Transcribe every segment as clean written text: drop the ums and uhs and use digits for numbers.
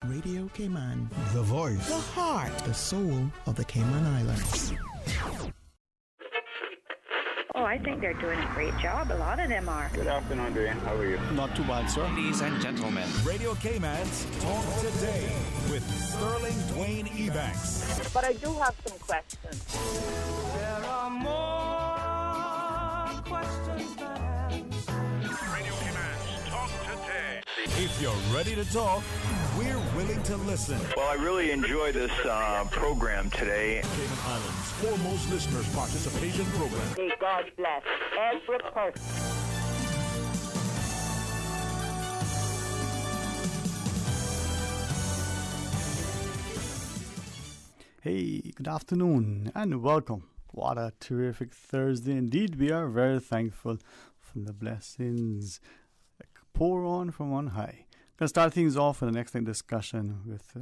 Radio Cayman, the voice, the heart, the soul of the Cayman Islands. Oh, I think they're doing a great job. A lot of them are. Good afternoon, Dwayne. How are you? Not too bad, sir. Ladies and gentlemen, Radio Cayman's Talk Today with Sterling Dwayne Ebanks. But I do have some questions. There are more questions than answers. Radio Cayman's Talk Today. If you're ready to talk, we're willing to listen. Well, I really enjoy this program today. Cayman Islands' foremost listeners participation program. May God bless every person. Hey, good afternoon and welcome. What a terrific Thursday indeed. We are very thankful for the blessings that pour on from on high. Going to start things off with an excellent discussion with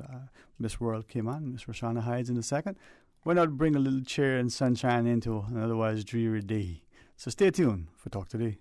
Miss World Cayman, Miss Roshana Hydes in a second. Why not bring a little cheer and sunshine into an otherwise dreary day? So stay tuned for Talk Today.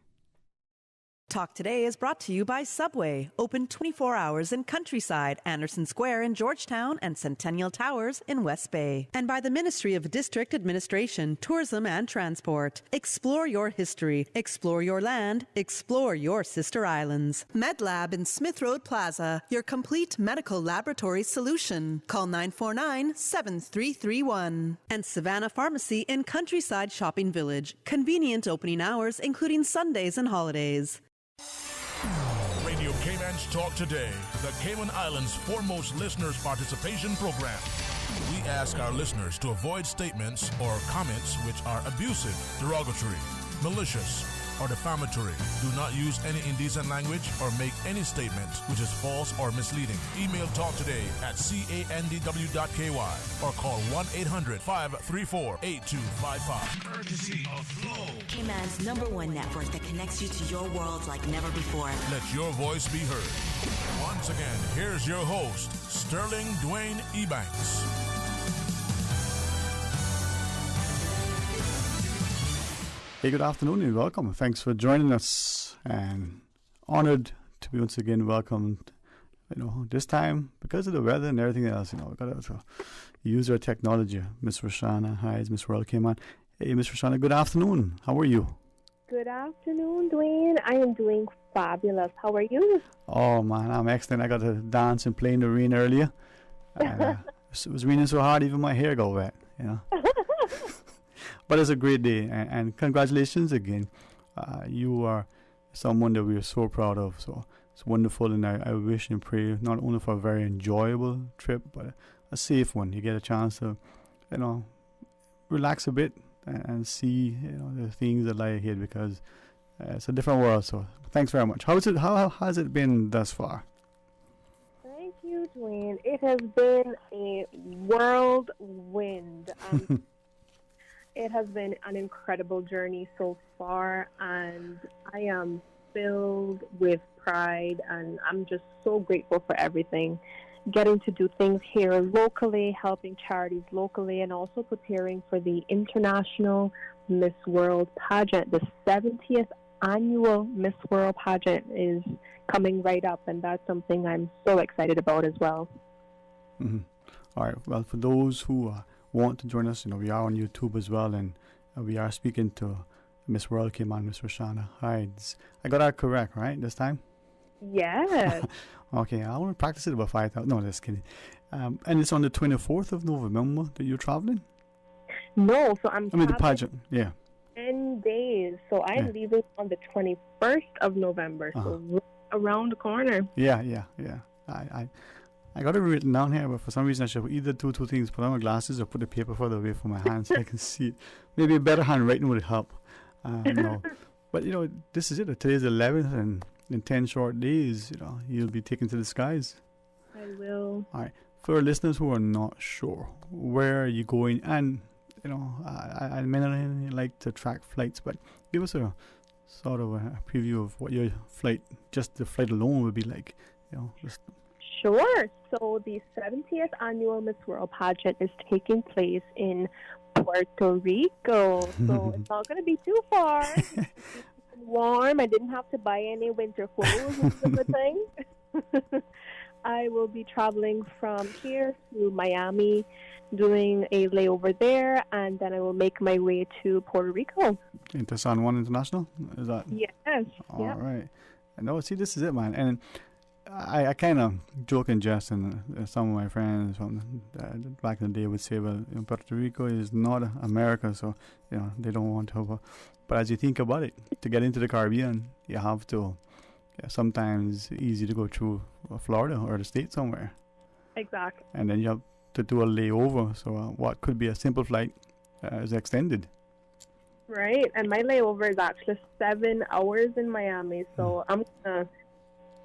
Talk Today is brought to you by Subway, open 24 hours in Countryside, Anderson Square in Georgetown, and Centennial Towers in West Bay. And by the Ministry of District Administration, Tourism and Transport. Explore your history, explore your land, explore your sister islands. MedLab in Smith Road Plaza, your complete medical laboratory solution. Call 949-7331. And Savannah Pharmacy in Countryside Shopping Village, convenient opening hours including Sundays and holidays. Radio Cayman's Talk Today, the Cayman Islands' foremost listeners participation program. We ask our listeners to avoid statements or comments which are abusive, derogatory, malicious, or defamatory. Do not use any indecent language or make any statement which is false or misleading. Email talktoday@candw.ky or call 1-800-534-8255. Courtesy of Flow, Cayman's #1 network that connects you to your world like never before. Let your voice be heard. Once again, here's your host, Sterling Dwayne Ebanks. Hey, good afternoon and welcome. Thanks for joining us and honored to be once again welcomed. This time, because of the weather and everything else, we got to use our technology. Miss Roshana Hydes, Miss World Cayman. Hey, Miss Roshana, good afternoon. How are you? Good afternoon, Dwayne. I am doing fabulous. How are you? Oh, man, I'm excellent. I got to dance and play in the rain earlier. And, it was raining so hard, even my hair got wet, But it's a great day, and congratulations again. You are someone that we are so proud of, so it's wonderful, and I wish and pray not only for a very enjoyable trip, but a safe one. You get a chance to, relax a bit and see, the things that lie ahead, because it's a different world, so thanks very much. How has it been thus far? Thank you, Dwayne. It has been a whirlwind. It has been an incredible journey so far, and I am filled with pride, and I'm just so grateful for everything. Getting to do things here locally, helping charities locally, and also preparing for the International Miss World pageant. The 70th annual Miss World pageant is coming right up, and that's something I'm so excited about as well. Mm-hmm. All right. Well, for those who want to join us, we are on YouTube as well, and we are speaking to Miss World Cayman, Miss Roshana Hydes. I got that correct, right, this time? Yes. Okay, I want to practice it about 5,000. No, just kidding. And it's on the 24th of November that you're traveling? No, so the pageant, yeah. 10 days. So I'm leaving on the 21st of November, so right around the corner. Yeah. I got it written down here, but for some reason I should either do two things: put on my glasses or put the paper further away from my hand so I can see it. Maybe a better handwriting would help. No. But this is it. Today's 11th, and in 10 short days, you'll be taken to the skies. I will. All right. For our listeners who are not sure, where are you going? And I mainly like to track flights, but give us a sort of a preview of what your flight, just the flight alone, would be like. Sure. So the 70th annual Miss World pageant is taking place in Puerto Rico. So it's not going to be too far. Warm. I didn't have to buy any winter clothes, which is a good thing. I will be traveling from here to Miami, doing a layover there, and then I will make my way to Puerto Rico. Into San Juan International? Is that? Yes. All Yeah. right. No, see, this is it, man. And I kind of joke and jest, and some of my friends from back in the day would say, well, Puerto Rico is not America, so, they don't want to. But as you think about it, to get into the Caribbean, you have to, sometimes easy to go through Florida or the state somewhere. Exactly. And then you have to do a layover. So what could be a simple flight is extended. Right. And my layover is actually 7 hours in Miami, so I'm going to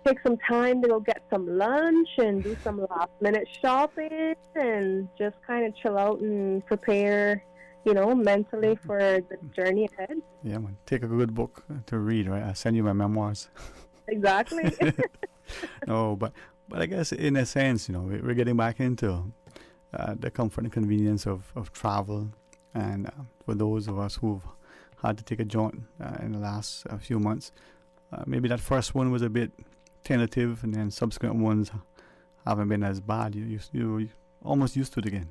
take some time to go get some lunch and do some last-minute shopping and just kind of chill out and prepare, mentally for the journey ahead. Yeah, man. Take a good book to read, right? I'll send you my memoirs. Exactly. No, but I guess in a sense, we're getting back into the comfort and convenience of travel. And for those of us who've had to take a jaunt in the last few months, maybe that first one was a bit tentative, and then subsequent ones haven't been as bad. You almost used to it again,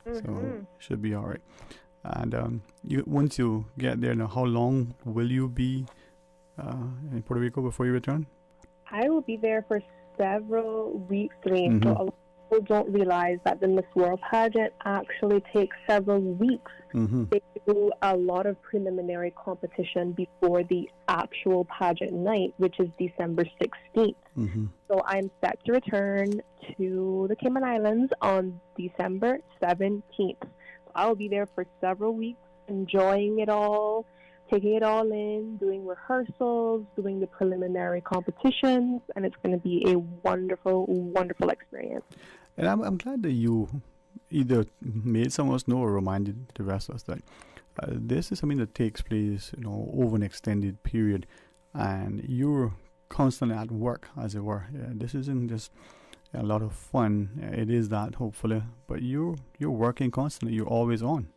so should be all right. And once you get there, now how long will you be in Puerto Rico before you return? I will be there for several weeks, Dwayne. So a lot of people don't realize that the Miss World pageant actually takes several weeks. They do a lot of preliminary competition before the actual pageant night, which is December 16th. So I'm set to return to the Cayman Islands on December 17th. So I'll be there for several weeks, enjoying it all, taking it all in, doing rehearsals, doing the preliminary competitions, and it's going to be a wonderful, wonderful experience. And I'm glad that you either made some of us know or reminded the rest of us that this is something that takes place, over an extended period, and you're constantly at work, as it were. This isn't just a lot of fun. It is that, hopefully, but you're working constantly. You're always on.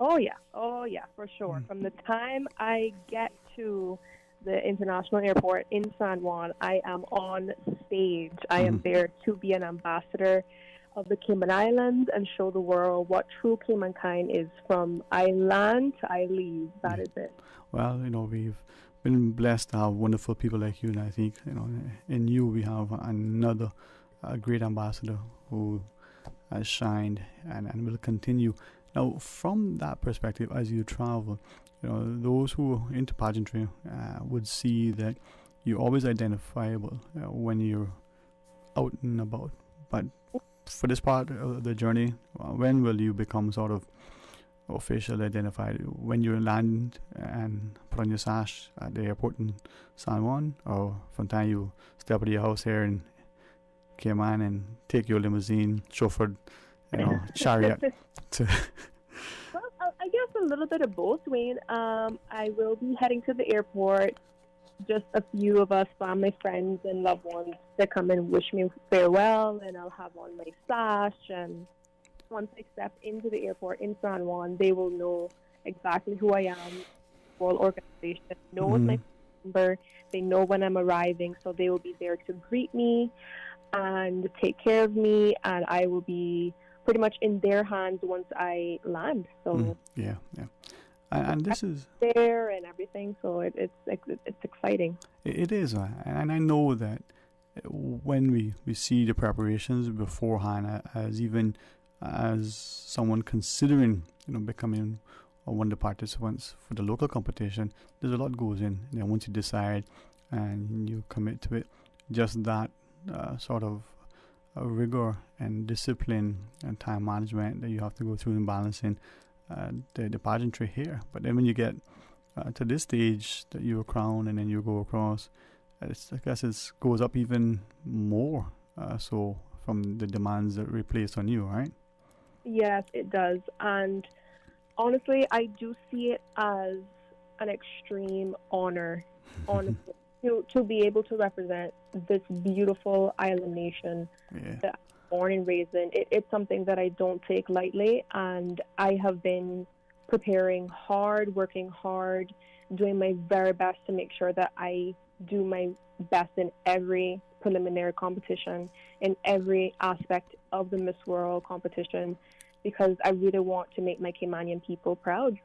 Oh yeah, for sure. From the time I get to the international airport in San Juan, I am on stage. I am there to be an ambassador of the Cayman Islands and show the world what true Caymankind is. From I land to I leave. That is it. Well, we've been blessed to have wonderful people like you, and I think, in you we have another great ambassador who has shined and will continue. Now, from that perspective, as you travel, those who are into pageantry would see that you're always identifiable when you're out and about. But for this part of the journey, when will you become sort of officially identified? When you land and put on your sash at the airport in San Juan, or from the time you step out of your house here in Cayman and take your limousine, chauffeured, chariot to... Well, I guess a little bit of both, Wayne. I will be heading to the airport. Just a few of us, family, friends, and loved ones, to come and wish me farewell, and I'll have on my sash. And once I step into the airport in San Juan, they will know exactly who I am. The whole organization knows my number. They know when I'm arriving, so they will be there to greet me and take care of me, and I will be pretty much in their hands once I land. So yeah. And this is there and everything, so it's exciting. It is, and I know that when we see the preparations beforehand, as someone considering becoming one of the participants for the local competition, there's a lot goes in. And then once you decide and you commit to it, just that sort of rigor and discipline and time management that you have to go through in balancing the pageantry here. But then when you get to this stage that you're crowned and then you go across, I guess it goes up even more so from the demands that are placed on you, right? Yes, it does. And honestly, I do see it as an extreme honor, honestly, to be able to represent this beautiful island nation that I'm born and raised in. It's something that I don't take lightly, and I have been preparing hard, working hard, doing my very best to make sure that I do my best in every preliminary competition, in every aspect of the Miss World competition, because I really want to make my Caymanian people proud.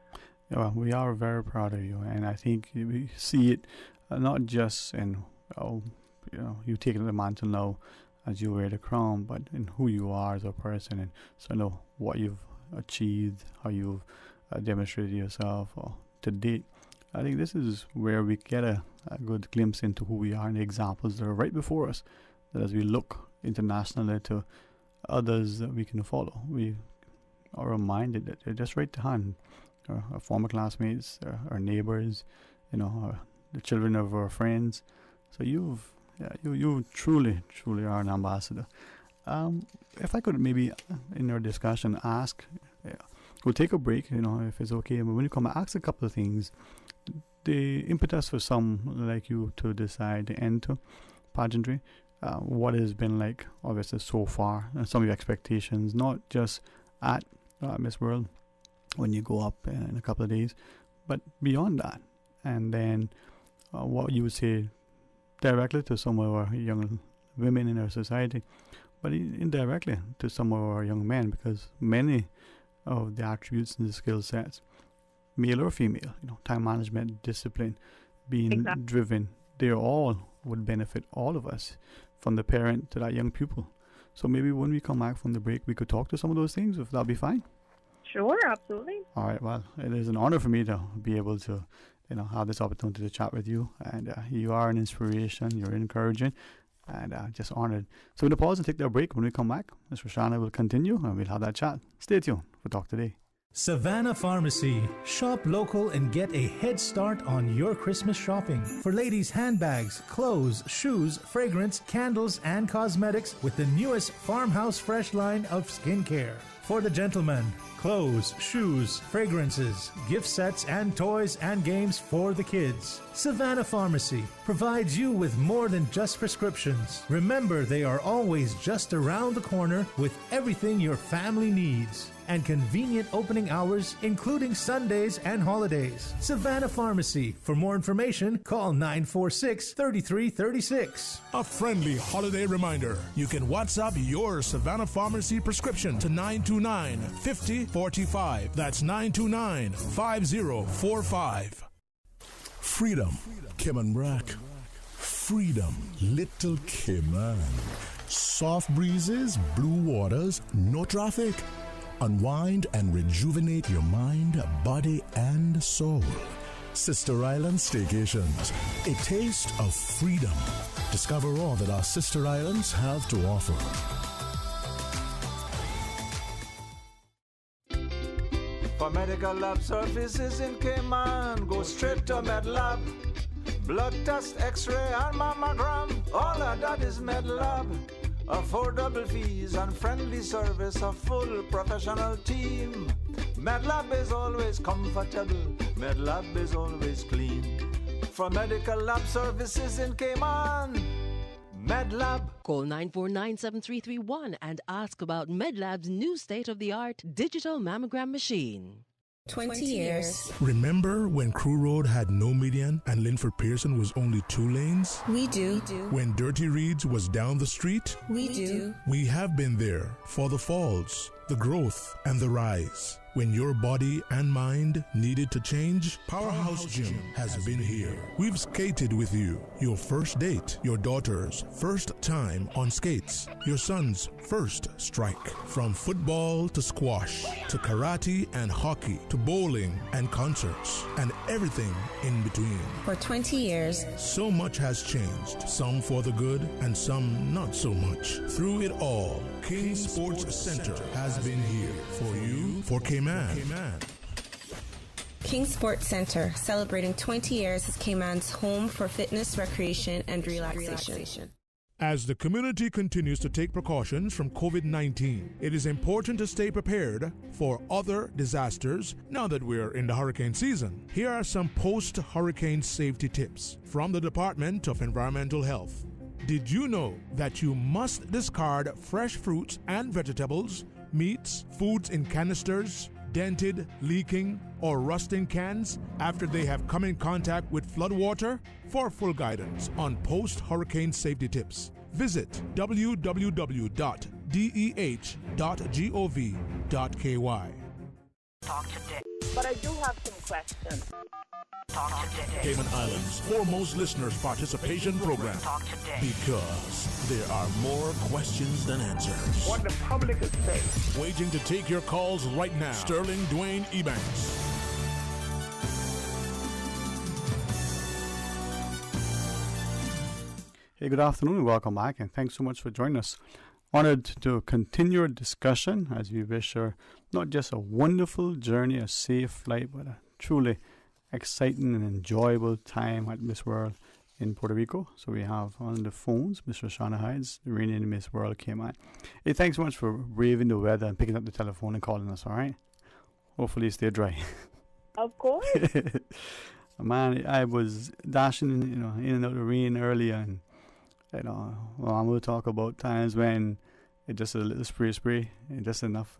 Yeah, well, we are very proud of you, and I think we see it not just in you taking the mantle now as you wear the crown, but in who you are as a person, and so know what you've achieved, how you've demonstrated yourself to date. I think this is where we get a good glimpse into who we are and the examples that are right before us, that as we look internationally to others that we can follow, we are reminded that they're just right to hand. Our former classmates, our neighbors, the children of our friends. So you truly are an ambassador. If I could maybe in our discussion ask, we'll take a break, if it's okay, but when you come, ask a couple of things. The impetus for some like you to decide to enter pageantry, what has been like, obviously, so far, and some of your expectations, not just at Miss World when you go up in a couple of days, but beyond that. And then what you would say directly to some of our young women in our society, but indirectly to some of our young men, because many of the attributes and the skill sets, male or female, time management, discipline, being driven, they all would benefit all of us, from the parent to that young pupil. So maybe when we come back from the break, we could talk to some of those things, if that'll be fine. Sure, absolutely. All right, well, it is an honor for me to be able to have this opportunity to chat with you, and you are an inspiration, you're encouraging, and just honored. So we're going to pause and take that break. When we come back, Ms. Roshana will continue, and we'll have that chat. Stay tuned for Talk Today. Savannah Pharmacy. Shop local and get a head start on your Christmas shopping. For ladies' handbags, clothes, shoes, fragrance, candles, and cosmetics with the newest Farmhouse Fresh line of skincare. For the gentlemen, clothes, shoes, fragrances, gift sets, and toys and games for the kids. Savannah Pharmacy provides you with more than just prescriptions. Remember, they are always just around the corner with everything your family needs. And convenient opening hours, including Sundays and holidays. Savannah Pharmacy. For more information, call 946-3336. A friendly holiday reminder. You can WhatsApp your Savannah Pharmacy prescription to 929-5045. That's 929-5045. Freedom, Cayman Brack. Freedom, Little Cayman. Soft breezes, blue waters, no traffic. Unwind and rejuvenate your mind, body, and soul. Sister Island Staycations, a taste of freedom. Discover all that our sister islands have to offer. For medical lab services in Cayman, go straight to MedLab. Blood test, x-ray, and mammogram, all of that is MedLab. Affordable fees and friendly service, a full professional team. MedLab is always comfortable, MedLab is always clean. For medical lab services in Cayman, MedLab. Call 949-7331 and ask about MedLab's new state-of-the-art digital mammogram machine. 20 years. Remember when Crew Road had no median and Linford Pearson was only 2 lanes? We do. When Dirty Reeds was down the street? We do. We have been there for the falls, the growth, and the rise. When your body and mind needed to change, Powerhouse Gym has been here. We've skated with you. Your first date, your daughter's first time on skates, your son's first strike. From football to squash, to karate and hockey, to bowling and concerts, and everything in between. For 20 years, so much has changed, some for the good and some not so much. Through it all, King Sports Center has been here for you, for Cayman. King Sports Center, celebrating 20 years as Cayman's home for fitness, recreation, and relaxation. As the community continues to take precautions from COVID-19, it is important to stay prepared for other disasters now that we're in the hurricane season. Here are some post-hurricane safety tips from the Department of Environmental Health. Did you know that you must discard fresh fruits and vegetables, meats, foods in canisters, dented, leaking, or rusting cans after they have come in contact with flood water? For full guidance on post-hurricane safety tips, Visit www.deh.gov.ky. Talk today. But I do have some questions. Talk today. Cayman Islands' foremost listeners participation program. Talk today. Because there are more questions than answers. What the public is saying. Waiting to take your calls right now. Sterling Dwayne Ebanks. Hey, good afternoon and welcome back, and thanks so much for joining us. Honored to continue our discussion as we wish her not just a wonderful journey, a safe flight, but a truly exciting and enjoyable time at Miss World in Puerto Rico. So we have on the phones Mr. Shauna Hides, the reigning Miss World Cayman. Hey, thanks so much for braving the weather and picking up the telephone and calling us, all right? Hopefully you stay dry. Of course. Man, I was dashing in and out of the rain earlier, and well, I'm going to talk about times when it just a little spray, and just enough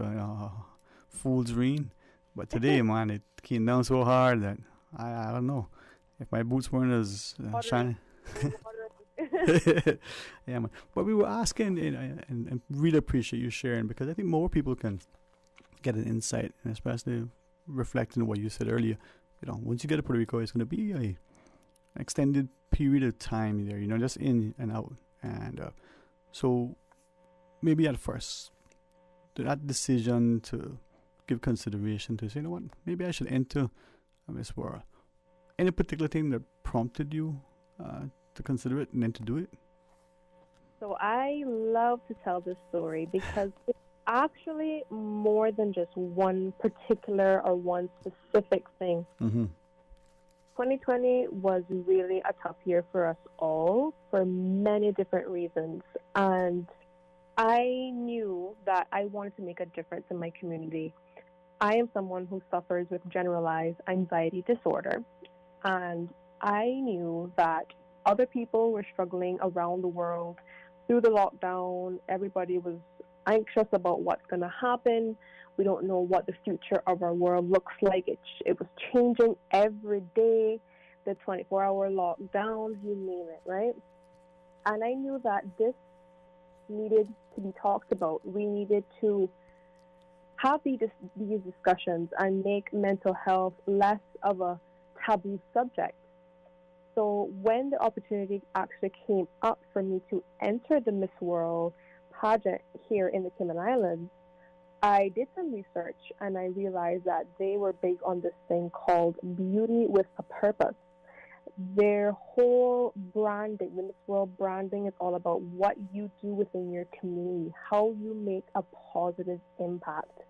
fool's rain. But today, man, it came down so hard that I don't know if my boots weren't as shiny. Yeah, man. But we were asking, and really appreciate you sharing, because I think more people can get an insight, and especially reflecting on what you said earlier. Once you get to Puerto Rico, it's going to be an extended period of time there, just in and out. And so maybe at first, that decision to give consideration to say, you know what, maybe I should enter Miss World. Any particular thing that prompted you to consider it and then to do it? So I love to tell this story because it's actually more than just one particular or one specific thing. Mm-hmm. 2020 was really a tough year for us all for many different reasons. And I knew that I wanted to make a difference in my community. I am someone who suffers with generalized anxiety disorder. And I knew that other people were struggling around the world through the lockdown. Everybody was anxious about what's going to happen. We don't know what the future of our world looks like. It was changing every day, the 24-hour lockdowns, you name it, right? And I knew that this needed to be talked about. We needed to have these discussions and make mental health less of a taboo subject. So when the opportunity actually came up for me to enter the Miss World pageant here in the Cayman Islands, I did some research and I realized that they were big on this thing called Beauty with a Purpose. Their whole branding, the Miss World branding, is all about what you do within your community, how you make a positive impact.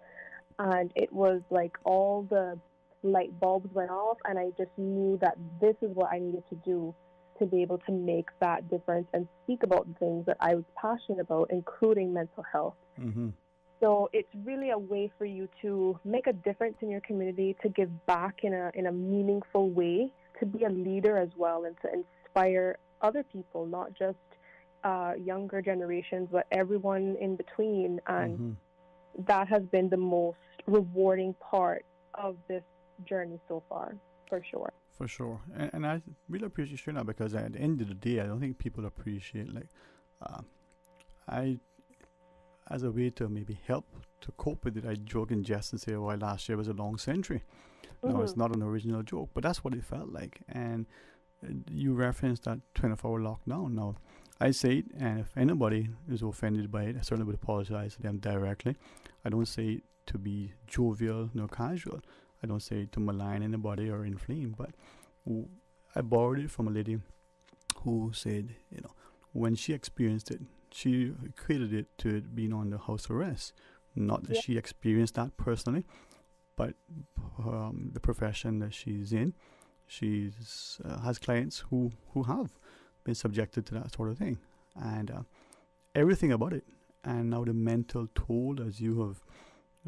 And it was like all the light bulbs went off, and I just knew that this is what I needed to do to be able to make that difference and speak about the things that I was passionate about, including mental health. Mm-hmm. So it's really a way for you to make a difference in your community, to give back in a meaningful way, to be a leader as well, and to inspire other people, not just younger generations, but everyone in between. And that has been the most rewarding part of this journey so far, for sure. For sure. And I really appreciate you sharing that, because at the end of the day, I don't think people appreciate, as a way to maybe help to cope with it, I joke and jest and say, well, last year was a long century. No, it's not an original joke, but that's what it felt like. And you referenced that 24-hour lockdown. Now, I say it, and if anybody is offended by it, I certainly would apologize to them directly. I don't say it to be jovial nor casual. I don't say it to malign anybody or inflame, but I borrowed it from a lady who said, when she experienced it, she equated it to it being on the house arrest. Not that she experienced that personally, but the profession that she's in, she's has clients who have been subjected to that sort of thing, and everything about it. And now the mental toll, as you have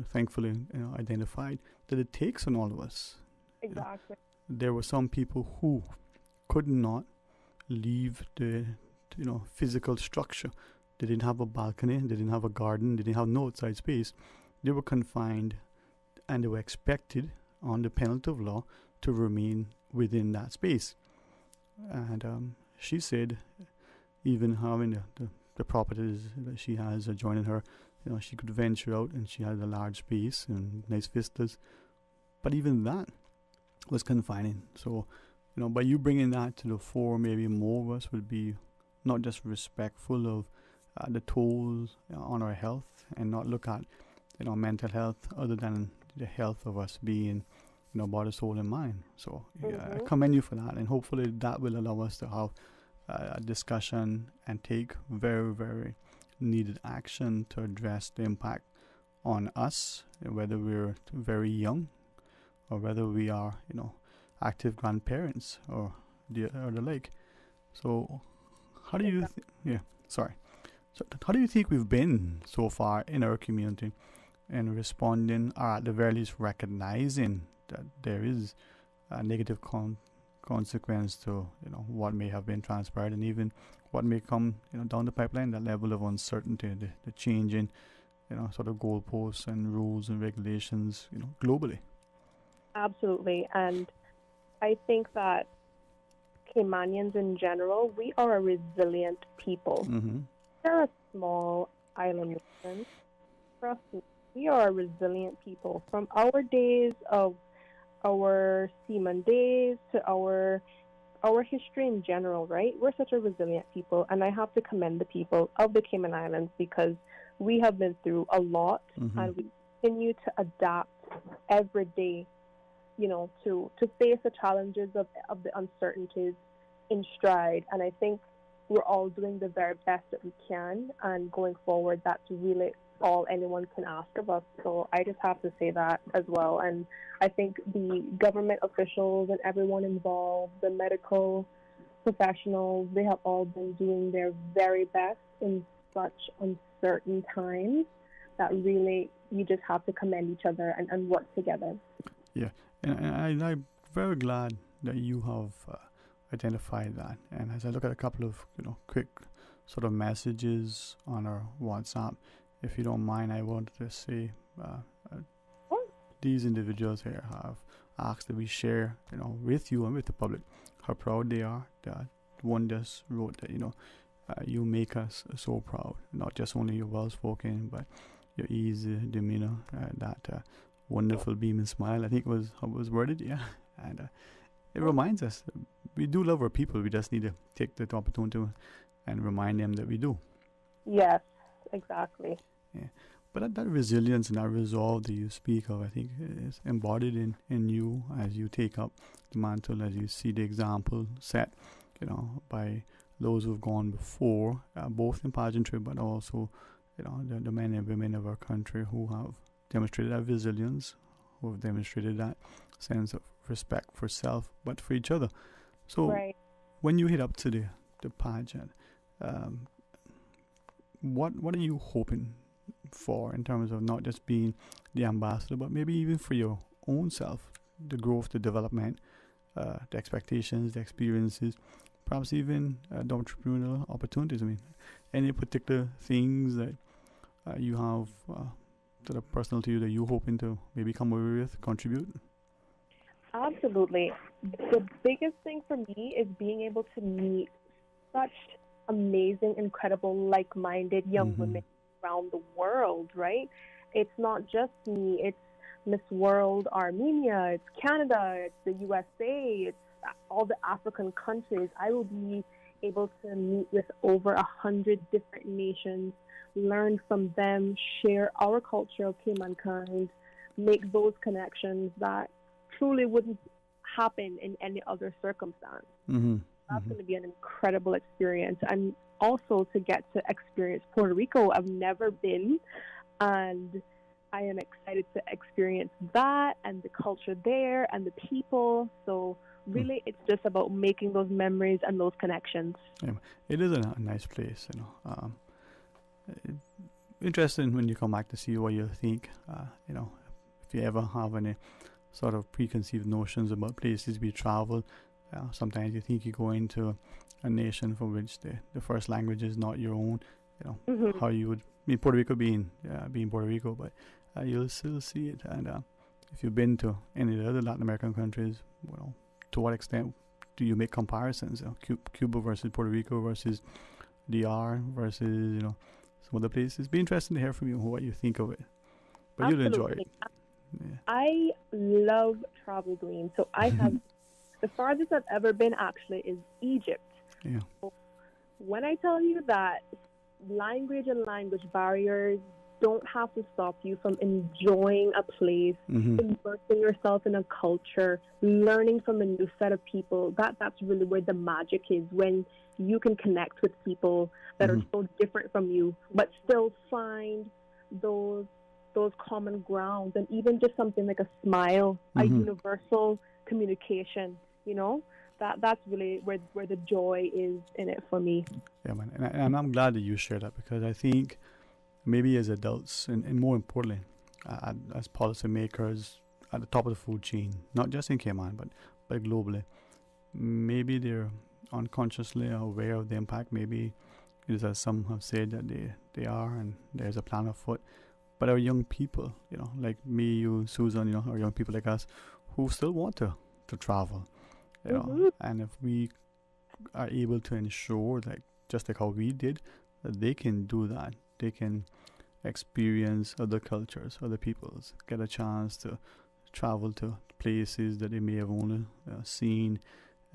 thankfully identified, that it takes on all of us. Exactly. There were some people who could not leave the physical structure. They didn't have a balcony, they didn't have a garden, they didn't have no outside space. They were confined, and they were expected, on the penalty of law, to remain within that space. And she said, even having the the properties that she has adjoining her, she could venture out, and she had a large space and nice vistas. But even that was confining. So, by you bringing that to the fore, maybe more of us would be not just respectful of the tolls on our health, and not look at mental health other than the health of us being body, soul, and mind. So I commend you for that, and hopefully that will allow us to have a discussion and take very, very needed action to address the impact on us, whether we're very young or whether we are active grandparents or the like. So how do you so how do you think we've been so far in our community in responding, or at the very least recognizing that there is a negative consequence to what may have been transpired, and even what may come down the pipeline, that level of uncertainty, the changing sort of goalposts and rules and regulations globally? Absolutely. And I think that Caymanians in general, we are a resilient people. We're a small island nation. Trust me, we are a resilient people. From our days of our seaman days to our history in general, right? We're such a resilient people, and I have to commend the people of the Cayman Islands, because we have been through a lot, and we continue to adapt every day, to face the challenges of the uncertainties in stride. And I think we're all doing the very best that we can, and going forward, that's really all anyone can ask of us. So I just have to say that as well. And I think the government officials and everyone involved, the medical professionals, they have all been doing their very best in such uncertain times that really you just have to commend each other and work together. Yeah, and I'm very glad that you have identified that. And as I look at a couple of quick sort of messages on our WhatsApp, if you don't mind, I wanted to say these individuals here have asked that we share, with you and with the public how proud they are. That one just wrote that, you make us so proud. Not just only your well-spoken, but your easy demeanor, that wonderful beaming smile, I think was how it was worded, yeah. And it reminds us we do love our people. We just need to take the opportunity and remind them that we do. Yes, exactly. Yeah, but that resilience and that resolve that you speak of, I think, is embodied in you as you take up the mantle, as you see the example set, by those who've gone before, both in pageantry, but also, the men and women of our country who have demonstrated that resilience, who have demonstrated that sense of respect for self, but for each other. So, when you head up to the pageant, what are you hoping for in terms of not just being the ambassador, but maybe even for your own self, the growth, the development, the expectations, the experiences, perhaps even the entrepreneurial opportunities? I mean, any particular things that you have that are personal to you that you're hoping to maybe come away with, contribute? Absolutely. The biggest thing for me is being able to meet such amazing, incredible, like-minded young women around the world, right? It's not just me. It's Miss World Armenia, it's Canada, it's the USA, it's all the African countries. I will be able to meet with over 100 different nations, learn from them, share our culture of Caymankind, make those connections that truly wouldn't happen in any other circumstance. That's going to be an incredible experience. And also to get to experience Puerto Rico. I've never been, and I am excited to experience that and the culture there and the people. So really, it's just about making those memories and those connections. Yeah, it is a nice place, interesting when you come back to see what you think. If you ever have any sort of preconceived notions about places we travel, sometimes you think you go into a nation for which the first language is not your own. How you would, Puerto Rico being Puerto Rico, but you'll still see it. And if you've been to any of the other Latin American countries, to what extent do you make comparisons? Cuba versus Puerto Rico versus DR versus, some other places. Be interesting to hear from you what you think of it. But you'll enjoy it. Yeah. I love travel dreams. So I have, the farthest I've ever been actually is Egypt. Yeah. So when I tell you that language and language barriers don't have to stop you from enjoying a place, immersing yourself in a culture, learning from a new set of people, that's really where the magic is, when you can connect with people that are so different from you, but still find those common grounds, and even just something like a smile, a universal communication, that's really where the joy is in it for me. Yeah, man. And I'm glad that you shared that, because I think maybe as adults, and more importantly, as policymakers at the top of the food chain, not just in Cayman, but globally, maybe they're unconsciously aware of the impact. Maybe it is, as some have said, that they are, and there's a plan afoot. But our young people, like me, you, Susan, our young people like us, who still want to travel, and if we are able to ensure that, just like how we did, that they can do that, they can experience other cultures, other peoples, get a chance to travel to places that they may have only seen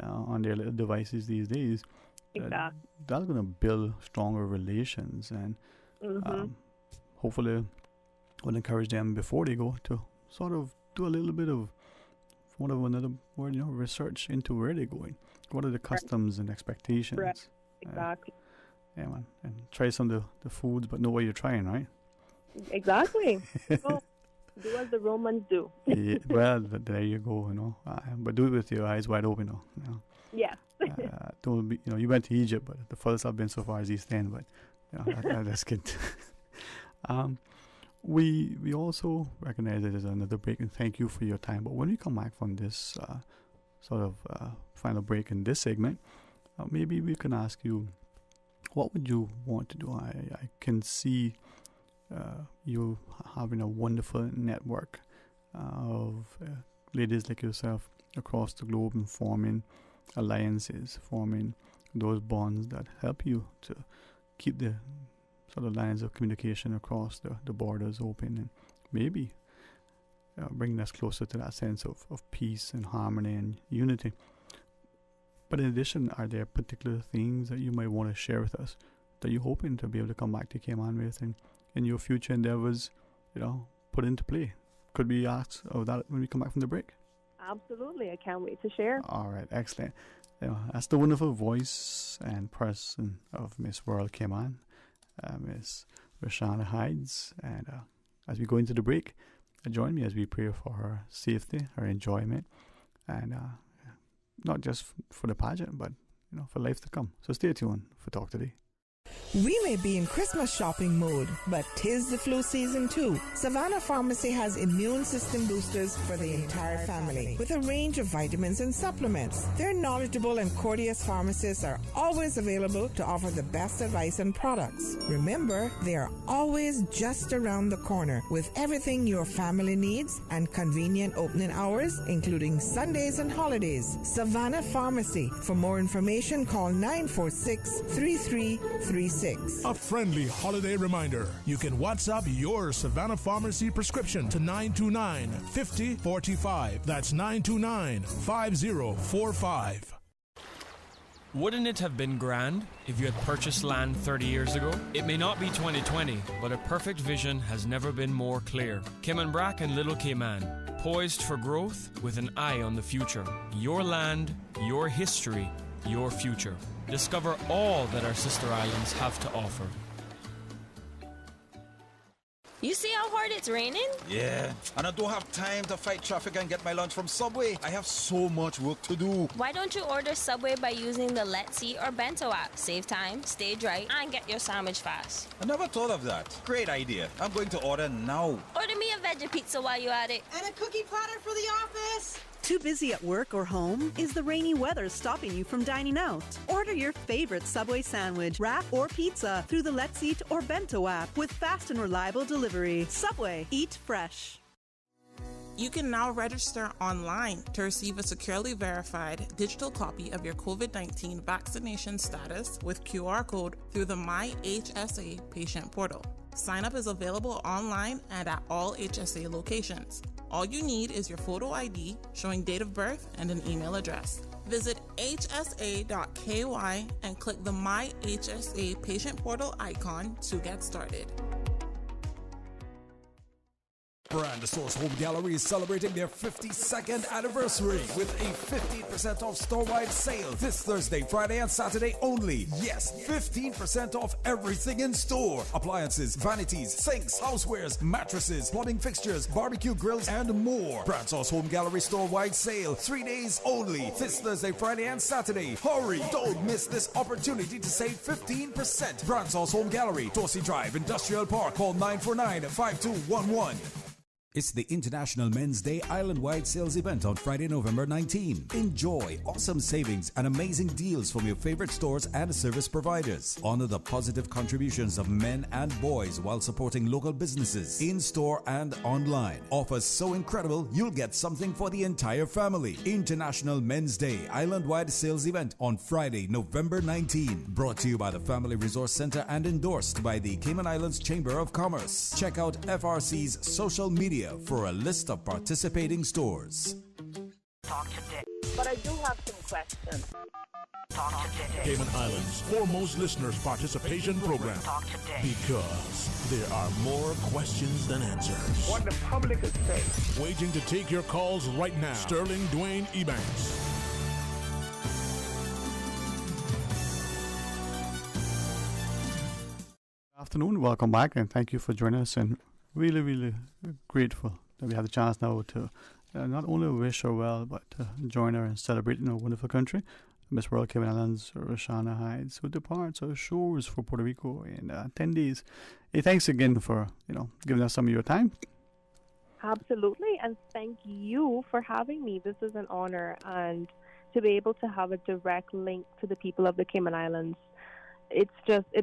on their little devices these days. That's going to build stronger relations, and hopefully will encourage them before they go to sort of do a little bit of, for want of another word, research into where they're going. What are the customs and expectations? Correct. Exactly. Yeah, man. And try some of the foods, but know what you're trying, right? Exactly. Do as the Romans do. Yeah, well, there you go, but do it with your eyes wide open, Yes. Don't be, you went to Egypt, but the furthest I've been so far is East End, but that's good. We also recognize that there's another break, and thank you for your time. But when we come back from this sort of final break in this segment, maybe we can ask you, what would you want to do? I can see you having a wonderful network of ladies like yourself across the globe, and forming alliances, forming those bonds that help you to keep the sort of lines of communication across the borders open, and maybe bringing us closer to that sense of peace and harmony and unity. But in addition, are there particular things that you might want to share with us that you're hoping to be able to come back to Cayman with, and in your future endeavors, put into play? Could we ask of that when we come back from the break? Absolutely. I can't wait to share. All right, excellent. That's the wonderful voice and person of Miss World Cayman, Miss Rashana Hides. And as we go into the break, join me as we pray for her safety, her enjoyment, and not just for the pageant, but for life to come. So stay tuned for Talk Today. We may be in Christmas shopping mode, but 'tis the flu season too. Savannah Pharmacy has immune system boosters for the entire family, with a range of vitamins and supplements. Their knowledgeable and courteous pharmacists are always available to offer the best advice and products. Remember, they are always just around the corner with everything your family needs and convenient opening hours, including Sundays and holidays. Savannah Pharmacy. For more information, call 946-3336. A friendly holiday reminder. You can WhatsApp your Savannah Pharmacy prescription to 929-5045. That's 929-5045. Wouldn't it have been grand if you had purchased land 30 years ago? It may not be 2020, but a perfect vision has never been more clear. Kim and Brack and Little Cayman, poised for growth with an eye on the future. Your land, your history, your future. Discover all that our sister islands have to offer. You see how hard it's raining? Yeah, and I don't have time to fight traffic and get my lunch from Subway. I have so much work to do. Why don't you order Subway by using the Let's Eat or Bento app? Save time, stay dry, and get your sandwich fast. I never thought of that. Great idea. I'm going to order now. Order me a veggie pizza while you're at it. And a cookie platter for the office. Too busy at work or home? Is the rainy weather stopping you from dining out? Order your favorite Subway sandwich, wrap, or pizza through the Let's Eat or Bento app with fast and reliable delivery. Subway, eat fresh. You can now register online to receive a securely verified digital copy of your COVID-19 vaccination status with QR code through the My HSA patient portal. Sign up is available online and at all HSA locations. All you need is your photo ID showing date of birth and an email address. Visit hsa.ky and click the My HSA patient portal icon to get started. Brand Source Home Gallery is celebrating their 52nd anniversary with a 15% off store-wide sale this Thursday, Friday, and Saturday only. Yes, 15% off everything in store. Appliances, vanities, sinks, housewares, mattresses, plumbing fixtures, barbecue grills, and more. Brand Source Home Gallery store-wide sale, 3 days only. This Thursday, Friday, and Saturday. Hurry! Don't miss this opportunity to save 15%. Brand Source Home Gallery, Dorsey Drive, Industrial Park. Call 949-5211. It's the International Men's Day Island-wide sales event on Friday, November 19. Enjoy awesome savings and amazing deals from your favorite stores and service providers. Honor the positive contributions of men and boys while supporting local businesses in-store and online. Offers so incredible, you'll get something for the entire family. International Men's Day Island-wide sales event on Friday, November 19. Brought to you by the Family Resource Center and endorsed by the Cayman Islands Chamber of Commerce. Check out FRC's social media for a list of participating stores. Talk today. But I do have some questions. Talk today. Cayman Islands' foremost listeners participation program. Talk today. Because there are more questions than answers. What the public is saying. Waiting to take your calls right now. Sterling Dwayne Ebanks. Afternoon, welcome back, and thank you for joining us. And really grateful that we have the chance now to not only wish her well, but join her and celebrate in our wonderful country. Miss World Cayman Islands, Roshana Hydes, who departs our shores for Puerto Rico in 10 days. Hey, thanks again for giving us some of your time. Absolutely, and thank you for having me. This is an honor, and to be able to have a direct link to the people of the Cayman Islands, it's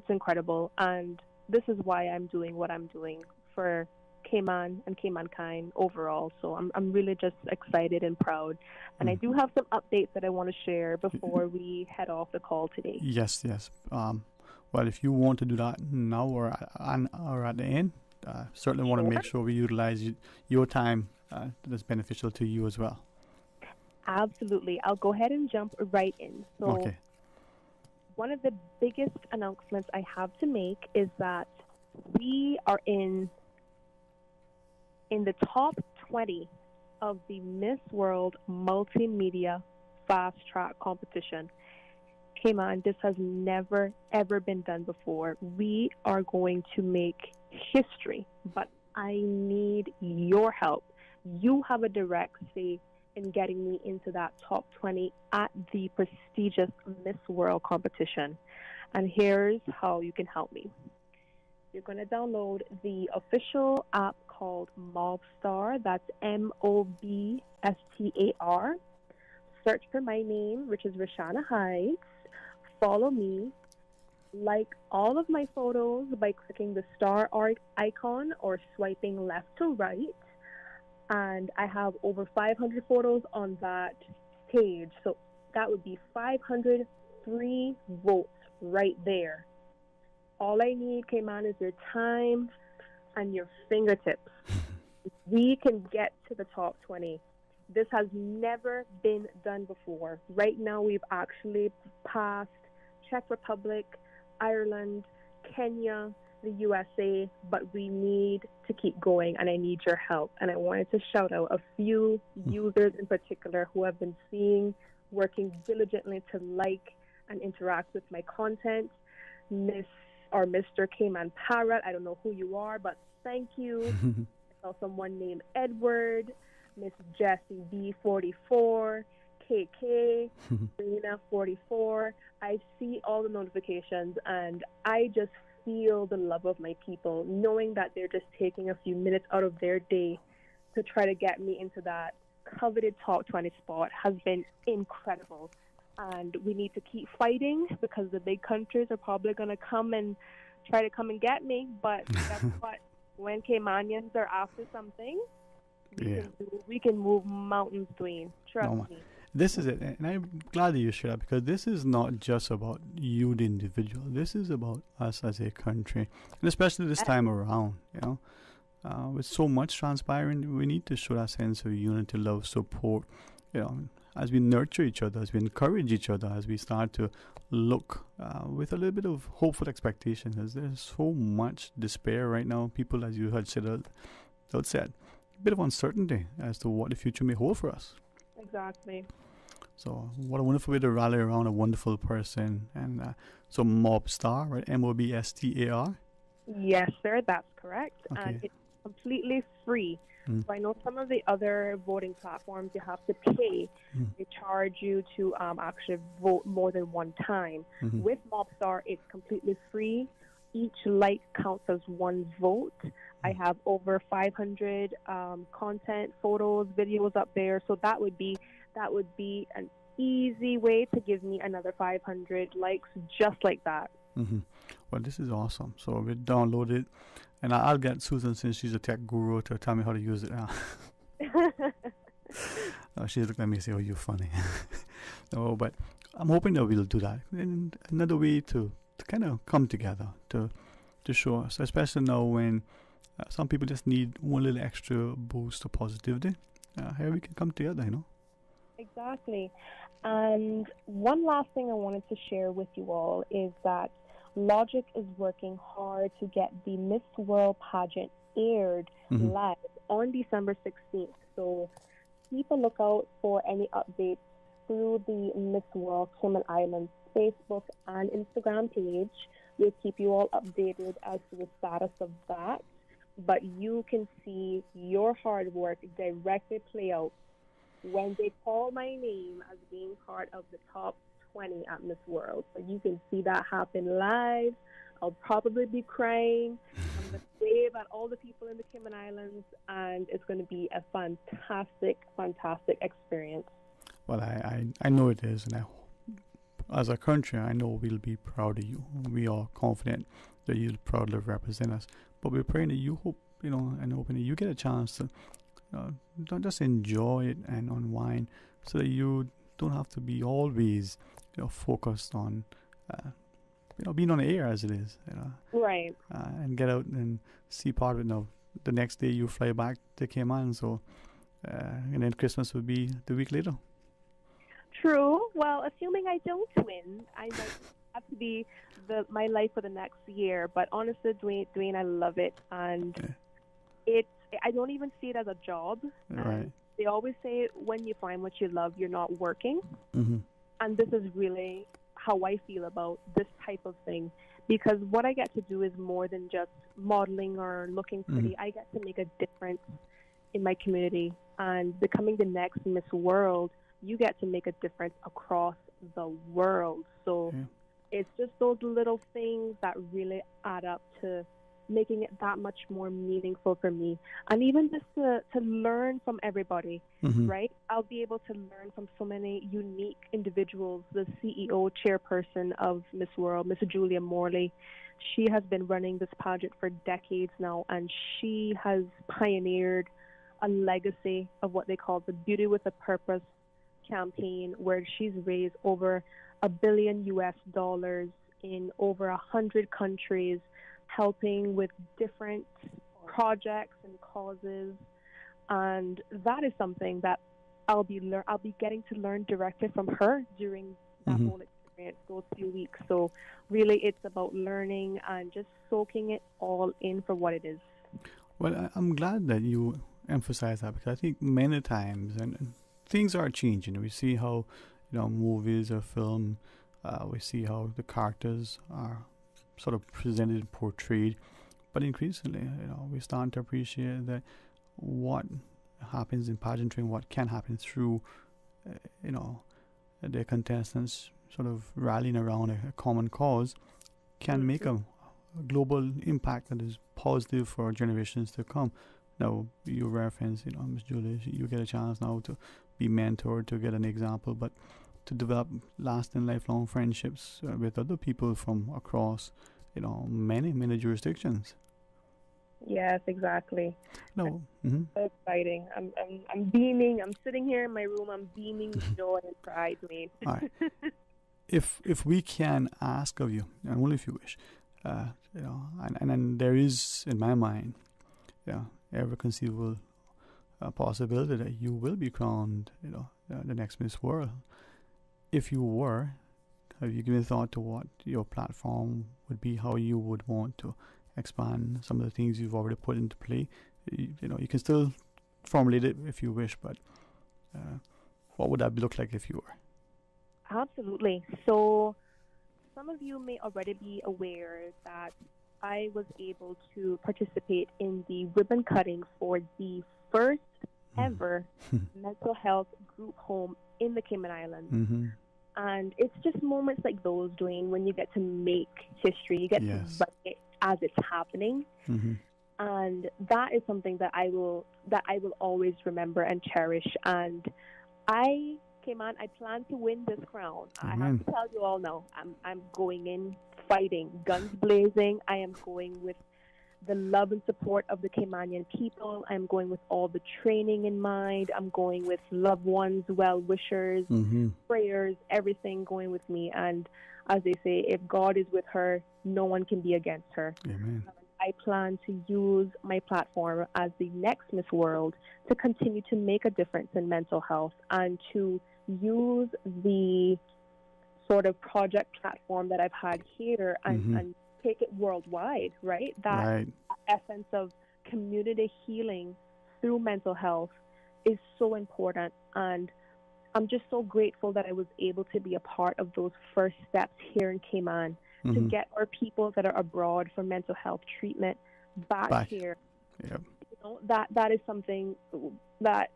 incredible, and this is why I'm doing what I'm doing for Cayman and Caymankind overall. So I'm really just excited and proud. And I do have some updates that I want to share before we head off the call today. Yes. Well, if you want to do that now or at the end, certainly want to make sure we utilize your time that's beneficial to you as well. Absolutely. I'll go ahead and jump right in. So okay. One of the biggest announcements I have to make is that we are in the top 20 of the Miss World Multimedia Fast Track competition. Cayman, this has never, ever been done before. We are going to make history, but I need your help. You have a direct say in getting me into that top 20 at the prestigious Miss World competition. And here's how you can help me. You're going to download the official app called Mobstar. That's MOBSTAR. Search for my name, which is Roshana Hydes. Follow me. Like all of my photos by clicking the star icon or swiping left to right. And I have over 500 photos on that page. So that would be 503 votes right there. All I need, Cayman, is your time and your fingertips. We can get to the top 20. This has never been done before. Right now, we've actually passed Czech Republic, Ireland, Kenya, the USA, but we need to keep going, and I need your help. And I wanted to shout out a few users in particular who have been working diligently to like and interact with my content. Mr. Cayman Parrot, I don't know who you are, but thank you. I saw someone named Edward, Miss Jessie B44, KK, Serena 44. I see all the notifications, and I just feel the love of my people, knowing that they're just taking a few minutes out of their day to try to get me into that coveted top 20 spot has been incredible. And we need to keep fighting because the big countries are probably going to come and get me. But guess what? When Caymanians are after something, We can move mountains, Dwayne. Trust me. This is it, and I'm glad that you share that, because this is not just about you, the individual. This is about us as a country, and especially this time around. With so much transpiring, we need to show that sense of unity, love, support. As we nurture each other, as we encourage each other, as we start to look with a little bit of hopeful expectation. As there's so much despair right now, people, as you had said, a bit of uncertainty as to what the future may hold for us. Exactly. So what a wonderful way to rally around a wonderful person. And so Mobstar, right? Mobstar? Yes, sir, that's correct. Okay. And it's completely free. So I know some of the other voting platforms you have to pay. They charge you to actually vote more than one time. With Mobstar, it's completely free. Each like counts as one vote. I have over 500 content, photos, videos up there. So that would be an easy way to give me another 500 likes just like that. Well, this is awesome. So we download it, and I'll get Susan, since she's a tech guru, to tell me how to use it now. She's looking at me and say, "Oh, you're funny." No, but I'm hoping that we'll do that. And another way to kind of come together, to show us, especially now when some people just need one little extra boost of positivity. Here we can come together, Exactly. And one last thing I wanted to share with you all is that Logic is working hard to get the Miss World pageant aired live on December 16th. So keep a lookout for any updates through the Miss World Cayman Islands Facebook and Instagram page. We'll keep you all updated as to the status of that. But you can see your hard work directly play out when they call my name as being part of the top 20 at Miss World. So you can see that happen live. I'll probably be crying. I'm going to wave at all the people in the Cayman Islands, and it's going to be a fantastic, fantastic experience. Well, I know it is, and as a country, I know we'll be proud of you. We are confident that you'll proudly represent us. But we're praying that you hope, and hoping that you get a chance to don't just enjoy it and unwind, so that you don't have to be always, focused on, being on the air as it is, Right. And get out and see part of it. Now, the next day you fly back to Cayman, so, and then Christmas will be the week later. True. Well, assuming I don't win, I might have to be my life for the next year. But honestly, Dwayne, I love it, and I don't even see it as a job. Right. They always say when you find what you love, you're not working. And this is really how I feel about this type of thing, because what I get to do is more than just modeling or looking pretty. I get to make a difference in my community, and becoming the next Miss World, you get to make a difference across the world. So it's just those little things that really add up to making it that much more meaningful for me. And even just to learn from everybody, right? I'll be able to learn from so many unique individuals. The CEO, chairperson of Miss World, Miss Julia Morley, she has been running this pageant for decades now, and she has pioneered a legacy of what they call the Beauty with a Purpose campaign, where she's raised over $1 billion in over 100 countries, helping with different projects and causes. And that is something that I'll be getting to learn directly from her during that whole experience, those few weeks. So really it's about learning and just soaking it all in for what it is. Well, I'm glad that you emphasize that, because I think many times, and things are changing. We see how, movies or film, we see how the characters are sort of presented and portrayed, but increasingly, we start to appreciate that what happens in pageantry and what can happen through, the contestants sort of rallying around a common cause can make a global impact that is positive for generations to come. Now, you reference, Ms. Julia, you get a chance now to be mentored, to get an example, but to develop lasting, lifelong friendships with other people from across, many, many jurisdictions. Yes, exactly. No. Mm-hmm. So exciting. I'm beaming. I'm sitting here in my room. I'm beaming with joy and pride, mate. All right. If we can ask of you, and only if you wish, and then there is in my mind, every conceivable possibility that you will be crowned, the next Miss World. If you were, have you given thought to what your platform would be? How you would want to expand some of the things you've already put into play? You can still formulate it if you wish, but what would that look like if you were? Absolutely. So some of you may already be aware that I was able to participate in the ribbon cutting for the first ever mental health group home in the Cayman Islands. Mm-hmm. And it's just moments like those, Dwayne, when you get to make history. You get to write it as it's happening. Mm-hmm. And that is something that I will always remember and cherish. And I plan to win this crown. Amen. I have to tell you all now, I'm going in fighting, guns blazing. I am going with the love and support of the Caymanian people. I'm going with all the training in mind. I'm going with loved ones, well-wishers, prayers, everything going with me. And as they say, if God is with her, no one can be against her. Amen. I plan to use my platform as the next Miss World to continue to make a difference in mental health and to use the sort of project platform that I've had here and take it worldwide, right? That essence of community healing through mental health is so important. And I'm just so grateful that I was able to be a part of those first steps here in Cayman to get our people that are abroad for mental health treatment back here. Yep. That is something that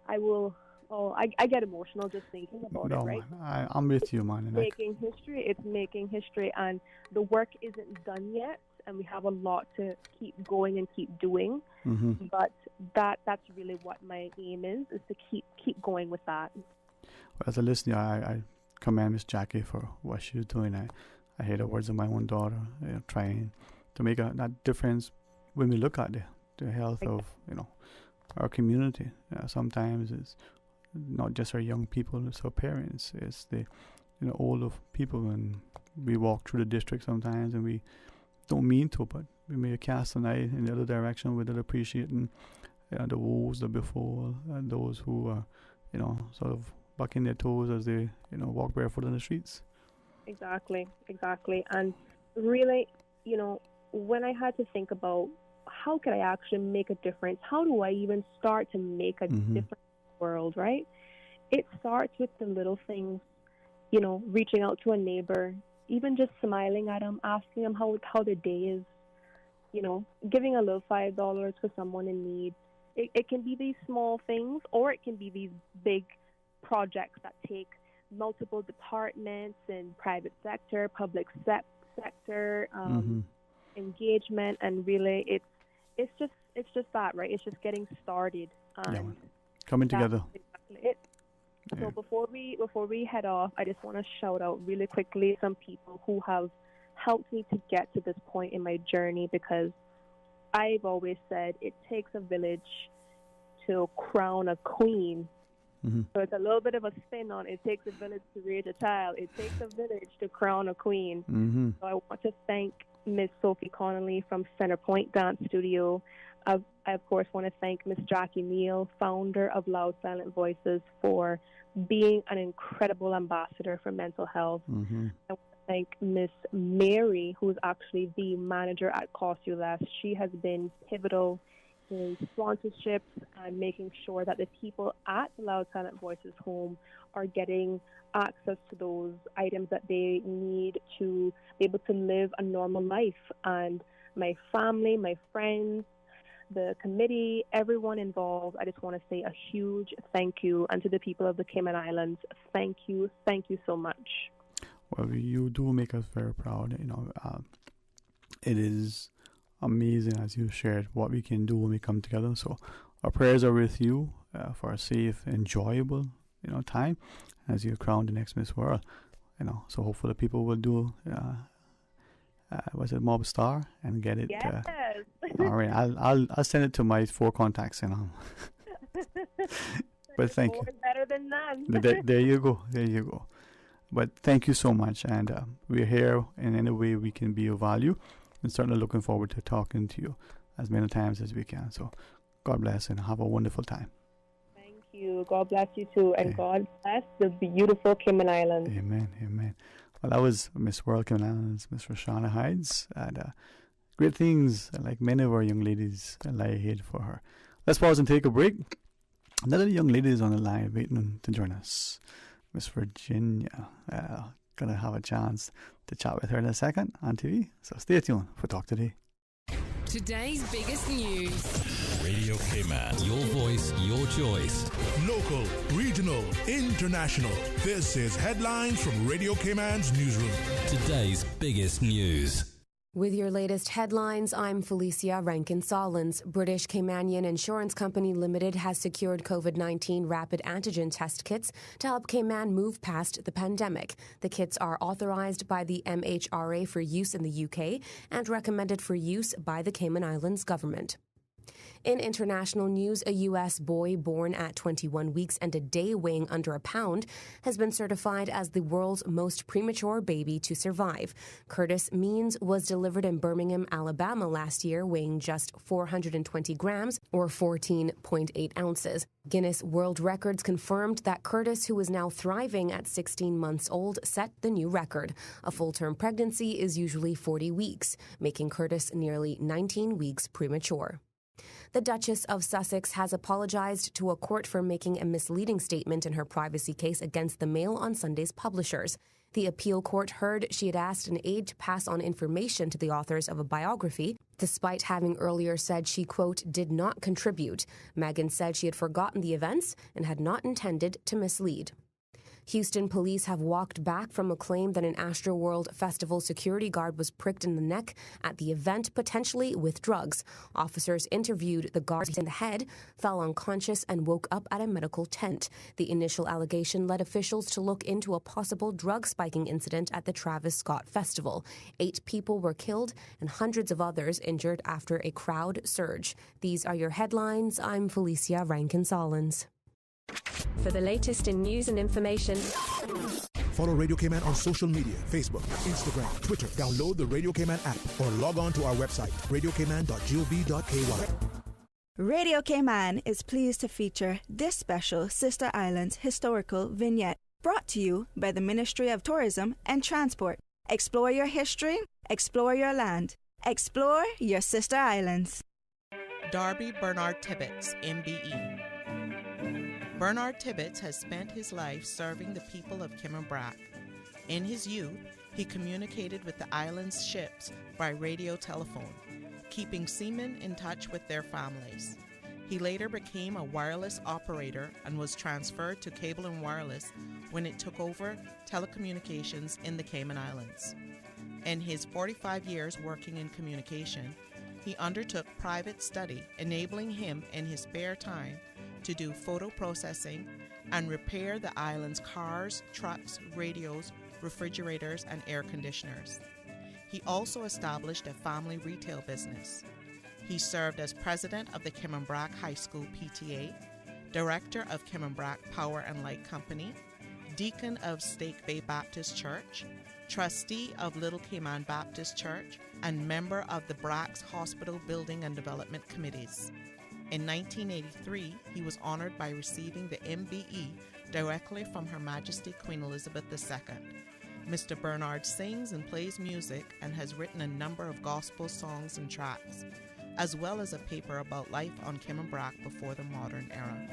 I will... I get emotional just thinking about it, right? Man, I'm with you, man. It's making history, and the work isn't done yet, and we have a lot to keep going and keep doing. But that's really what my aim is to keep going with that. Well, as a listener, I commend Miss Jackie for what she's doing. I hear the words of my own daughter, trying to make that difference when we look at the health of our community. Sometimes it's not just our young people, it's our parents, it's the older people, and we walk through the district sometimes and we don't mean to, but we may cast an eye in the other direction without appreciating the woes, the before, and those who are sort of bucking their toes as they walk barefoot on the streets. Exactly. And really, when I had to think about how could I actually make a difference, how do I even start to make a difference in the world, right? It starts with the little things, reaching out to a neighbor, even just smiling at them, asking them how their day is, giving a little $5 for someone in need. It can be these small things, or it can be these big projects that take multiple departments in private sector, public sector, engagement, and really it's just that, right? It's just getting started. Coming together. Exactly it. So before we head off, I just want to shout out really quickly some people who have helped me to get to this point in my journey, because I've always said it takes a village to crown a queen. So it's a little bit of a spin on it takes a village to raise a child. It takes a village to crown a queen. So I want to thank Miss Sophie Connolly from Centerpoint Dance Studio. I, of course, want to thank Miss Jackie Neal, founder of Loud Silent Voices, for being an incredible ambassador for mental health. I want to thank Miss Mary, who is actually the manager at Cost You Less. She has been pivotal in sponsorships and making sure that the people at the Loud Silent Voices home are getting access to those items that they need to be able to live a normal life. And my family, my friends, the committee, everyone involved, I just want to say a huge thank you. And to the people of the Cayman Islands, thank you so much. Well, you do make us very proud. It is amazing, as you shared, what we can do when we come together. So our prayers are with you for a safe, enjoyable, time as you crown the next Miss World. So hopefully people will do Mob Star and get it. Yes. All right, I'll send it to my 4 contacts, But thank you. More better than none. There you go. But thank you so much, and we're here in any way we can be of value, and certainly looking forward to talking to you as many times as we can. So God bless and have a wonderful time. Thank you. God bless you too, and God bless the beautiful Cayman Islands. Amen. Well, that was Miss World Cayman Islands, Miss Roshana Hides, and great things, like many of our young ladies, lie ahead for her. Let's pause and take a break. Another young lady is on the line waiting to join us, Miss Virginia. Gonna have a chance to chat with her in a second on TV, so stay tuned for Talk Today. Today's biggest news. Radio Cayman. Your voice, your choice. Local, regional, international. This is Headlines from Radio Cayman's newsroom. Today's biggest news. With your latest headlines, I'm Felicia Rankin-Solins. British Caymanian Insurance Company Limited has secured COVID-19 rapid antigen test kits to help Cayman move past the pandemic. The kits are authorized by the MHRA for use in the UK and recommended for use by the Cayman Islands government. In international news, a U.S. boy born at 21 weeks and a day weighing under a pound has been certified as the world's most premature baby to survive. Curtis Means was delivered in Birmingham, Alabama last year, weighing just 420 grams or 14.8 ounces. Guinness World Records confirmed that Curtis, who is now thriving at 16 months old, set the new record. A full-term pregnancy is usually 40 weeks, making Curtis nearly 19 weeks premature. The Duchess of Sussex has apologized to a court for making a misleading statement in her privacy case against the Mail on Sunday's publishers. The appeal court heard she had asked an aide to pass on information to the authors of a biography, despite having earlier said she, quote, did not contribute. Meghan said she had forgotten the events and had not intended to mislead. Houston police have walked back from a claim that an Astroworld Festival security guard was pricked in the neck at the event, potentially with drugs. Officers interviewed the guard in the head, fell unconscious, and woke up at a medical tent. The initial allegation led officials to look into a possible drug spiking incident at the Travis Scott Festival. 8 people were killed and hundreds of others injured after a crowd surge. These are your headlines. I'm Felicia Rankin-Solins. For the latest in news and information, follow Radio Cayman on social media, Facebook, Instagram, Twitter. Download the Radio Cayman app or log on to our website, radiocayman.gov.ky. Radio Cayman is pleased to feature this special Sister Islands historical vignette, brought to you by the Ministry of Tourism and Transport. Explore your history, explore your land, explore your Sister Islands. Darby Bernard Tibbetts, MBE. Bernard Tibbetts has spent his life serving the people of Cayman Brac. In his youth, he communicated with the island's ships by radio telephone, keeping seamen in touch with their families. He later became a wireless operator and was transferred to Cable and Wireless when it took over telecommunications in the Cayman Islands. In his 45 years working in communication, he undertook private study, enabling him in his spare time to do photo processing and repair the island's cars, trucks, radios, refrigerators, and air conditioners. He also established a family retail business. He served as president of the Cayman Brac High School PTA, director of Cayman Brac Power and Light Company, deacon of Stake Bay Baptist Church, trustee of Little Cayman Baptist Church, and member of the Brac's Hospital Building and Development Committees. In 1983, he was honored by receiving the MBE directly from Her Majesty Queen Elizabeth II. Mr. Bernard sings and plays music and has written a number of gospel songs and tracts, as well as a paper about life on Cayman Brac before the modern era.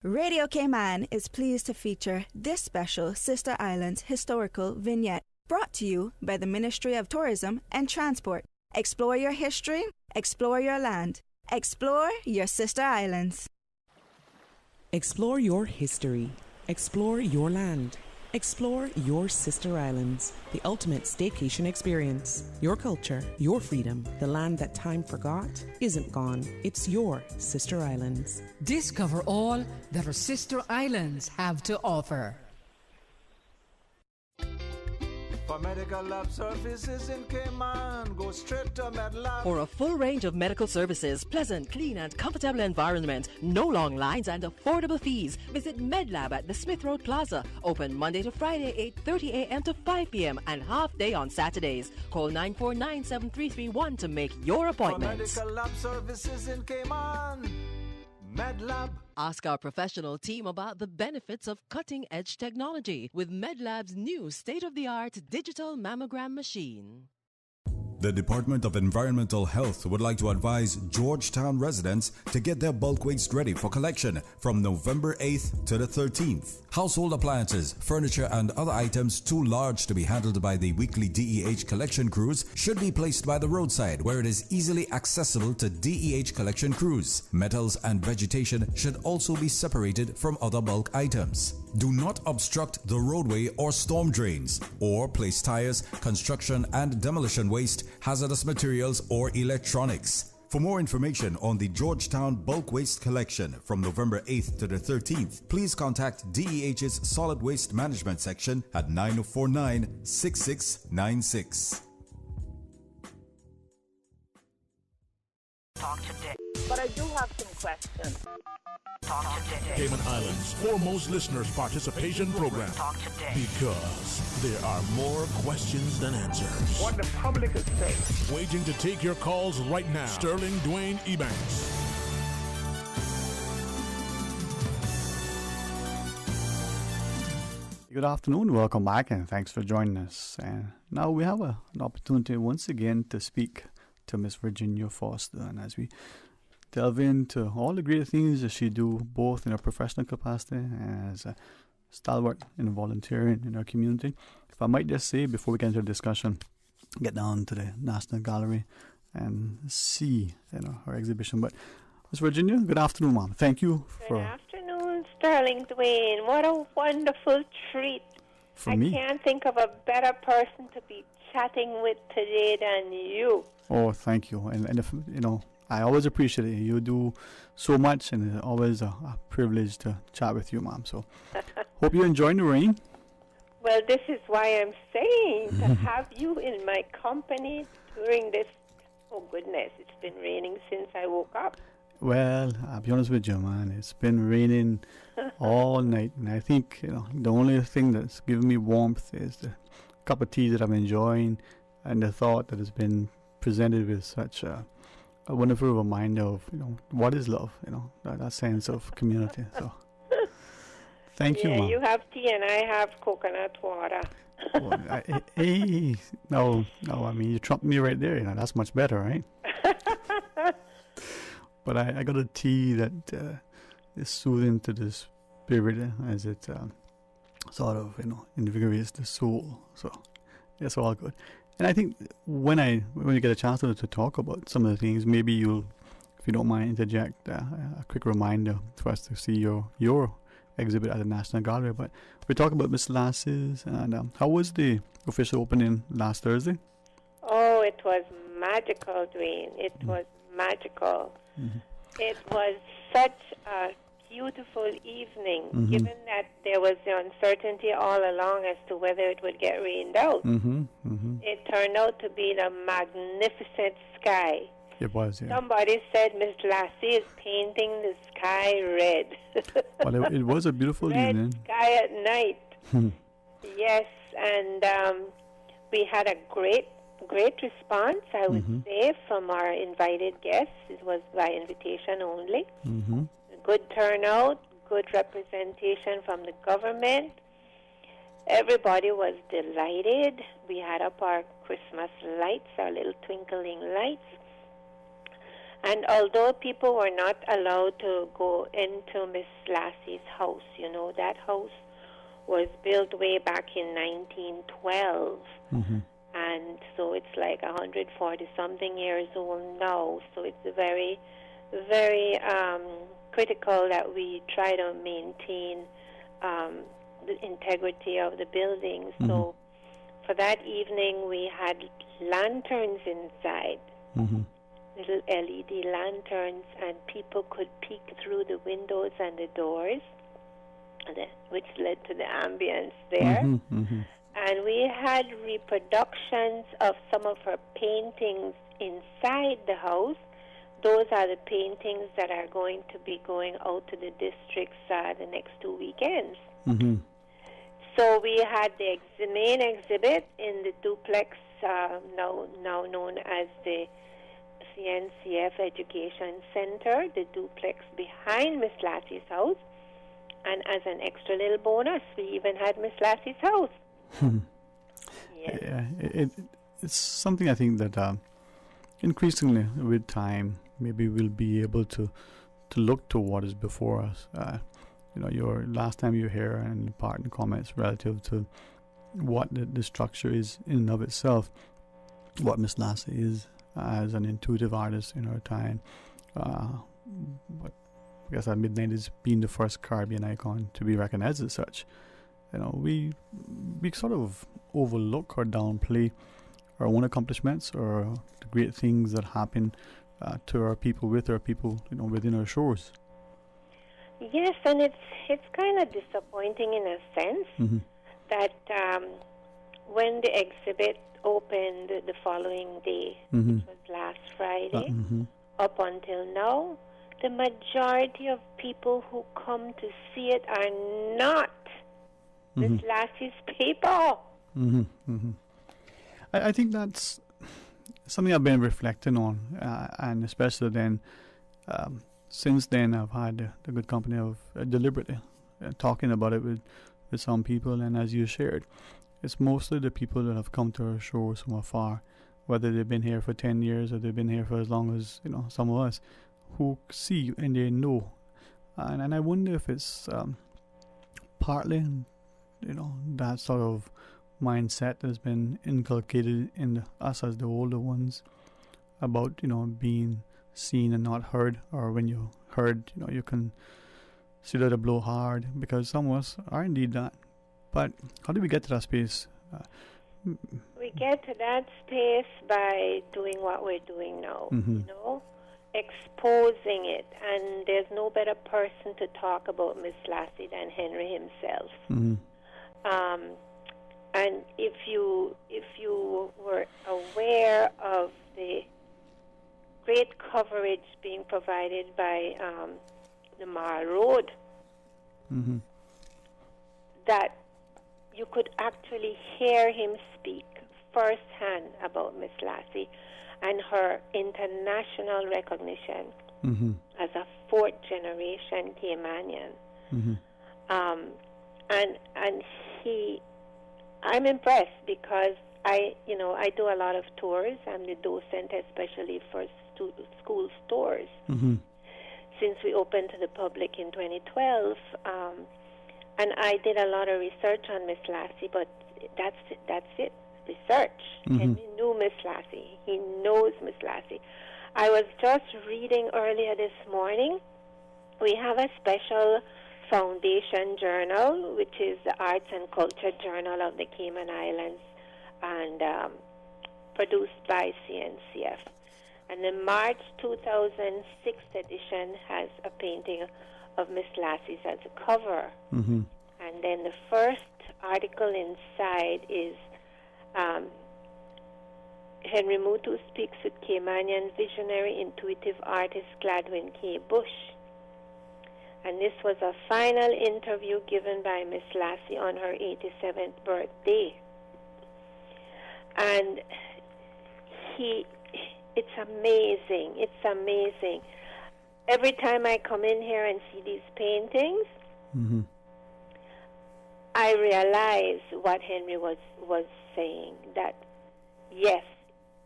Radio Cayman is pleased to feature this special Sister Islands historical vignette, brought to you by the Ministry of Tourism and Transport. Explore your history, explore your land, explore your Sister Islands. Explore your history, explore your land, Explore your sister islands, the ultimate staycation experience. Your culture, your freedom, the land that time forgot isn't gone. It's your sister islands. Discover all that our sister islands have to offer. For medical lab services in Cayman, go straight to MedLab. For a full range of medical services, pleasant, clean and comfortable environment, no long lines and affordable fees, visit MedLab at the Smith Road Plaza. Open Monday to Friday, 8:30 a.m. to 5 p.m. and half day on Saturdays. Call 949-7331 to make your appointment. For medical lab services in Cayman, MedLab. Ask our professional team about the benefits of cutting-edge technology with MedLab's new state-of-the-art digital mammogram machine. The Department of Environmental Health would like to advise Georgetown residents to get their bulk waste ready for collection from November 8th to the 13th. Household appliances, furniture and other items too large to be handled by the weekly DEH collection crews should be placed by the roadside where it is easily accessible to DEH collection crews. Metals and vegetation should also be separated from other bulk items. Do not obstruct the roadway or storm drains, or place tires, construction and demolition waste, hazardous materials or electronics. For more information on the Georgetown bulk waste collection from November 8th to the 13th, please contact DEH's Solid Waste Management Section at 9049-6696. Talk today. But I do have some questions. Talk today. Cayman Islands' foremost listeners' participation program. Talk today. Because there are more questions than answers. What the public is saying. Waiting to take your calls right now. Sterling Dwayne Ebanks. Good afternoon, welcome back, and thanks for joining us. And now we have an opportunity once again to speak to Miss Virginia Foster, and as we delve into all the great things that she do, both in her professional capacity and as a stalwart in volunteering in our community. If I might just say, before we get into the discussion, get down to the National Gallery and see her exhibition. But Miss Virginia, good afternoon, Mom. Thank you for... Good afternoon, Sterling Dwayne. What a wonderful treat. For me? I can't think of a better person to be chatting with today than you. Oh, thank you. And if, I always appreciate it. You do so much, and it's always a privilege to chat with you, Mom. So, hope you're enjoying the rain. Well, this is why I'm saying to have you in my company during this. Oh, goodness, it's been raining since I woke up. Well, I'll be honest with you, man. It's been raining all night, and I think the only thing that's giving me warmth is the cup of tea that I'm enjoying, and the thought that has been presented with such a wonderful reminder of what is love, that sense of community. So thank you, Mom. You have tea and I have coconut water. No, I mean, you trumped me right there. That's much better, right? But I got a tea that is soothing to the spirit as it sort of invigorates the soul. So it's all good. And I think when you get a chance to talk about some of the things, maybe you'll, if you don't mind, interject a quick reminder for us to see your exhibit at the National Gallery. But we're talking about Miss Lass's, and how was the official opening last Thursday? Oh, it was magical, Dwayne. It was magical. Mm-hmm. It was such a beautiful evening, given that there was the uncertainty all along as to whether it would get rained out. It turned out to be a magnificent sky. It was, yeah. Somebody said Miss Lassie is painting the sky red. Well, it was a beautiful red evening. Sky at night. Yes, and we had a great response, I would say, from our invited guests. It was by invitation only. Good turnout, good representation from the government. Everybody was delighted. We had up our Christmas lights, our little twinkling lights. And although people were not allowed to go into Miss Lassie's house, that house was built way back in 1912. And so it's like 140-something years old now. So it's very, very critical that we try to maintain the integrity of the building. So for that evening, we had lanterns inside, little LED lanterns, and people could peek through the windows and the doors, which led to the ambience there. And we had reproductions of some of her paintings inside the house. Those are the paintings that are going to be going out to the districts the next 2 weekends. So we had the main exhibit in the duplex, now known as the CNCF Education Center, the duplex behind Miss Lassie's house. And as an extra little bonus, we even had Miss Lassie's house. Yeah, it's something I think that increasingly with time, maybe we'll be able to look to what is before us. Your last time you were here and part in comments relative to what the structure is in and of itself, what Miss Lassie is as an intuitive artist in her time. But I guess at midnight is being the first Caribbean icon to be recognized as such. We sort of overlook or downplay our own accomplishments or the great things that happen to our people, with our people, within our shores. Yes, and it's kind of disappointing in a sense that when the exhibit opened the following day, which was last Friday, up until now, the majority of people who come to see it are not Miss Lassie's people. I think that's something I've been reflecting on, and especially then, since then I've had the good company of deliberately talking about it with some people, and as you shared, it's mostly the people that have come to our shores from afar, whether they've been here for 10 years or they've been here for as long as some of us, who see and they know, and I wonder if it's partly that sort of mindset that has been inculcated in us as the older ones about being seen and not heard, or when you heard you can consider the blow hard, because some of us are indeed that. But how do we get to that space? We get to that space by doing what we're doing now, exposing it, and there's no better person to talk about Miss Lassie than Henry himself. And if you were aware of the great coverage being provided by the Mile Road, that you could actually hear him speak firsthand about Miss Lassie and her international recognition as a fourth-generation Caymanian. I'm impressed because I do a lot of tours. I'm the docent, especially for school stores. Since we opened to the public in 2012, and I did a lot of research on Miss Lassie, but that's it. Research. And he knew Miss Lassie. He knows Miss Lassie. I was just reading earlier this morning. We have a special foundation journal, which is the Arts and Culture Journal of the Cayman Islands, and produced by CNCF. And the March 2006 edition has a painting of Miss Lassie's as a cover. And then the first article inside is Henry Mutu speaks with Caymanian visionary intuitive artist Gladwin K. Bush. And this was a final interview given by Miss Lassie on her 87th birthday. And it's amazing. It's amazing. Every time I come in here and see these paintings, I realize what Henry was saying, that yes,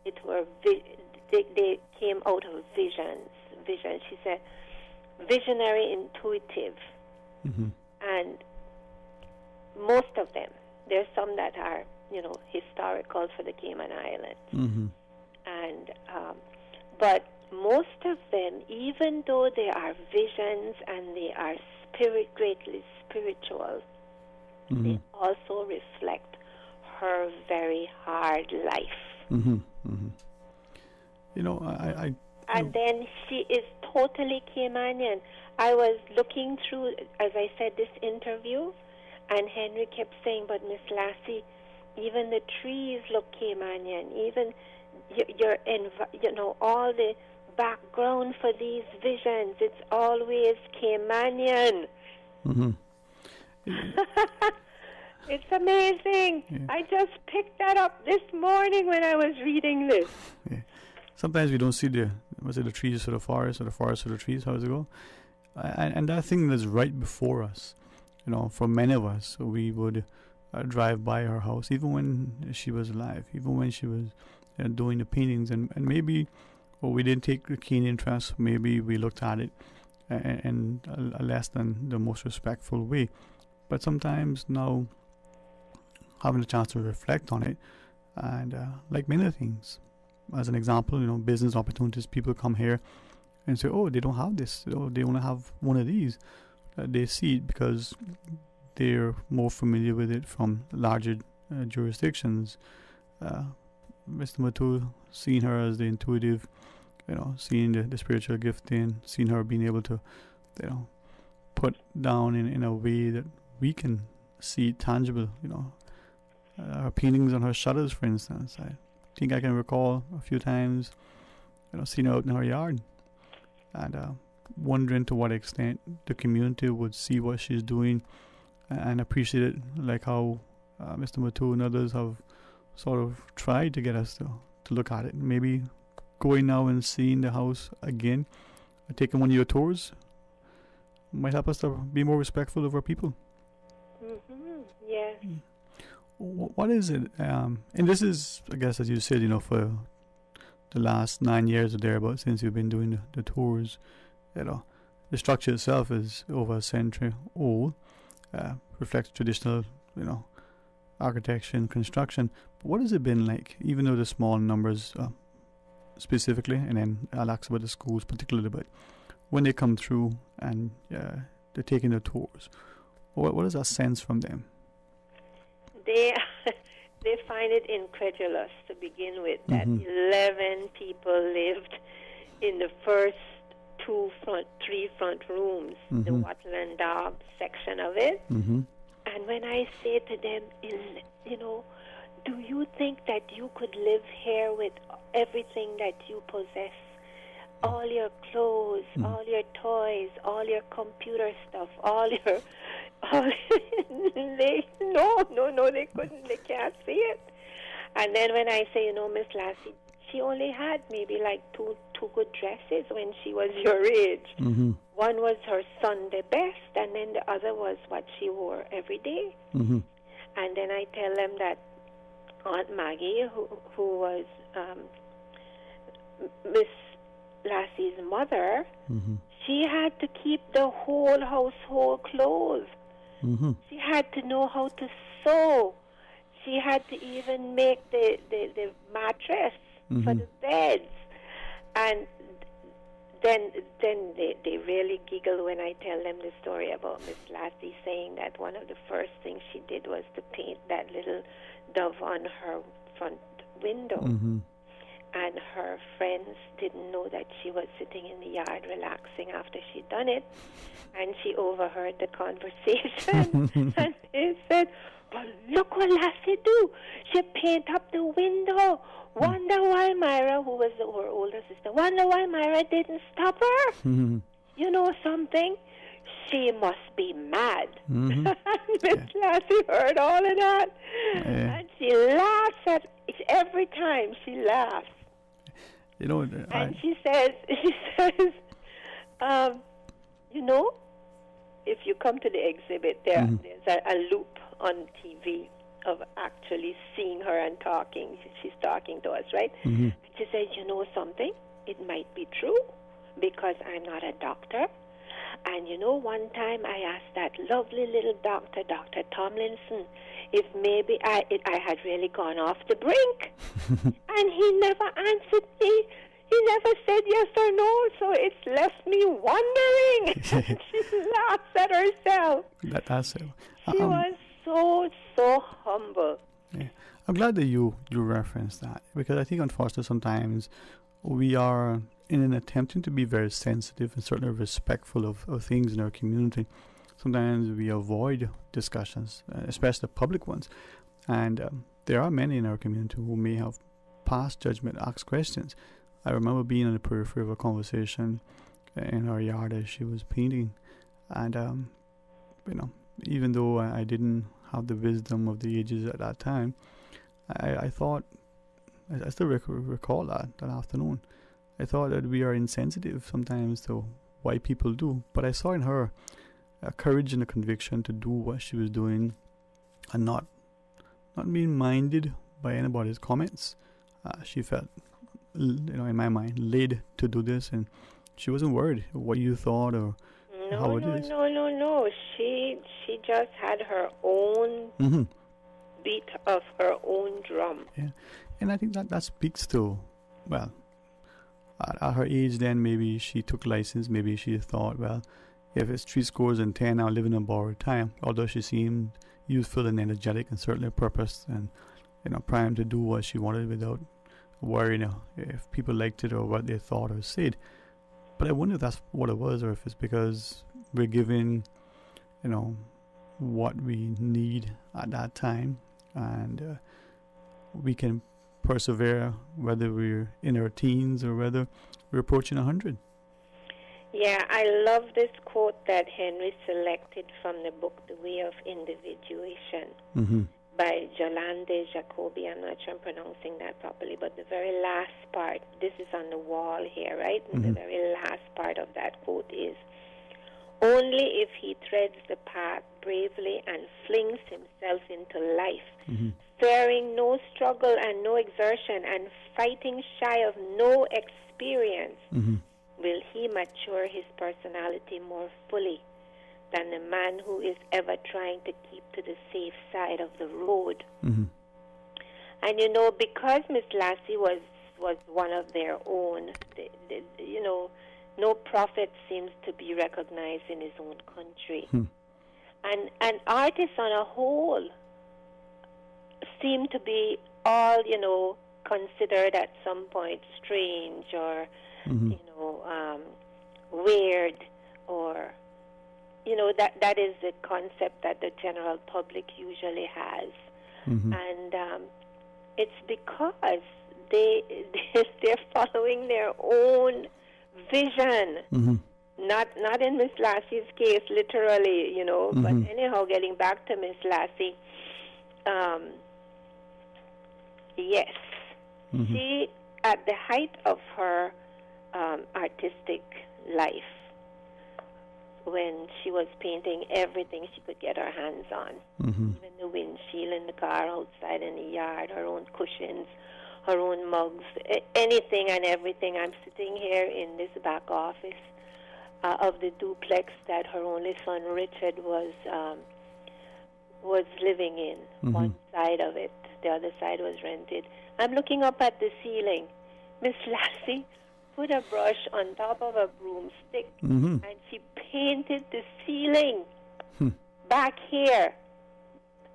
they came out of visions. She said, visionary, intuitive, and most of them. There's some that are, historical for the Cayman Islands, and but most of them, even though they are visions and they are greatly spiritual, they also reflect her very hard life. You know, I and then she is totally Caymanian. I was looking through, as I said, this interview, and Henry kept saying, but Miss Lassie, even the trees look Caymanian. Even all the background for these visions, it's always Caymanian. It's amazing. Yeah. I just picked that up this morning when I was reading this. Yeah. Sometimes we don't see the trees for the forest or the forest for the trees. How does it go? And that thing that's right before us, you know, for many of us, we would drive by her house, even when she was alive, even when she was doing the paintings, and maybe we didn't take a keen interest. Maybe we looked at it in a less than the most respectful way. But sometimes now, having a chance to reflect on it, and like many things, as an example, you know, business opportunities, people come here and say, oh, they don't have this, oh, they only have one of these. They see it because they're more familiar with it from larger jurisdictions. Mr. Matul, seeing her as the intuitive, you know, seeing the spiritual gifting, seeing her being able to, you know, put down in a way that we can see tangible, you know, her paintings on her shutters, for instance. I think I can recall a few times, you know, seeing her out in her yard, and wondering to what extent the community would see what she's doing and appreciate it, like how Mr. Matul and others have sort of tried to get us to look at it. Maybe going now and seeing the house again, taking one of your tours, might help us to be more respectful of our people. Yes. What is it? And this is, I guess, as you said, you know, for the last 9 years or thereabouts since you've been doing the tours, you know, the structure itself is over a century old, reflects traditional, you know, architecture and construction. But what has it been like, even though the small numbers specifically, and then I'll ask about the schools particularly, but when they come through and they're taking the tours, what is that sense from them? They find it incredulous to begin with that 11 people lived in the first three front rooms, the wattle and dog section of it. And when I say to them, you know, do you think that you could live here with everything that you possess? All your clothes, all your toys, all your computer stuff, no, they couldn't, they can't see it. And then when I say, you know, Miss Lassie, she only had maybe like two good dresses when she was your age. One was her Sunday best, and then the other was what she wore every day. And then I tell them that Aunt Maggie, who was Miss Lassie's mother, she had to keep the whole household clothes. She had to know how to sew. She had to even make the mattress for the beds. And then they really giggle when I tell them the story about Miss Lassie saying that one of the first things she did was to paint that little dove on her front window. And her friends didn't know that she was sitting in the yard relaxing after she'd done it. And she overheard the conversation. And they said, well, look what Lassie do. She paint up the window. Wonder why Myra, who was her older sister, wonder why Myra didn't stop her. You know something? She must be mad. Miss Lassie heard all of that. And she laughs at every time she laughs. You know, and she says, you know, if you come to the exhibit, there's a loop on TV of actually seeing her and talking. She's talking to us, right? And she says, you know something? It might be true because I'm not a doctor. And you know, one time I asked that lovely little doctor, Dr. Tomlinson, if maybe I had really gone off the brink. And he never answered me. He never said yes or no, so it's left me wondering. She laughs at herself. That's it. She was so humble. Yeah. I'm glad that you referenced that, because I think unfortunately sometimes we are in an attempting to be very sensitive and certainly respectful of things in our community. Sometimes we avoid discussions, especially the public ones. And there are many in our community who may have passed judgment, asked questions. I remember being on the periphery of a conversation in her yard as she was painting. And, even though I didn't have the wisdom of the ages at that time, I thought, I still recall that afternoon. I thought that we are insensitive sometimes to why people do. But I saw in her a courage and a conviction to do what she was doing and not being minded by anybody's comments. She felt, in my mind, led to do this, and she wasn't worried what you thought or how it is. No. She just had her own beat of her own drum. Yeah, and I think that speaks to, well, at her age then, maybe she took license. Maybe she thought, well, if it's 70 I'll live in a borrowed time. Although she seemed youthful and energetic and certainly purposed and primed to do what she wanted without worrying if people liked it or what they thought or said. But I wonder if that's what it was, or if it's because we're given, what we need at that time, and we can persevere whether we're in our teens or whether we're approaching 100. Yeah, I love this quote that Henry selected from the book The Way of Individuation by Jolande Jacobi. I'm not sure I'm pronouncing that properly, but the very last part, this is on the wall here, right? And the very last part of that quote is, "Only if he treads the path bravely and flings himself into life, fearing no struggle and no exertion, and fighting shy of no experience, will he mature his personality more fully than the man who is ever trying to keep to the safe side of the road." And because Miss Lassie was one of their own, no prophet seems to be recognized in his own country. And artists on a whole seem to be all, considered at some point strange or, weird, or, that is the concept that the general public usually has. And it's because they're following their own vision. Not in Miss Lassie's case, literally, but anyhow, getting back to Miss Lassie, yes, she, at the height of her artistic life, when she was painting everything she could get her hands on, even the windshield in the car outside in the yard, her own cushions, her own mugs, anything and everything. I'm sitting here in this back office of the duplex that her only son Richard was living in. One side of it, the other side was rented. I'm looking up at the ceiling. Miss Lassie put a brush on top of a broomstick and she painted the ceiling back here.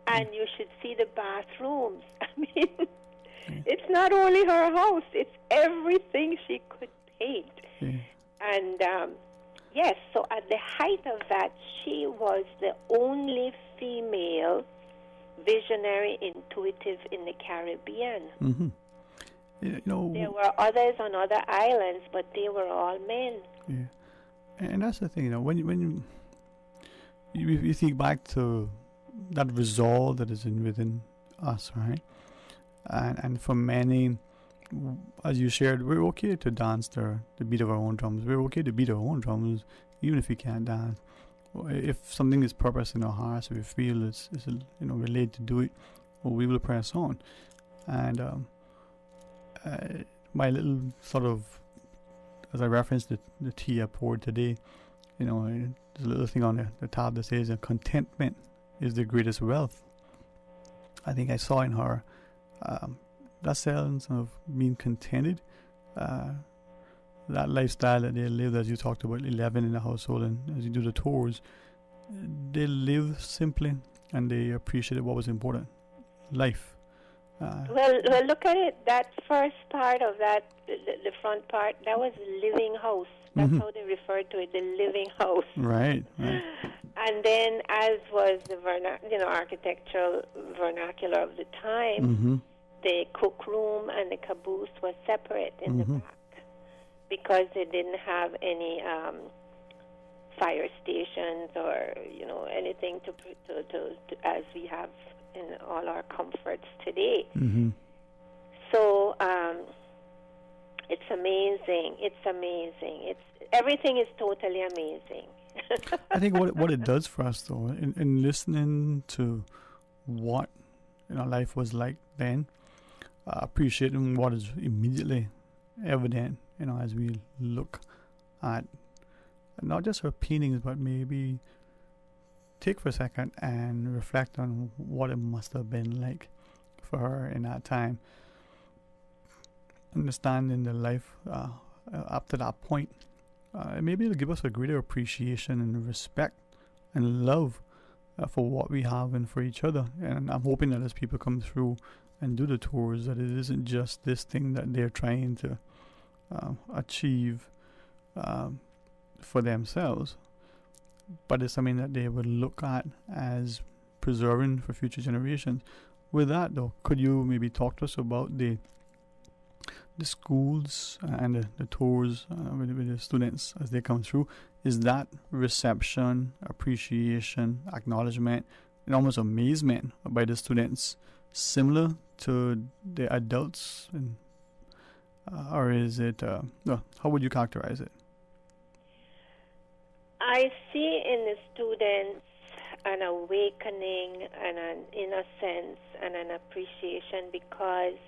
And you should see the bathrooms. I mean, it's not only her house, it's everything she could paint. And yes, so at the height of that, she was the only female visionary intuitive in the Caribbean. There were others on other islands, but they were all men. Yeah, and that's the thing, when you think back to that resolve that is within us, right? And for many, as you shared, we're okay to dance the beat of our own drums. We're okay to beat our own drums, even if we can't dance. If something is purpose in our hearts, we feel it's we're led to do it, well, we will press on. And my little sort of, as I referenced the tea I poured today, there's a little thing on the top that says contentment is the greatest wealth. I think I saw in her that sense of being contented, that lifestyle that they live, as you talked about, 11 in the household, and as you do the tours, they live simply and they appreciated what was important. life. Well, look at it. That first part of that, the front part, that was living house. That's how they referred to it, the living house. Right. And then, as was the architectural vernacular of the time, the cook room and the caboose was separate in the back because they didn't have any fire stations or anything to as we have in all our comforts today. So it's amazing. Everything is totally amazing. I think what it does for us, though, in listening to what life was like then, appreciating what is immediately evident, as we look at not just her paintings, but maybe take for a second and reflect on what it must have been like for her in that time. Understanding the life up to that point, maybe it'll give us a greater appreciation and respect and love for what we have and for each other. And I'm hoping that as people come through and do the tours, that it isn't just this thing that they're trying to achieve for themselves, but it's something that they would look at as preserving for future generations. With that, though, could you maybe talk to us about the schools and the tours with the students as they come through? Is that reception, appreciation, acknowledgement, and almost amazement by the students similar to the adults, or is it? How would you characterize it? I see in the students an awakening and an innocence and an appreciation because,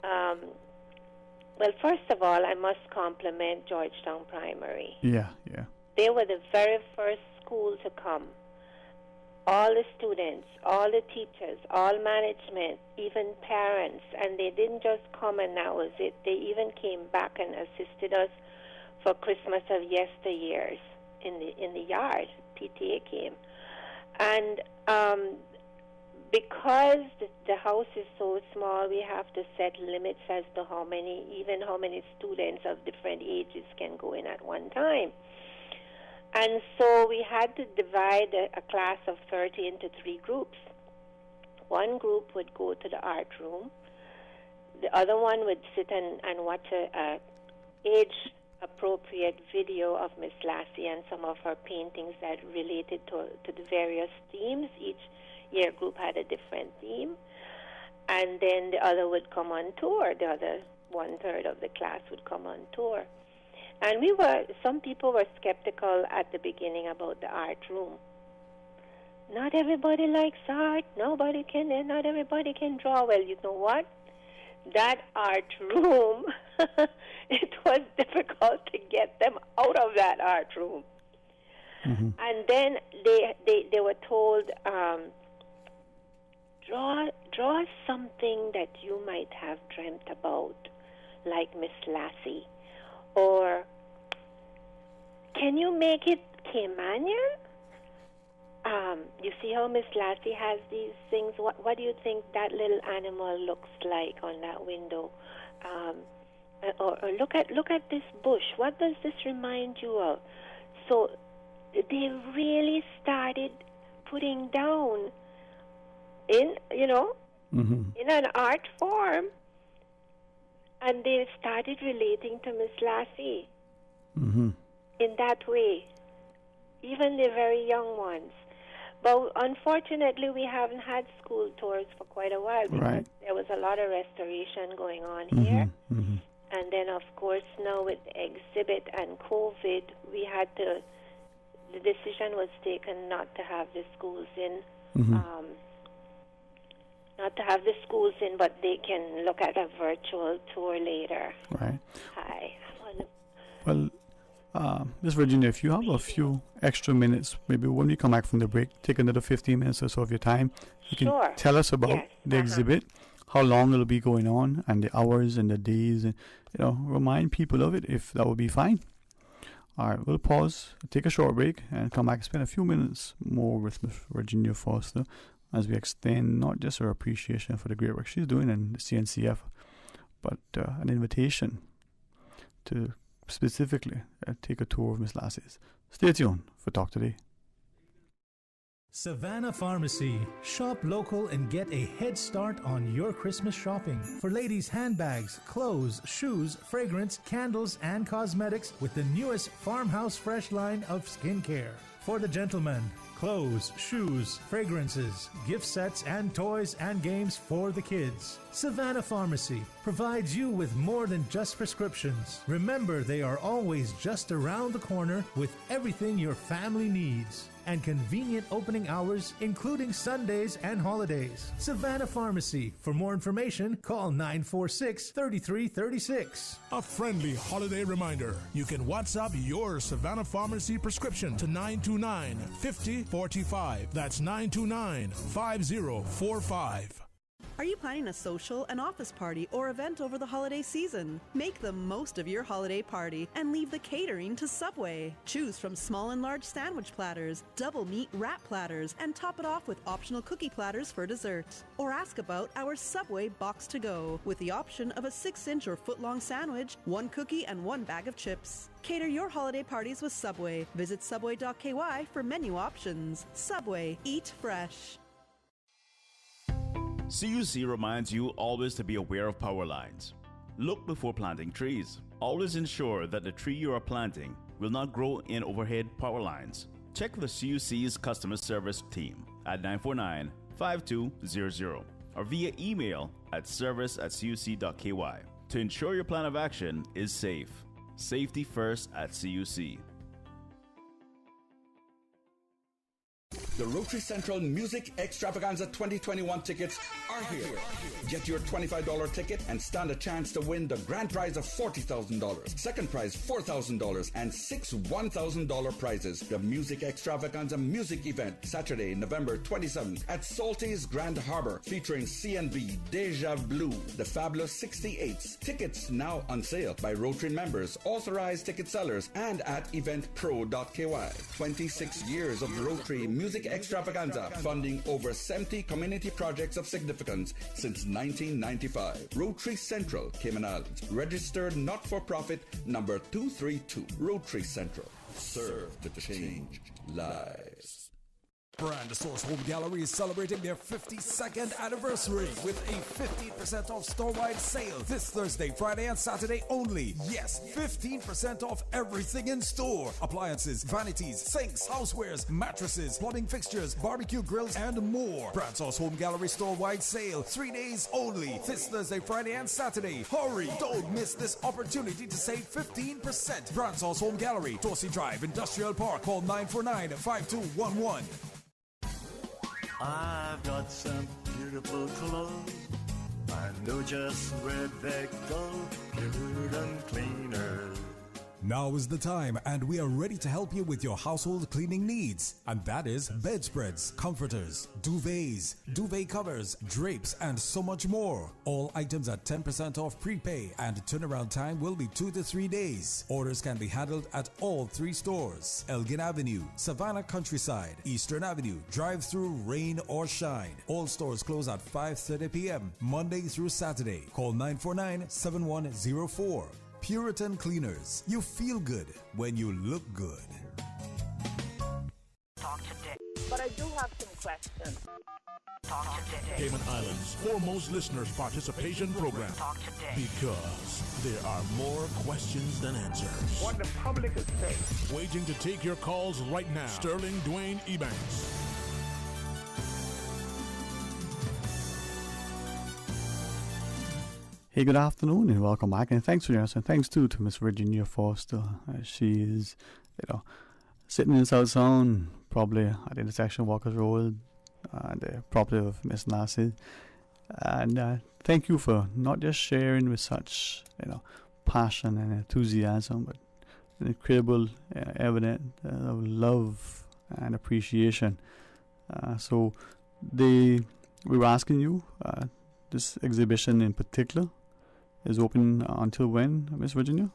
well, first of all, I must compliment Georgetown Primary. Yeah. They were the very first school to come. All the students, all the teachers, all management, even parents, and they didn't just come and that was it. They even came back and assisted us for Christmas of yesteryears in the yard. PTA came. And because the house is so small, we have to set limits as to how many students of different ages can go in at one time. And so we had to divide a class of 30 into 3 groups. One group would go to the art room. The other one would sit and watch a age-appropriate video of Miss Lassie and some of her paintings that related to the various themes. Each year group had a different theme. And then the other would come on tour. The other 1/3 of the class would come on tour. And some people were skeptical at the beginning about the art room. Not everybody likes art. Not everybody can draw. Well, you know what? That art room, it was difficult to get them out of that art room. And then they were told, draw something that you might have dreamt about, like Miss Lassie. Or can you make it Caymanian? You see how Miss Lassie has these things? What do you think that little animal looks like on that window? Or look at this bush. What does this remind you of? So they really started putting down in an art form. And they started relating to Miss Lassie in that way, even the very young ones. But unfortunately, we haven't had school tours for quite a while because there was a lot of restoration going on here. And then, of course, now with the exhibit and COVID, the decision was taken not to have the schools in. Not to have the schools in, but they can look at a virtual tour later. Right. Hi. Well, Ms. Virginia, if you have a few extra minutes, maybe when we come back from the break, take another 15 minutes or so of your time. You can tell us about the exhibit, how long it'll be going on, and the hours and the days, and remind people of it if that would be fine. All right, we'll pause, take a short break, and come back and spend a few minutes more with Ms. Virginia Foster as we extend not just our appreciation for the great work she's doing in the CNCF, but an invitation to specifically take a tour of Miss Lassie's. Stay tuned for Talk Today. Savannah Pharmacy. Shop local and get a head start on your Christmas shopping. For ladies' handbags, clothes, shoes, fragrance, candles, and cosmetics with the newest Farmhouse Fresh line of skincare. For the gentlemen, clothes, shoes, fragrances, gift sets, and toys and games for the kids. Savannah Pharmacy provides you with more than just prescriptions. Remember, they are always just around the corner with everything your family needs. And convenient opening hours, including Sundays and holidays. Savannah Pharmacy. For more information, call 946-3336. A friendly holiday reminder. You can WhatsApp your Savannah Pharmacy prescription to 929-5045. That's 929-5045. Are you planning a social, an office party, or event over the holiday season? Make the most of your holiday party and leave the catering to Subway. Choose from small and large sandwich platters, double meat wrap platters, and top it off with optional cookie platters for dessert. Or ask about our Subway Box to Go with the option of a 6-inch or foot-long sandwich, 1 cookie, and 1 bag of chips. Cater your holiday parties with Subway. Visit subway.ky for menu options. Subway. Eat fresh. CUC reminds you always to be aware of power lines. Look before planting trees. Always ensure that the tree you are planting will not grow in overhead power lines. Check with the CUC's customer service team at 949-5200 or via email at service@cuc.ky to ensure your plan of action is safe. Safety first at CUC. The Rotary Central Music Extravaganza 2021 tickets are here. Get your $25 ticket and stand a chance to win the grand prize of $40,000, second prize $4,000, and 6 $1,000 prizes. The Music Extravaganza music event, Saturday, November 27th at Salty's Grand Harbor, featuring CNB, Deja Blue, the Fabulous 68s. Tickets now on sale by Rotary members, authorized ticket sellers, and at eventpro.ky. 26 years of Rotary Music Extravaganza, funding over 70 community projects of significance since 1995. Rotary Central, Cayman Islands. Registered not-for-profit number 232. Rotary Central. Serve to change lives. Brand Source Home Gallery is celebrating their 52nd anniversary with a 15% off store-wide sale this Thursday, Friday, and Saturday only. Yes, 15% off everything in store. Appliances, vanities, sinks, housewares, mattresses, plumbing fixtures, barbecue grills, and more. Brand Source Home Gallery store-wide sale, 3 days only. This Thursday, Friday, and Saturday. Hurry! Don't miss this opportunity to save 15%. Brand Source Home Gallery, Dorsey Drive, Industrial Park. Call 949-5211. I've got some beautiful clothes. I know just where they go. Good and cleaners. Now is the time, and we are ready to help you with your household cleaning needs. And that is bedspreads, comforters, duvets, duvet covers, drapes, and so much more. All items at 10% off prepay, and turnaround time will be 2 to 3 days. Orders can be handled at all 3 stores: Elgin Avenue, Savannah Countryside, Eastern Avenue, drive-through, rain or shine. All stores close at 5:30 p.m. Monday through Saturday. Call 949-7104. Puritan Cleaners. You feel good when you look good. Talk today. But I do have some questions. Talk today. Cayman Islands' foremost listeners participation program. Talk today. Because there are more questions than answers. What the public is saying. Waiting to take your calls right now. Sterling Dwayne Ebanks. Hey, good afternoon and welcome back, and thanks for joining us, and thanks too to Miss Virginia Foster. She is, sitting in South Sound, probably at the intersection of Walker's Road, the property of Miss Lassie. And thank you for not just sharing with such, passion and enthusiasm, but an incredible evidence of love and appreciation. So we were asking you, this exhibition in particular is open until when, Miss Virginia?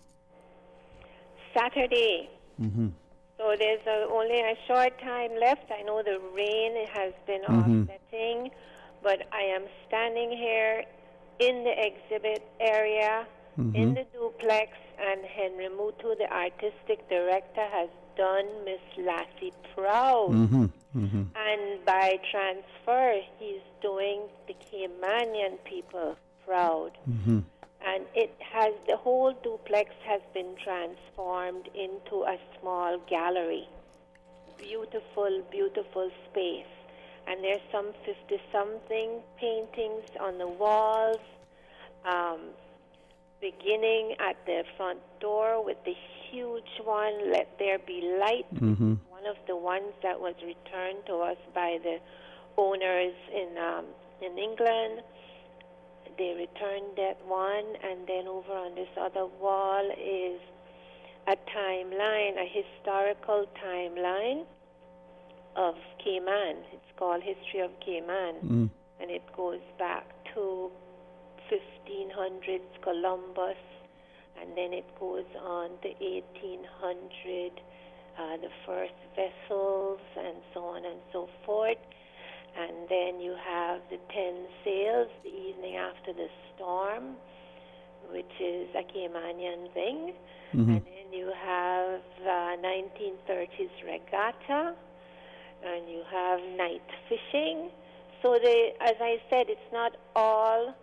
Saturday. Mm-hmm. So there's only a short time left. I know the rain has been offsetting, but I am standing here in the exhibit area, in the duplex, and Henry Mutu, the artistic director, has done Miss Lassie proud. And by transfer, he's doing the Caymanian people proud. And the whole duplex has been transformed into a small gallery. Beautiful, beautiful space. And there's some 50-something paintings on the walls, beginning at the front door with the huge one, Let There Be Light, one of the ones that was returned to us by the owners in England. They returned that one, and then over on this other wall is a timeline, a historical timeline of Cayman. It's called History of Cayman, and it goes back to 1500s Columbus, and then it goes on to 1800, the first vessels, and so on and so forth. And then you have the 10 sails, the evening after the storm, which is a Caymanian thing. And then you have 1930s regatta, and you have night fishing. So as I said, it's not all,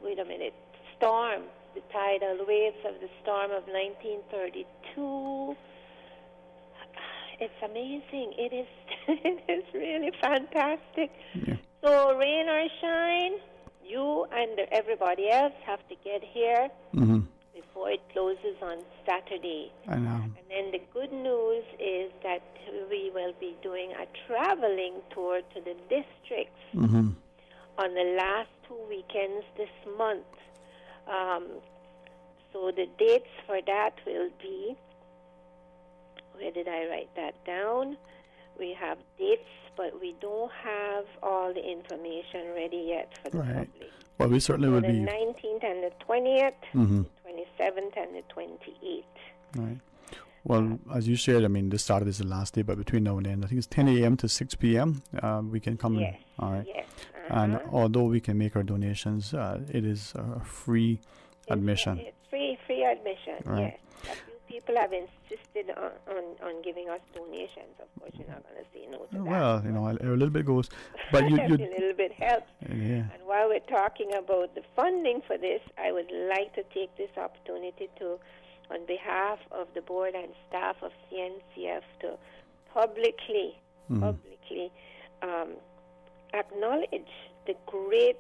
wait a minute, storm, the tidal waves of the storm of 1932. It's amazing. It is it is really fantastic. Yeah. So rain or shine, you and everybody else have to get here before it closes on Saturday. I know. And then the good news is that we will be doing a traveling tour to the districts on the last 2 weekends this month. So the dates for that will be, where did I write that down? We have dates, but we don't have all the information ready yet for the public. Well, we certainly would the be. The 19th and the 20th, the 27th and the 28th. Right. Well, as you said, I mean, this Saturday is the last day, but between now and then, I think it's 10 a.m. to 6 p.m. We can come in. All right. Yes. And although we can make our donations, it is a free admission. It's free admission, Right. yes. A few people have insisted on giving us donations. Of course, you're not going to say no to that. Well, you know, a little bit goes. But a little bit helps. Yeah. And while we're talking about the funding for this, I would like to take this opportunity to, on behalf of the board and staff of CNCF, to publicly acknowledge the great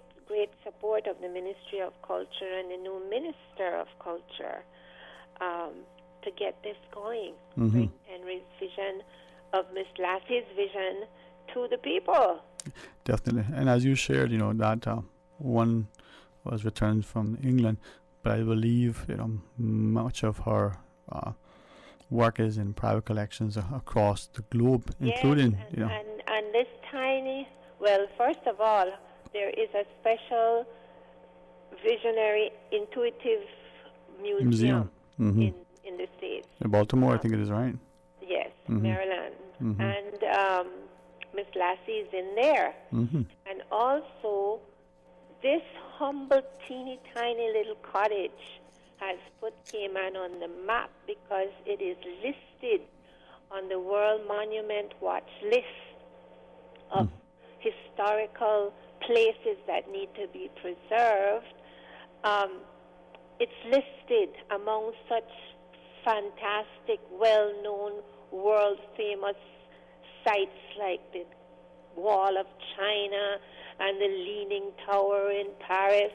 support of the Ministry of Culture and the new Minister of Culture to get this going. Bring Henry's vision of Miss Lassie's vision to the people. Definitely. And as you shared, you know, that one was returned from England, but I believe, you know, much of her work is in private collections across the globe, including, you know. And this tiny, well, first of all, there is a special visionary intuitive museum. In the States. In Baltimore, I think it is, right? Yes, Maryland. And Miss Lassie is in there. And also, this humble, teeny, tiny little cottage has put Cayman on the map because it is listed on the World Monument Watch list of historical places that need to be preserved. It's listed among such fantastic, well-known, world-famous sites like the Wall of China and the Leaning Tower in Paris.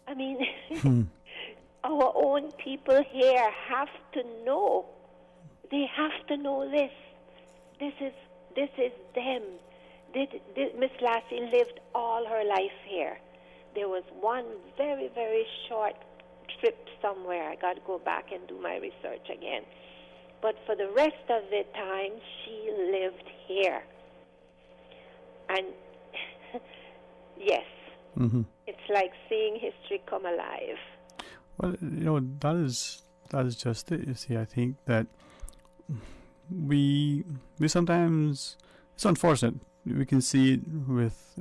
I mean, our own people here have to know. They have to know this. This is them. Miss Lassie lived all her life here. There was one very, very short trip somewhere. I got to go back and do my research again. But for the rest of the time, she lived here. And yes, it's like seeing history come alive. Well, that is just it. You see, I think that we sometimes, it's unfortunate. We can see it with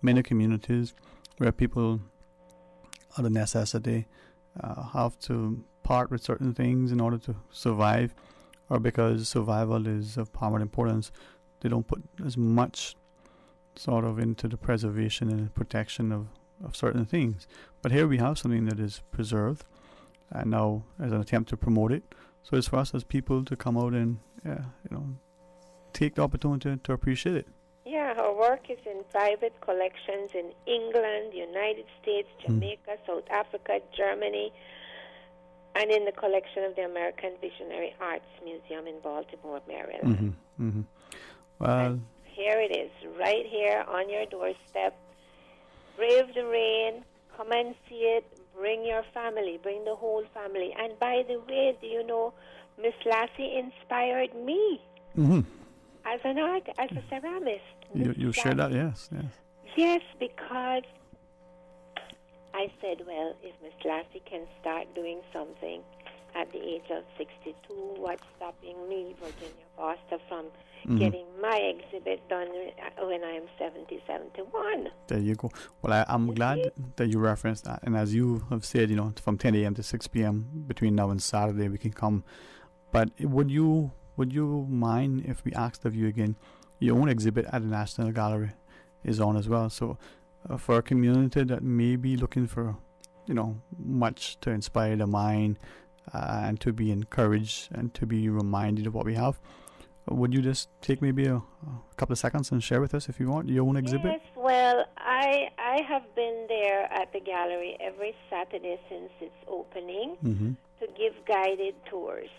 many communities where people, out of necessity, have to part with certain things in order to survive, or because survival is of paramount importance, they don't put as much sort of into the preservation and protection of certain things. But here we have something that is preserved, and now as an attempt to promote it. So it's for us as people to come out and take the opportunity to appreciate it. Yeah, her work is in private collections in England, United States, Jamaica, South Africa, Germany, and in the collection of the American Visionary Arts Museum in Baltimore, Maryland. Well, and here it is, right here on your doorstep. Brave the rain, come and see it, bring your family, bring the whole family. And by the way, do you know, Miss Lassie inspired me as an artist, as a ceramist. You share that, yes. Yes, because I said, well, if Miss Lassie can start doing something at the age of 62, what's stopping me, Virginia Foster, from getting my exhibit done when I am 70, 71? There you go. Well, I'm glad that you referenced that. And as you have said, from 10 a.m. to 6 p.m. between now and Saturday, we can come. But would you mind if we asked of you again, your own exhibit at the National Gallery is on as well. So for a community that may be looking for, much to inspire the mind and to be encouraged and to be reminded of what we have, would you just take maybe a couple of seconds and share with us, if you want, your own exhibit? Yes, well, I have been there at the gallery every Saturday since its opening to give guided tours.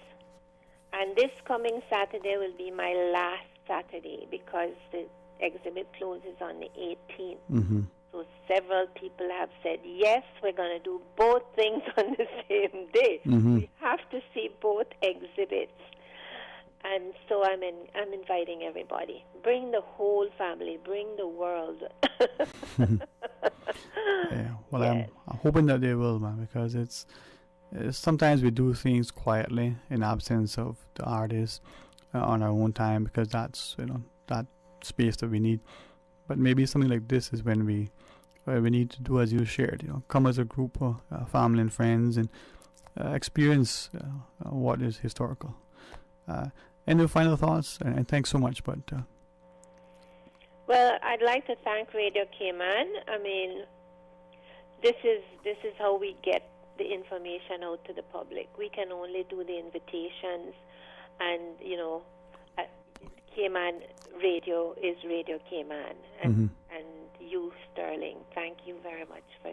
And this coming Saturday will be my last Saturday because the exhibit closes on the 18th. So several people have said, yes, we're going to do both things on the same day. We have to see both exhibits. And so I'm inviting everybody. Bring the whole family. Bring the world. Well, yes. I'm hoping that they will, man, because it's sometimes we do things quietly in absence of the artists on our own time, because that's that space that we need. But maybe something like this is when we need to do as you shared. Come as a group of family and friends and experience what is historical. Any final thoughts? And thanks so much. But well, I'd like to thank Radio Cayman. I mean, this is how we get the information out to the public. We can only do the invitations, and Cayman Radio is Radio Cayman, and you, Sterling, thank you very much for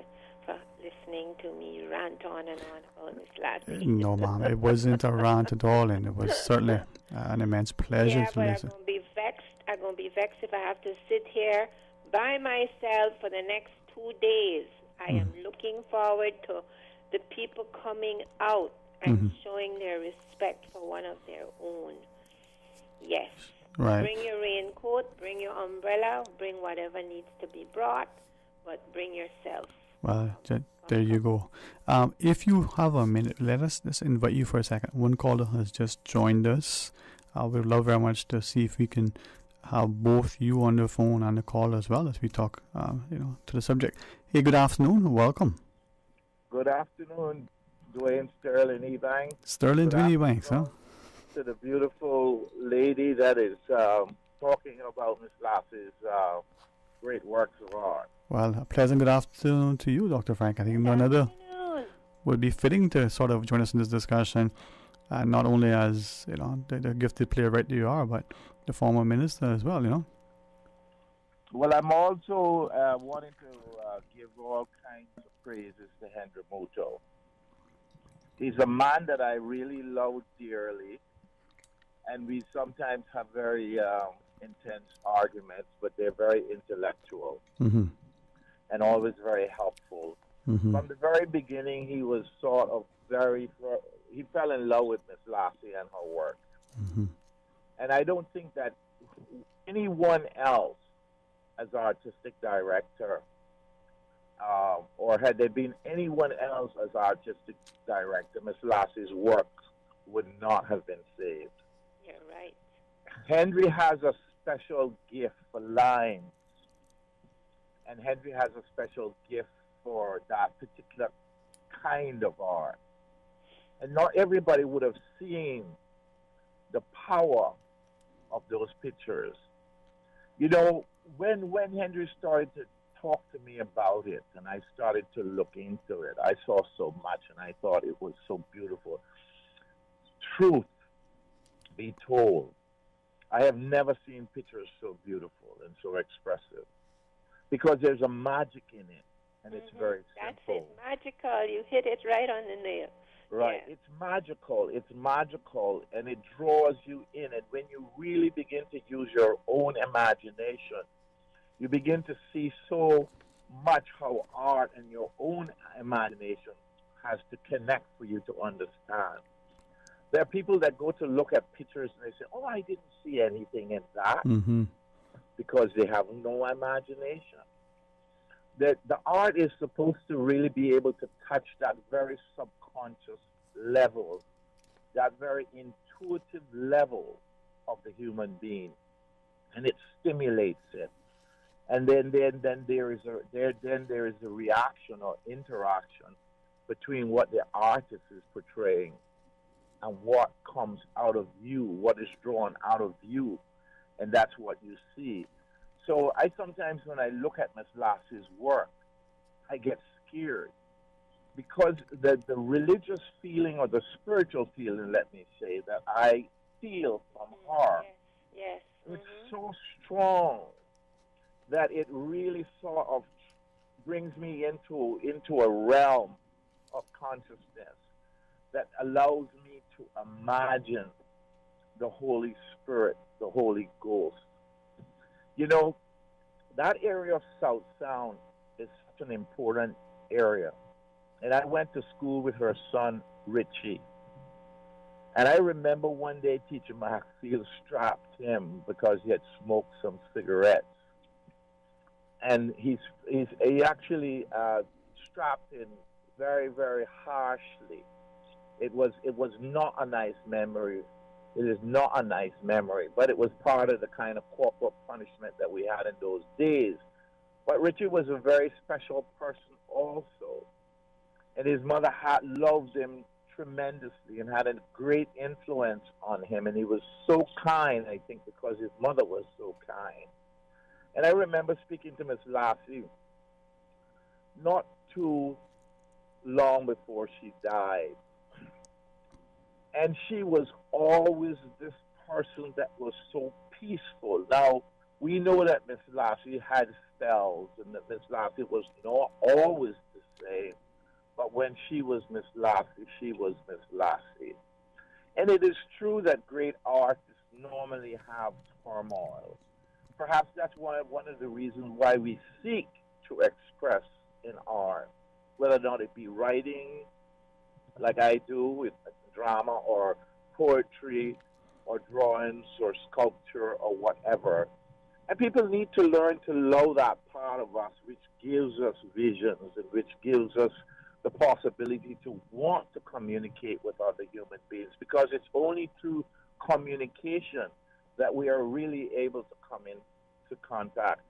listening to me rant on and on about Miss Lassie. No, ma'am, it wasn't a rant at all, and it was certainly an immense pleasure to listen. I'm going to be vexed. I'm going to be vexed if I have to sit here by myself for the next 2 days. I am looking forward to the people coming out and showing their respect for one of their own. Yes. Right. Bring your raincoat, bring your umbrella, bring whatever needs to be brought, but bring yourself. Well, there you go. If you have a minute, let us just invite you for a second. One caller has just joined us. We'd love very much to see if we can have both you on the phone and the call as well as we talk, to the subject. Hey, good afternoon. Welcome. Good afternoon, Dwayne Sterling Ebanks. Sterling Dwayne Ebanks, huh? To the beautiful lady that is talking about Miss Lassie's great works of art. Well, a pleasant good afternoon to you, Dr. Frank. I think none other would be fitting to sort of join us in this discussion, not only as the gifted playwright that you are, but the former minister as well. Well, I'm also wanting to give all kinds of praises to Henry Muto. He's a man that I really love dearly, and we sometimes have very intense arguments, but they're very intellectual and always very helpful. From the very beginning, he was sort of he fell in love with Miss Lassie and her work. And I don't think that anyone else as artistic director or had there been anyone else as artistic director, Miss Lassie's work would not have been saved. You're right. Henry has a special gift for lines, and Henry has a special gift for that particular kind of art. And not everybody would have seen the power of those pictures. You know, when Henry started to talk to me about it and I started to look into it, I saw so much and I thought it was so beautiful. Truth be told, I have never seen pictures so beautiful and so expressive, because there's a magic in it, and it's very That's simple. it, magical. You hit it right on the nail. Right, Yeah. it's magical, and it draws you in. And when you really begin to use your own imagination, you begin to see so much how art and your own imagination has to connect for you to understand. There are people that go to look at pictures and they say, oh, I didn't see anything in that, because they have no imagination. The art is supposed to really be able to touch that very subconscious level, that very intuitive level of the human being, and it stimulates it. And then there is a reaction or interaction between what the artist is portraying and what comes out of you, what is drawn out of you, and that's what you see. So I sometimes, when I look at Miss Lassie's work, I get scared, because the religious feeling or the spiritual feeling, let me say, that I feel from her, Yes. it's so strong that it really sort of brings me into a realm of consciousness that allows me to imagine the Holy Spirit, the Holy Ghost. You know, that area of South Sound is such an important area. And I went to school with her son, Richie. And I remember one day Teacher Maxfield strapped him because he had smoked some cigarettes. And he actually strapped him very, very harshly. It was not a nice memory. It is not a nice memory, but it was part of the kind of corporal punishment that we had in those days. But Richard was a very special person also. And his mother loved him tremendously and had a great influence on him. And he was so kind, I think, because his mother was so kind. And I remember speaking to Miss Lassie not too long before she died. And she was always this person that was so peaceful. Now, we know that Miss Lassie had spells and that Miss Lassie was not always the same. But when she was Miss Lassie, she was Miss Lassie. And it is true that great artists normally have turmoil. Perhaps that's one of the reasons why we seek to express in art, whether or not it be writing, like I do with drama, or poetry, or drawings, or sculpture, or whatever. And people need to learn to love that part of us which gives us visions and which gives us the possibility to want to communicate with other human beings, because it's only through communication that we are really able to come into contact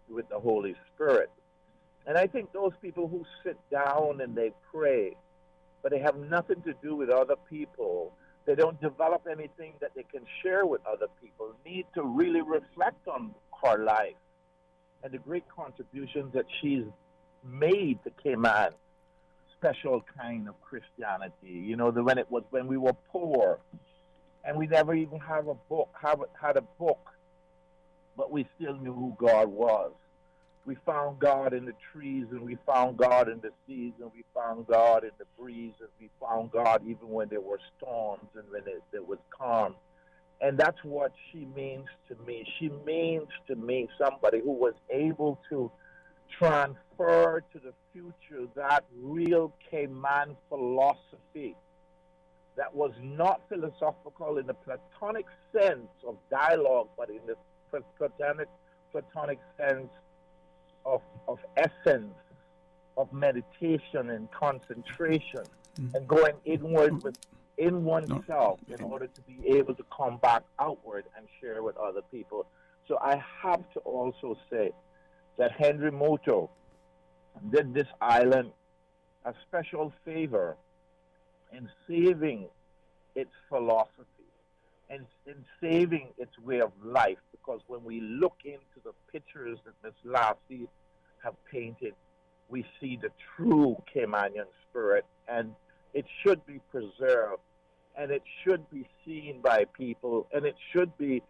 with the Holy Spirit. And I think those people who sit down and they pray, but they have nothing to do with other people, they don't develop anything that they can share with other people, need to really reflect on her life and the great contributions that she's made to Cayman. Special kind of Christianity, you know, when we were poor and we never even had a book, but we still knew who God was. We found God in the trees, and we found God in the seas, and we found God in the breeze, and we found God even when there were storms and when there was calm. And that's what she means to me. She means to me somebody who was able to transfer to the future that real Cayman philosophy that was not philosophical in the Platonic sense of dialogue, but in the Platonic sense of essence of meditation and concentration and going inward within oneself in order to be able to come back outward and share with other people. So I have to also say that Henry Moto did this island a special favor in saving its philosophy and in saving its way of life, because when we look into the pictures that Miss Lassie have painted, we see the true Caymanian spirit, and it should be preserved, and it should be seen by people, and it should be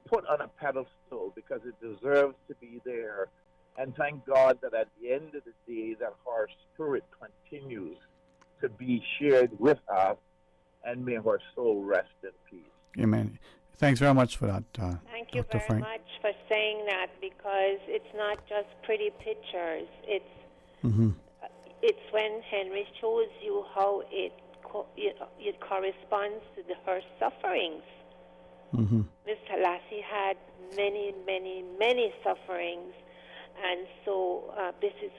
put on a pedestal because it deserves to be there. And thank God that at the end of the day that her spirit continues to be shared with us, and may her soul rest in peace. Amen. Thanks very much for that, Thank you Dr. very Frank. much for saying that, because it's not just pretty pictures. It's when Henry shows you how it corresponds to her sufferings. Miss Lassie had many, many, many sufferings, and so this is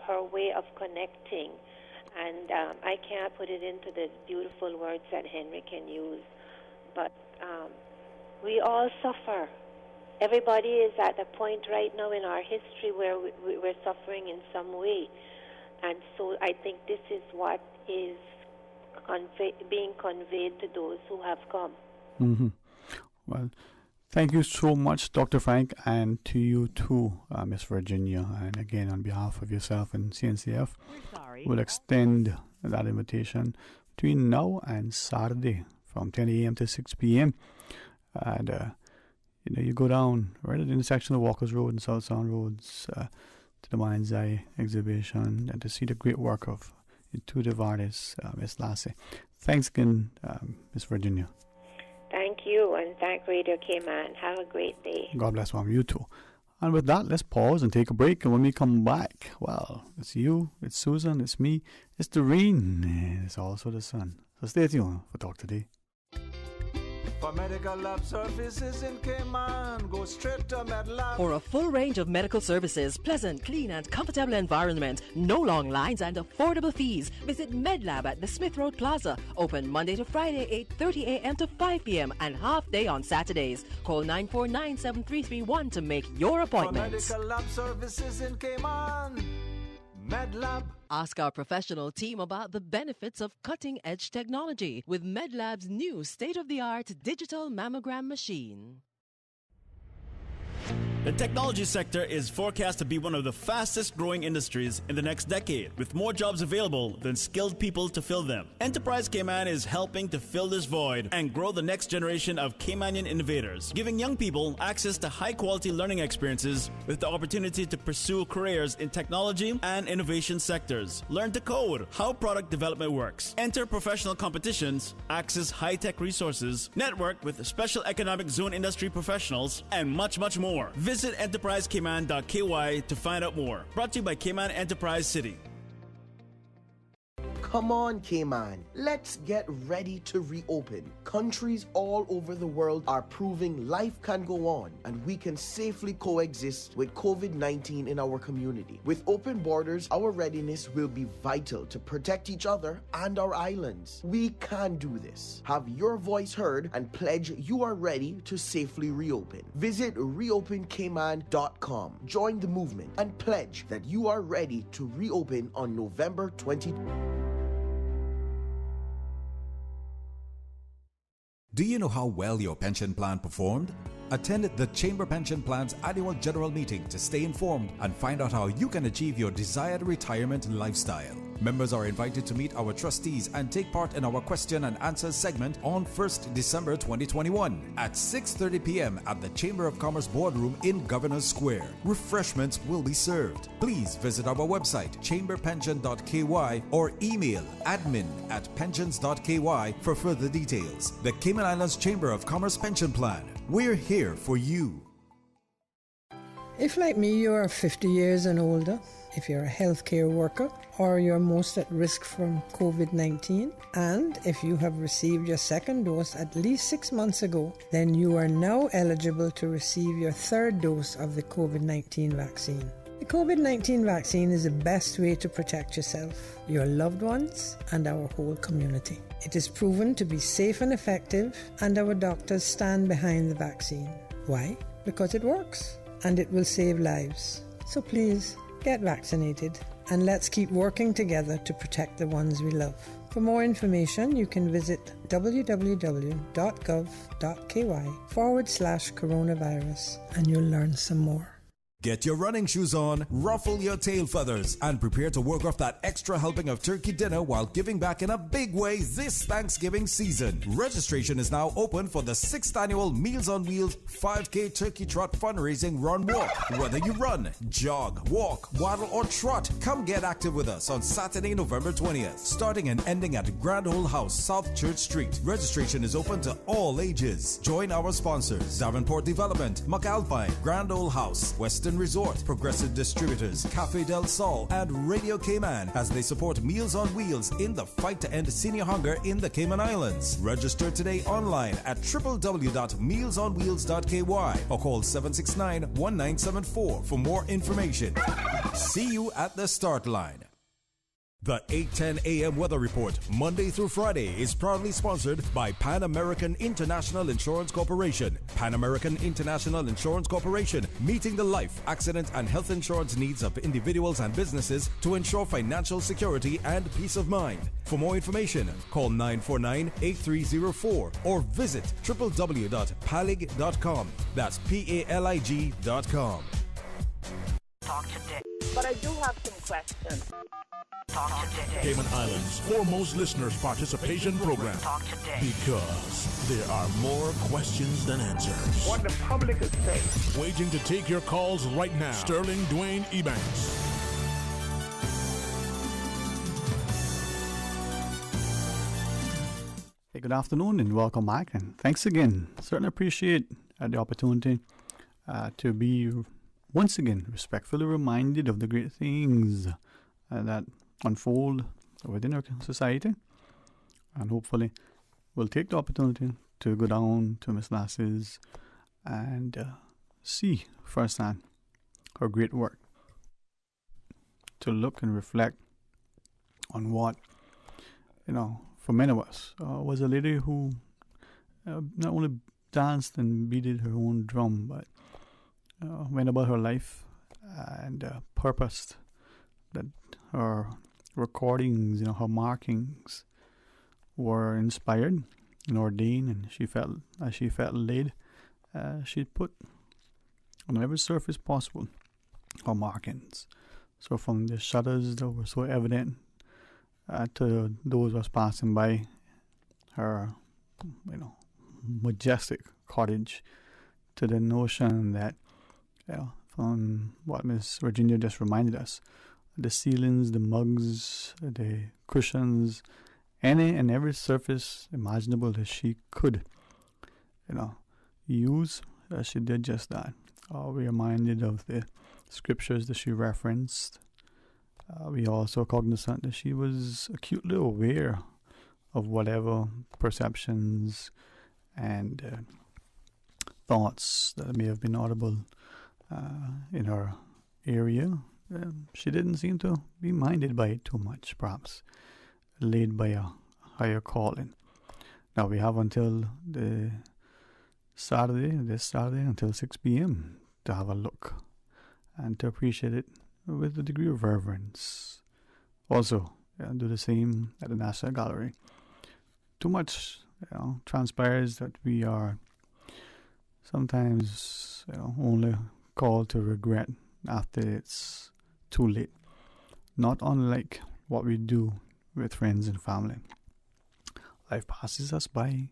her way of connecting. And I can't put it into the beautiful words that Henry can use, but we all suffer. Everybody is at a point right now in our history where we're suffering in some way. And so I think this is what is being conveyed to those who have come. Well, thank you so much, Dr. Frank, and to you too, Miss Virginia. And again, on behalf of yourself and CNCF, we'll extend that invitation between now and Saturday from 10 a.m. to 6 p.m. And, you go down right at the intersection of Walker's Road and South Sound Roads to the Mind's Eye exhibition and to see the great work of intuitive artist, Miss Lassie. Thanks again, Miss Virginia. Thank you, and thank Radio Cayman. Have a great day. God bless, Mom. You too. And with that, let's pause and take a break. And when we come back, well, it's you, it's Susan, it's me, it's Doreen, it's also the sun. So stay tuned for Talk Today. For medical lab services in Cayman, go straight to MedLab. For a full range of medical services, pleasant, clean and comfortable environment, no long lines and affordable fees, visit MedLab at the Smith Road Plaza. Open Monday to Friday, 8:30 a.m. to 5 p.m. and half day on Saturdays. Call 949-7331 to make your appointment. For medical lab services in Cayman, MedLab. Ask our professional team about the benefits of cutting-edge technology with MedLab's new state-of-the-art digital mammogram machine. The technology sector is forecast to be one of the fastest growing industries in the next decade, with more jobs available than skilled people to fill them. Enterprise Cayman is helping to fill this void and grow the next generation of Caymanian innovators, giving young people access to high-quality learning experiences with the opportunity to pursue careers in technology and innovation sectors. Learn to code, how product development works, enter professional competitions, access high-tech resources, network with special economic zone industry professionals, and much, much more. Visit enterprisecayman.ky to find out more. Brought to you by Cayman Enterprise City. Come on, Cayman. Let's get ready to reopen. Countries all over the world are proving life can go on and we can safely coexist with COVID-19 in our community. With open borders, our readiness will be vital to protect each other and our islands. We can do this. Have your voice heard and pledge you are ready to safely reopen. Visit reopencayman.com. Join the movement and pledge that you are ready to reopen on November 20th. Do you know how well your pension plan performed? Attend the Chamber Pension Plan's annual general meeting to stay informed and find out how you can achieve your desired retirement lifestyle. Members are invited to meet our trustees and take part in our question and answers segment on 1st December 2021 at 6:30 p.m. at the Chamber of Commerce Boardroom in Governors Square. Refreshments will be served. Please visit our website chamberpension.ky or email admin@pensions.ky for further details. The Cayman Islands Chamber of Commerce Pension Plan. We're here for you. If, like me, you are 50 years and older, if you're a healthcare worker, or you're most at risk from COVID-19, and if you have received your second dose at least 6 months ago, then you are now eligible to receive your third dose of the COVID-19 vaccine. The COVID-19 vaccine is the best way to protect yourself, your loved ones, and our whole community. It is proven to be safe and effective, and our doctors stand behind the vaccine. Why? Because it works, and it will save lives. So please, get vaccinated, and let's keep working together to protect the ones we love. For more information, you can visit www.gov.ky/coronavirus, and you'll learn some more. Get your running shoes on, ruffle your tail feathers, and prepare to work off that extra helping of turkey dinner while giving back in a big way this Thanksgiving season. Registration is now open for the 6th annual Meals on Wheels 5K Turkey Trot Fundraising Run Walk. Whether you run, jog, walk, waddle, or trot, come get active with us on Saturday, November 20th, starting and ending at Grand Ole House, South Church Street. Registration is open to all ages. Join our sponsors: Davenport Development, McAlpine, Grand Ole House, Western Resort, Progressive Distributors, Cafe Del Sol, and Radio Cayman as they support Meals on Wheels in the fight to end senior hunger in the Cayman Islands. Register today online at www.mealsonwheels.ky or call 769-1974 for more information. See you at the start line. The 8:10 a.m. Weather Report, Monday through Friday, is proudly sponsored by Pan American International Insurance Corporation. Pan American International Insurance Corporation, meeting the life, accident, and health insurance needs of individuals and businesses to ensure financial security and peace of mind. For more information, call 949-8304 or visit www.palig.com. That's PALIG.com. Talk today. But I do have some questions. Talk today. Cayman Islands' foremost listeners participation program. Talk today. Because there are more questions than answers. What the public is saying. Waiting to take your calls right now. Sterling Dwayne Ebanks. Hey, good afternoon and welcome back, and thanks again. Certainly appreciate the opportunity to be once again respectfully reminded of the great things that unfold within our society, and hopefully we'll take the opportunity to go down to Miss Lass's and see firsthand her great work, to look and reflect on what, for many of us, was a lady who not only danced and beated her own drum, but went about her life and purposed that her recordings, her markings were inspired and ordained, and she felt led. She put on every surface possible her markings. So from the shutters that were so evident to those who was passing by her, majestic cottage, to the notion that, from what Miss Virginia just reminded us, the ceilings, the mugs, the cushions, any and every surface imaginable that she could, use, she did just that. We're reminded of the scriptures that she referenced. We also cognizant that she was acutely aware of whatever perceptions and thoughts that may have been audible in her area. She didn't seem to be minded by it too much, perhaps led by a higher calling. Now we have until this Saturday, until 6 p.m. to have a look and to appreciate it with a degree of reverence. Also, do the same at the National Gallery. Too much, transpires that we are sometimes, only called to regret after it's too late. Not unlike what we do with friends and family. Life passes us by,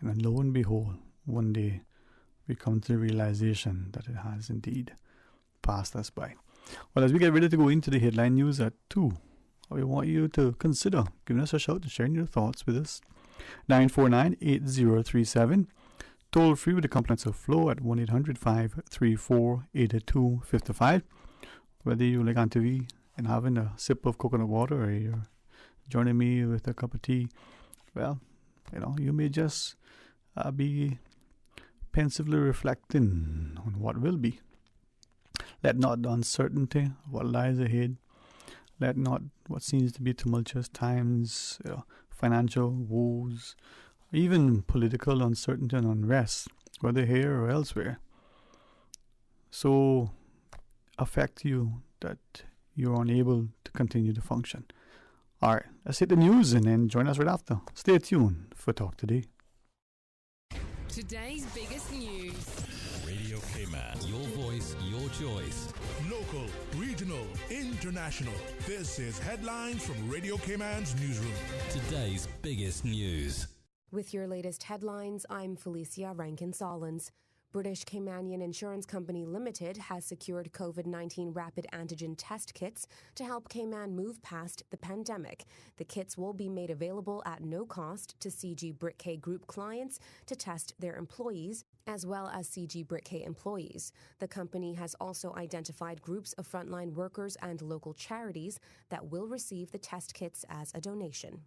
and lo and behold, one day we come to the realization that it has indeed passed us by. Well, as we get ready to go into the headline news at 2, we want you to consider giving us a shout and sharing your thoughts with us. 949-8037. Toll free with the compliments of Flow at 1-800-534-8255. Whether you like on TV and having a sip of coconut water, or you're joining me with a cup of tea, well, you may just be pensively reflecting on what will be. Let not the uncertainty of what lies ahead, let not what seems to be tumultuous times, financial woes, even political uncertainty and unrest, whether here or elsewhere, so affect you that you're unable to continue to function. All right, let's hit the news and then join us right after. Stay tuned for Talk Today. Today's biggest news. Radio Cayman. Your voice, your choice. Local, regional, international. This is Headlines from Radio Cayman's newsroom. Today's biggest news. With your latest headlines, I'm Felicia Rankin-Solins. British Caymanian Insurance Company Limited has secured COVID-19 rapid antigen test kits to help Cayman move past the pandemic. The kits will be made available at no cost to CG BritK Group clients to test their employees, as well as CG BritK employees. The company has also identified groups of frontline workers and local charities that will receive the test kits as a donation.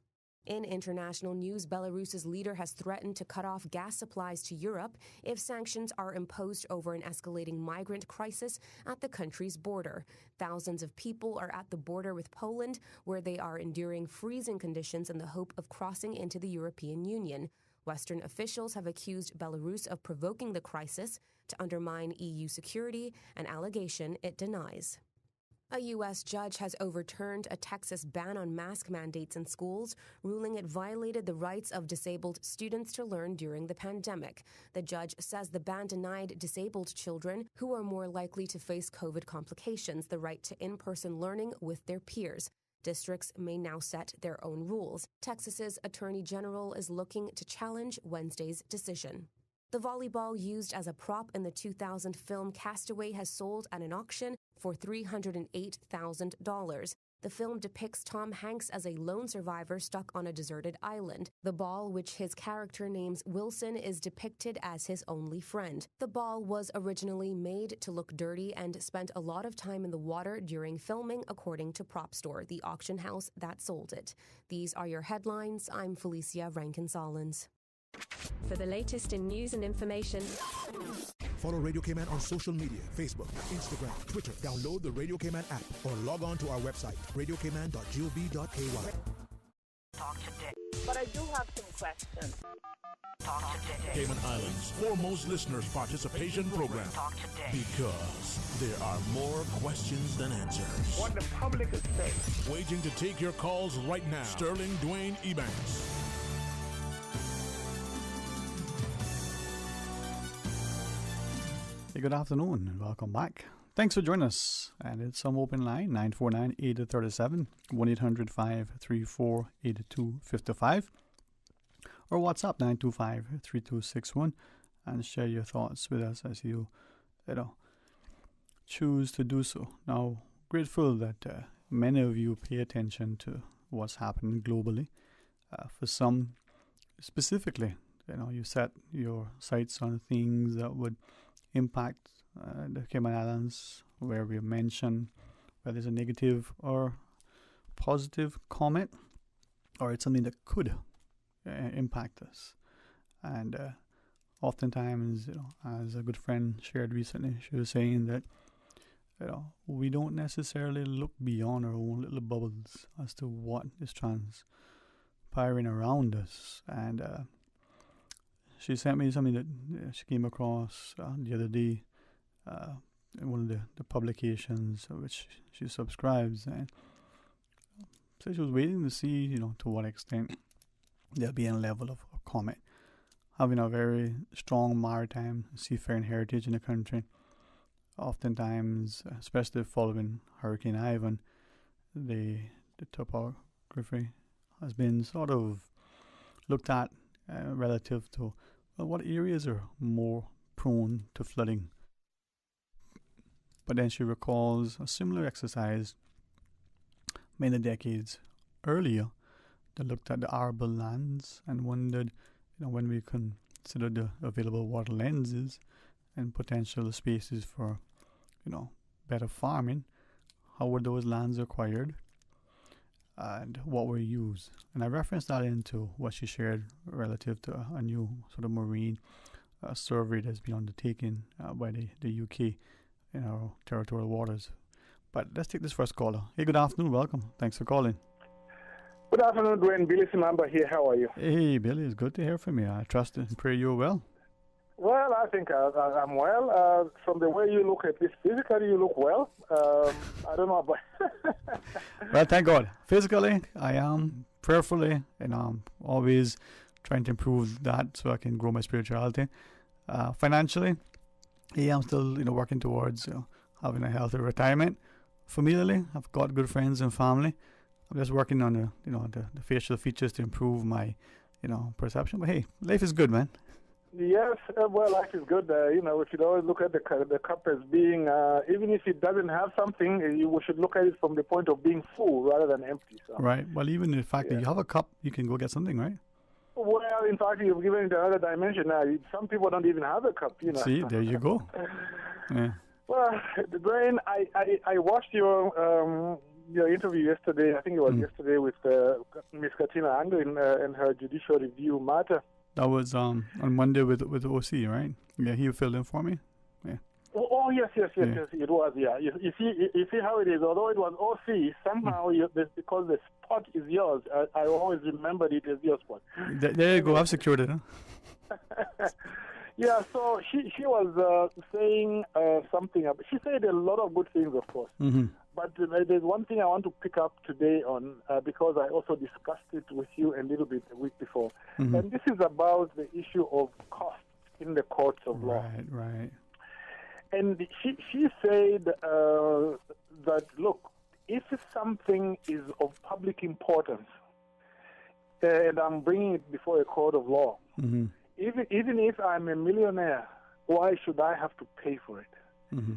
In international news, Belarus's leader has threatened to cut off gas supplies to Europe if sanctions are imposed over an escalating migrant crisis at the country's border. Thousands of people are at the border with Poland, where they are enduring freezing conditions in the hope of crossing into the European Union. Western officials have accused Belarus of provoking the crisis to undermine EU security, an allegation it denies. A U.S. judge has overturned a Texas ban on mask mandates in schools, ruling it violated the rights of disabled students to learn during the pandemic. The judge says the ban denied disabled children, who are more likely to face COVID complications, the right to in-person learning with their peers. Districts may now set their own rules. Texas's Attorney General is looking to challenge Wednesday's decision. The volleyball used as a prop in the 2000 film Castaway has sold at an auction for $308,000. The film depicts Tom Hanks as a lone survivor stuck on a deserted island. The ball, which his character names Wilson, is depicted as his only friend. The ball was originally made to look dirty and spent a lot of time in the water during filming, according to Prop Store, the auction house that sold it. These are your headlines. I'm Felicia Rankin-Solins. For the latest in news and information, follow Radio Cayman on social media, Facebook, Instagram, Twitter. Download the Radio Cayman app or log on to our website, radiocayman.gov.ky. Talk today. But I do have some questions. Talk today. Cayman Islands' foremost listeners' participation program. Talk today. Because there are more questions than answers. What the public is saying. Waiting to take your calls right now. Sterling Dwayne Ebanks. Good afternoon and welcome back. Thanks for joining us. And it's some open line 949-837 1-800-534-8255 or WhatsApp 925-3261 and share your thoughts with us as you choose to do so. Now, grateful that many of you pay attention to what's happening globally. For some specifically, you set your sights on things that would impact the Cayman Islands, where we mention whether it's a negative or positive comment, or it's something that could impact us. And oftentimes, as a good friend shared recently, she was saying that we don't necessarily look beyond our own little bubbles as to what is transpiring around us. And she sent me something that she came across the other day in one of the publications which she subscribes, and so she was waiting to see, to what extent there'll be a level of comment. Having a very strong maritime seafaring heritage in the country, oftentimes, especially following Hurricane Ivan, the topography has been sort of looked at relative to what areas are more prone to flooding. But then she recalls a similar exercise many decades earlier that looked at the arable lands and wondered, when we consider the available water lenses and potential spaces for, better farming, how were those lands acquired and what were used? And I referenced that into what she shared relative to a new sort of marine survey that's been undertaken by the UK in our territorial waters. But let's take this first caller. Hey, good afternoon. Welcome. Thanks for calling. Good afternoon, Dwayne. Billy Simamba here. How are you? Hey, Billy. It's good to hear from you. I trust and pray you're well. Well, I think I'm well. From the way you look at this, physically you look well. I don't know about... Well, thank God. Physically, I am. Prayerfully, and I'm always trying to improve that so I can grow my spirituality. Financially, I'm still working towards having a healthy retirement. Familiarly, I've got good friends and family. I'm just working on the facial features to improve my perception. But hey, life is good, man. Yes, well, life is good. We should always look at the cup as being, even if it doesn't have something, we should look at it from the point of being full rather than empty. So. Right. Well, even the fact that you have a cup, you can go get something, right? Well, in fact, you've given it another dimension now. Some people don't even have a cup, See, there you go. Yeah. Well, Brian, I watched your interview yesterday. I think it was yesterday with Miss Katina Anglin and her judicial review matter. That was on Monday with OC, right? Yeah, he filled in for me. Yeah. Oh yes, it was. Yeah, you see how it is. Although it was OC, somehow because the spot is yours, I always remembered it as your spot. There you go. I've secured it. Huh? Yeah. So she was saying something. She said a lot of good things, of course. Mm-hmm. But there's one thing I want to pick up today on because I also discussed it with you a little bit the week before. Mm-hmm. And this is about the issue of costs in the courts of law. Right. And she said that, look, if something is of public importance, and I'm bringing it before a court of law, mm-hmm. even if I'm a millionaire, why should I have to pay for it? Mm-hmm.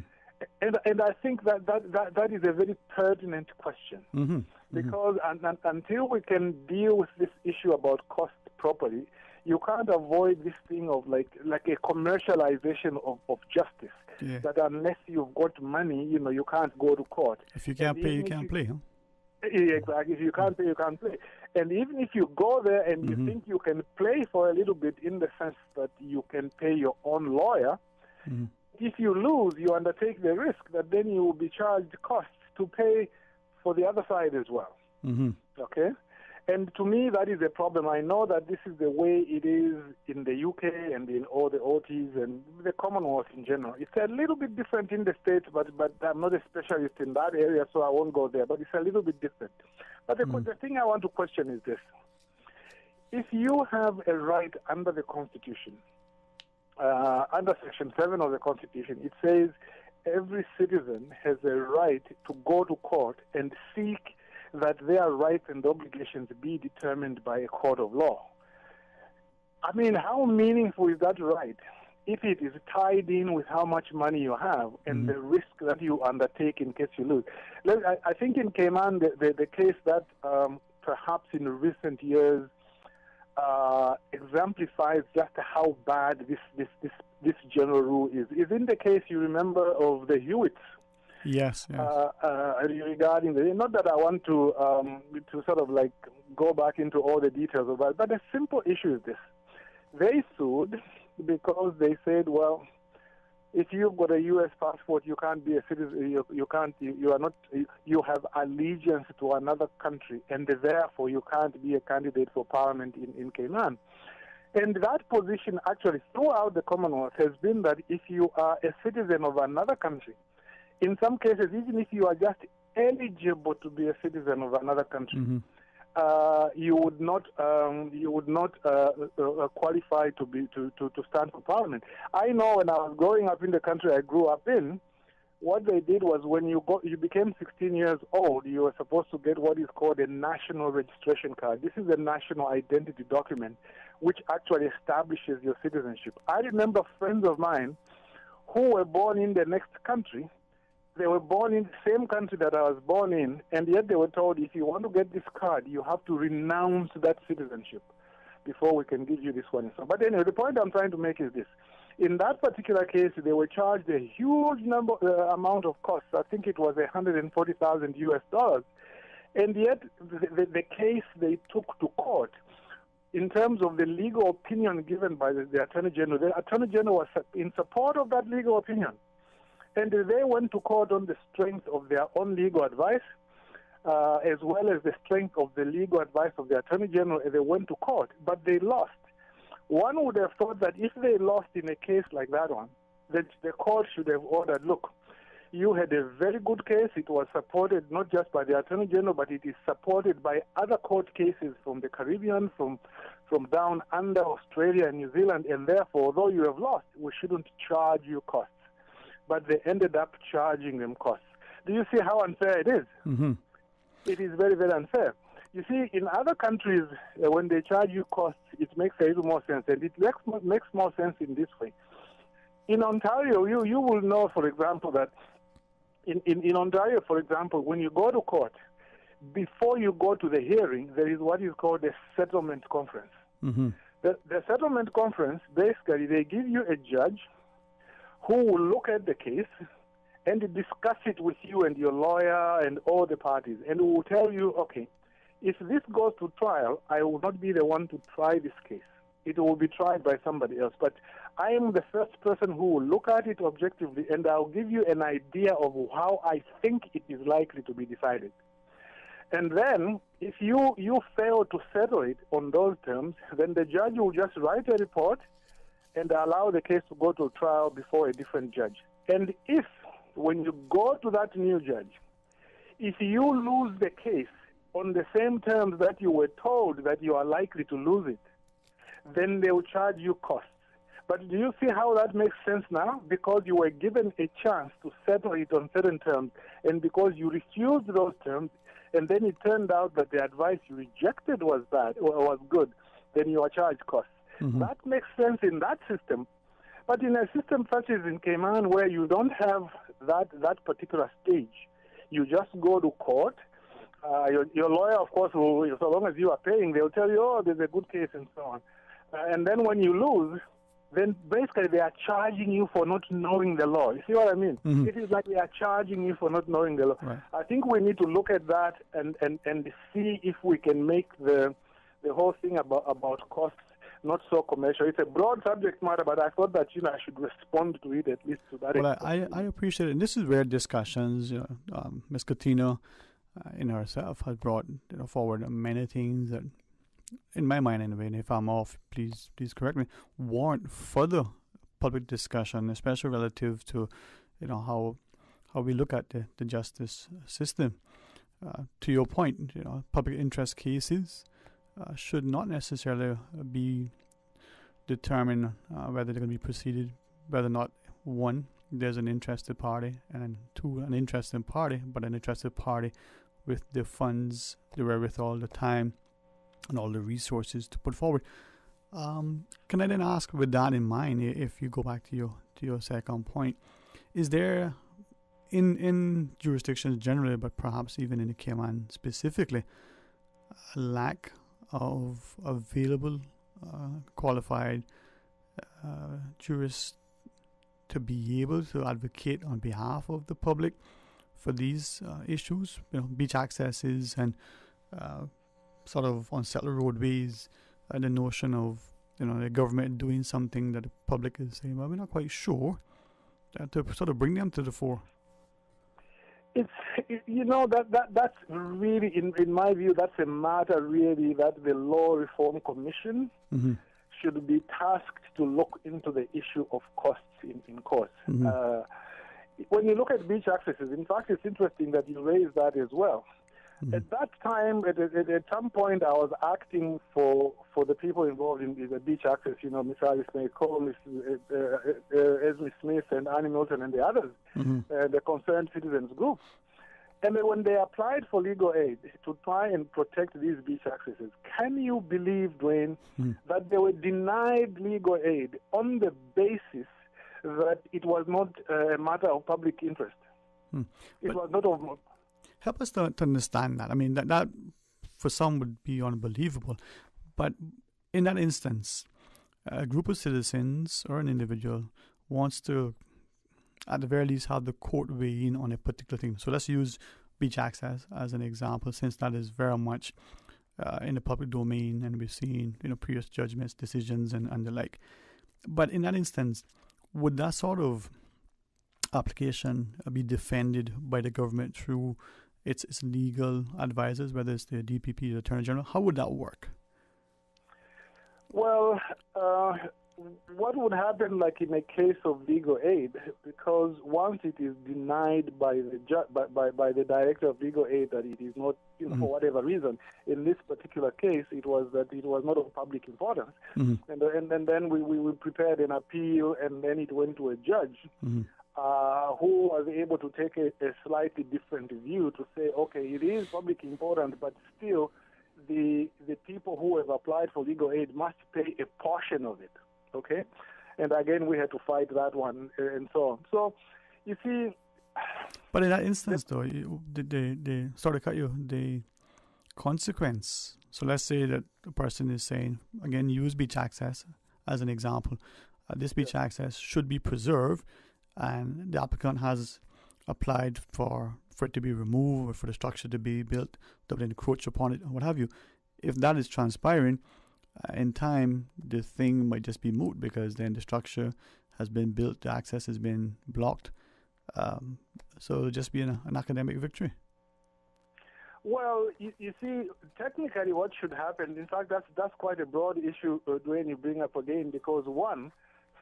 And I think that is a very pertinent question. Mm-hmm. Because until we can deal with this issue about cost properly, you can't avoid this thing of like a commercialization of justice. Yeah. That unless you've got money, you can't go to court. If you can't pay, you can't play, huh? Exactly. If you can't pay, you can't play. And even if you go there and you think you can play for a little bit in the sense that you can pay your own lawyer, if you lose, you undertake the risk that then you will be charged costs to pay for the other side as well. Mm-hmm. Okay? And to me, that is a problem. I know that this is the way it is in the UK and in all the OTs and the Commonwealth in general. It's a little bit different in the States, but I'm not a specialist in that area, so I won't go there. But it's a little bit different. But the thing I want to question is this. If you have a right under the Constitution, under Section 7 of the Constitution, it says every citizen has a right to go to court and seek that their rights and obligations be determined by a court of law. I mean, how meaningful is that right if it is tied in with how much money you have and the risk that you undertake in case you lose? I think in Cayman, the case that perhaps in recent years exemplifies just how bad this general rule is in the case, you remember, of the Hewitts. Yes. Regarding not that I want to sort of like go back into all the details of that, but the simple issue is this: they sued because they said, well, if you've got a U.S. passport, you can't be a citizen. You have allegiance to another country, and therefore you can't be a candidate for parliament in Cayman. And that position actually throughout the Commonwealth has been that if you are a citizen of another country, in some cases, even if you are just eligible to be a citizen of another country, you would not qualify to stand for parliament. I know when I was growing up in the country I grew up in, what they did was when you became 16 years old, you were supposed to get what is called a national registration card. This is a national identity document which actually establishes your citizenship. I remember friends of mine who were born in the next country. They were born in the same country that I was born in, and yet they were told, if you want to get this card, you have to renounce that citizenship before we can give you this one. But anyway, the point I'm trying to make is this. In that particular case, they were charged a huge amount of costs. I think it was $140,000 US. And yet, the case they took to court, in terms of the legal opinion given by the Attorney General was in support of that legal opinion. And they went to court on the strength of their own legal advice, as well as the strength of the legal advice of the Attorney General, and they went to court, but they lost. One would have thought that if they lost in a case like that one, that the court should have ordered, look, you had a very good case. It was supported not just by the Attorney General, but it is supported by other court cases from the Caribbean, from down under Australia and New Zealand, and therefore, although you have lost, we shouldn't charge you costs. But they ended up charging them costs. Do you see how unfair it is? Mm-hmm. It is very, very unfair. You see, in other countries, when they charge you costs, it makes a little more sense, and it makes more sense in this way. In Ontario, you will know, for example, that in Ontario, for example, when you go to court, before you go to the hearing, there is what is called a settlement conference. Mm-hmm. The settlement conference, basically, they give you a judge who will look at the case and discuss it with you and your lawyer and all the parties, and will tell you, okay, if this goes to trial, I will not be the one to try this case. It will be tried by somebody else. But I am the first person who will look at it objectively, and I'll give you an idea of how I think it is likely to be decided. And then, if you fail to settle it on those terms, then the judge will just write a report and allow the case to go to trial before a different judge. And if, when you go to that new judge, if you lose the case on the same terms that you were told that you are likely to lose it, then they will charge you costs. But do you see how that makes sense now? Because you were given a chance to settle it on certain terms, and because you refused those terms, and then it turned out that the advice you rejected was bad or was good, then you are charged costs. Mm-hmm. That makes sense in that system. But in a system such as in Cayman, where you don't have that particular stage, you just go to court. Your lawyer, of course, will, so long as you are paying, they'll tell you, oh, there's a good case and so on. And then when you lose, then basically they are charging you for not knowing the law. You see what I mean? Mm-hmm. It is like they are charging you for not knowing the law. Right. I think we need to look at that and see if we can make the whole thing about costs not so commercial. It's a broad subject matter, but I thought that I should respond to it at least to that Well, extent. I appreciate it. And this is where discussions, Ms. Coutinho in herself has brought forward many things that, in my mind anyway, and if I'm off, please correct me, warrant further public discussion, especially relative to how we look at the justice system. To your point, public interest cases should not necessarily be determined whether they're going to be proceeded, whether or not, one, there's an interested party, and two, an interested party, but an interested party with the funds, the wherewithal, the time, and all the resources to put forward. Can I then ask, with that in mind, if you go back to your second point, is there in jurisdictions generally, but perhaps even in the Cayman specifically, a lack of available qualified jurists to be able to advocate on behalf of the public for these issues, beach accesses and sort of unsettled roadways, the notion of the government doing something that the public is saying, well, we're not quite sure, to sort of bring them to the fore? That's really, in my view, that's a matter really that the Law Reform Commission mm-hmm. should be tasked to look into the issue of costs in courts. Mm-hmm. When you look at beach accesses, in fact, it's interesting that you raised that as well. Mm-hmm. At that time, at some point, I was acting for the people involved in the beach access, Miss Alice May Cole, Miss Esme Smith, and Annie Milton, and the others, mm-hmm. The Concerned Citizens Group. And then when they applied for legal aid to try and protect these beach accesses, can you believe, Dwayne, that they were denied legal aid on the basis that it was not a matter of public interest? It was not of... Help us to understand that. I mean, that for some would be unbelievable. But in that instance, a group of citizens or an individual wants to, at the very least, have the court weigh in on a particular thing. So let's use beach access as an example, since that is very much in the public domain, and we've seen previous judgments, decisions, and the like. But in that instance, would that sort of application be defended by the government through its legal advisors, whether it's the DPP, the Attorney General? How would that work? Well, what would happen, like in a case of legal aid, because once it is denied by the by the director of legal aid that it is not, for whatever reason, in this particular case, it was that it was not of public importance, and then we prepared an appeal, and then it went to a judge. Who was able to take a slightly different view to say, okay, it is public important, but still the people who have applied for legal aid must pay a portion of it, okay? And again, we had to fight that one and so on. So, you see... But in that instance, though, the consequence, so let's say that the person is saying, again, use beach access as an example. This beach access should be preserved, and the applicant has applied for it to be removed or for the structure to be built that would encroach upon it, or what have you. If that is transpiring, in time, the thing might just be moot because then the structure has been built, the access has been blocked. So it'll just be an academic victory. Well, you see, technically what should happen, in fact, that's quite a broad issue, Dwayne, you bring up again, because one,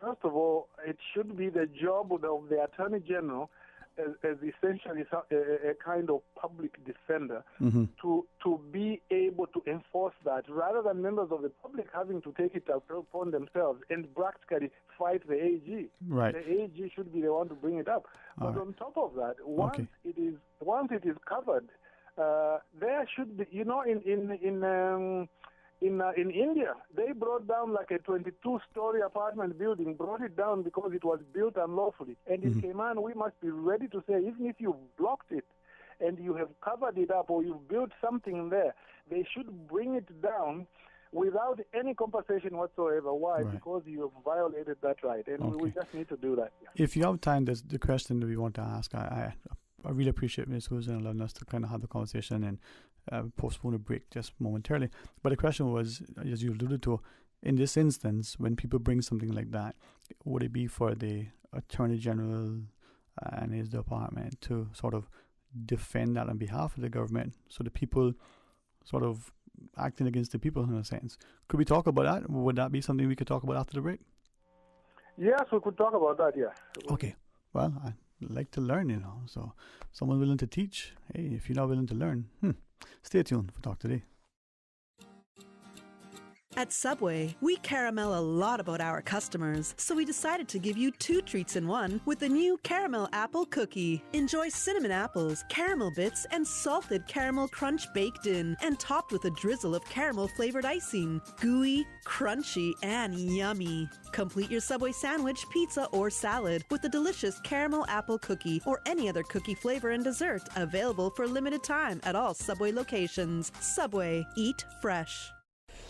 first of all, it should be the job of the Attorney General as essentially a kind of public defender to be able to enforce that, rather than members of the public having to take it upon themselves and practically fight the AG. Right. The AG should be the one to bring it up. But on top of that, once it is covered, there should be, in India, they brought down like a 22-story apartment building, brought it down because it was built unlawfully. And in Cayman, we must be ready to say, even if you blocked it and you have covered it up or you've built something there, they should bring it down without any compensation whatsoever. Why? Right. Because you have violated that right. And we just need to do that. If you have time, there's the question that we want to ask. I really appreciate Ms. Susan allowing us to kind of have the conversation and postpone a break just momentarily. But the question was, as you alluded to, in this instance, when people bring something like that, would it be for the Attorney General and his department to sort of defend that on behalf of the government, so the people sort of acting against the people in a sense? Could we talk about that? Would that be something we could talk about after the break? Yes, we could talk about that, yeah. Okay. Well, I like to learn, so someone willing to teach. Hey, if you're not willing to learn, stay tuned for Talk Today. At Subway, we caramel a lot about our customers, so we decided to give you 2 treats in one with the new Caramel Apple Cookie. Enjoy cinnamon apples, caramel bits, and salted caramel crunch baked in, and topped with a drizzle of caramel-flavored icing. Gooey, crunchy, and yummy. Complete your Subway sandwich, pizza, or salad with the delicious Caramel Apple Cookie or any other cookie flavor and dessert, available for limited time at all Subway locations. Subway, eat fresh.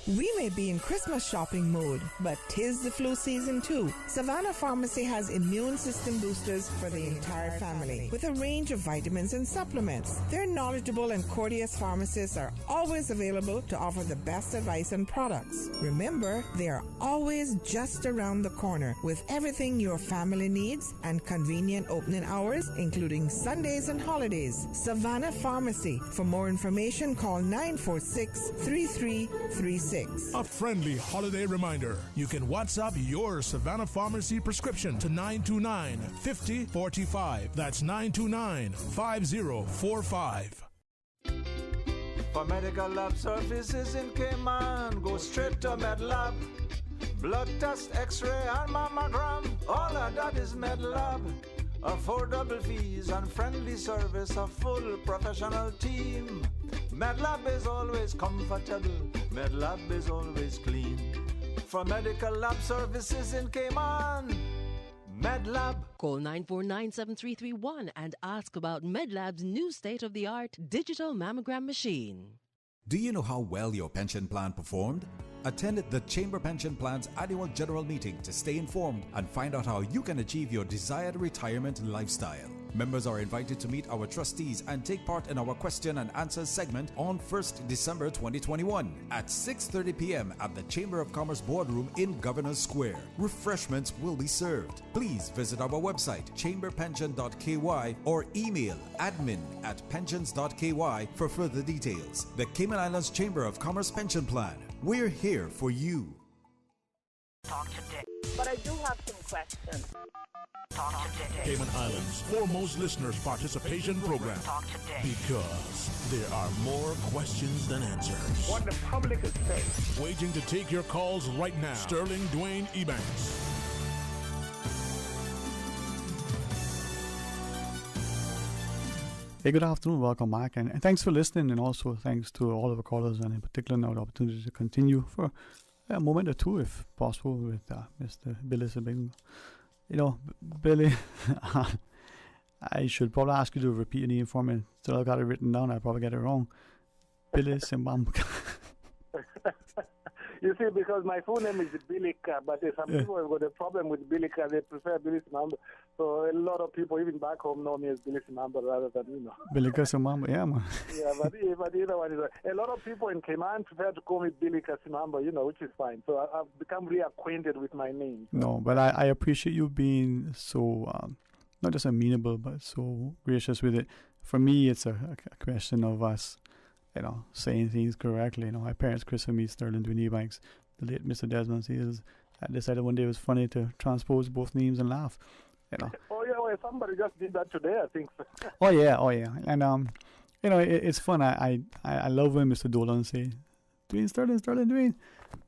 We may be in Christmas shopping mode, but 'tis the flu season too. Savannah Pharmacy has immune system boosters for the entire family with a range of vitamins and supplements. Their knowledgeable and courteous pharmacists are always available to offer the best advice and products. Remember, they are always just around the corner with everything your family needs and convenient opening hours, including Sundays and holidays. Savannah Pharmacy. For more information, call 946-3336. A friendly holiday reminder. You can WhatsApp your Savannah Pharmacy prescription to 929-5045. That's 929-5045. For medical lab services in Cayman, go straight to MedLab. Blood test, x-ray, and mammogram, all of that is MedLab. Affordable fees and friendly service, a full professional team. MedLab is always comfortable, MedLab is always clean. For medical lab services in Cayman, MedLab. Call 949-7331 and ask about MedLab's new state-of-the-art digital mammogram machine. Do you know how well your pension plan performed? Attend the Chamber Pension Plan's annual general meeting to stay informed and find out how you can achieve your desired retirement lifestyle. Members are invited to meet our trustees and take part in our question and answers segment on 1st December 2021 at 6:30 p.m. at the Chamber of Commerce Boardroom in Governors Square. Refreshments will be served. Please visit our website chamberpension.ky or email admin@pensions.ky for further details. The Cayman Islands Chamber of Commerce Pension Plan. We're here for you. Talk today. But I do have some questions. Talk today. Cayman Islands' foremost listeners participation program. Talk today. Because there are more questions than answers. What the public is saying. Waiting to take your calls right now. Sterling Dwayne Ebanks. Hey, good afternoon. Welcome back. And thanks for listening. And also thanks to all of the callers, and in particular now the opportunity to continue for a moment or two, if possible, with Mr. Billy Sabingo. You know, Billy, I should probably ask you to repeat your name for me. Still, I got it written down. I probably get it wrong. Billy Simbamka. You see, because my full name is Bilika, but some people have got a problem with Bilika. They prefer Billy Simamba. So a lot of people, even back home, know me as Billy Simamba rather than, Bilika Simamba, yeah, man. Yeah, but either one is a lot of people in Cayman prefer to call me Bilika Simamba, which is fine. So I've become reacquainted with my name. So. No, but I appreciate you being so, not just amenable, but so gracious with it. For me, it's a question of us, saying things correctly. My parents christened me Sterling Dwayne Ebanks. The late Mr. Desmond Seals decided one day it was funny to transpose both names and laugh. Oh yeah, well, somebody just did that today, I think. Oh yeah, and it's fun. I love when Mr. Dolan say Dwayne Sterling Dwayne,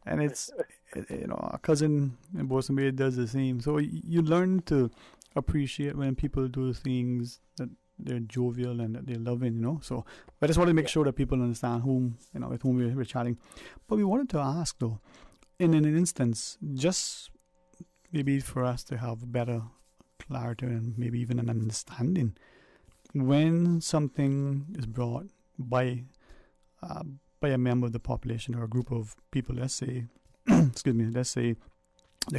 and it's a cousin in Boston Bay does the same. So you learn to appreciate when people do things that they're jovial and that they're loving, So I just want to make sure that people understand with whom we're chatting. But we wanted to ask though, in an instance, just maybe for us to have better clarity and maybe even an understanding, when something is brought by a member of the population or a group of people, let's say the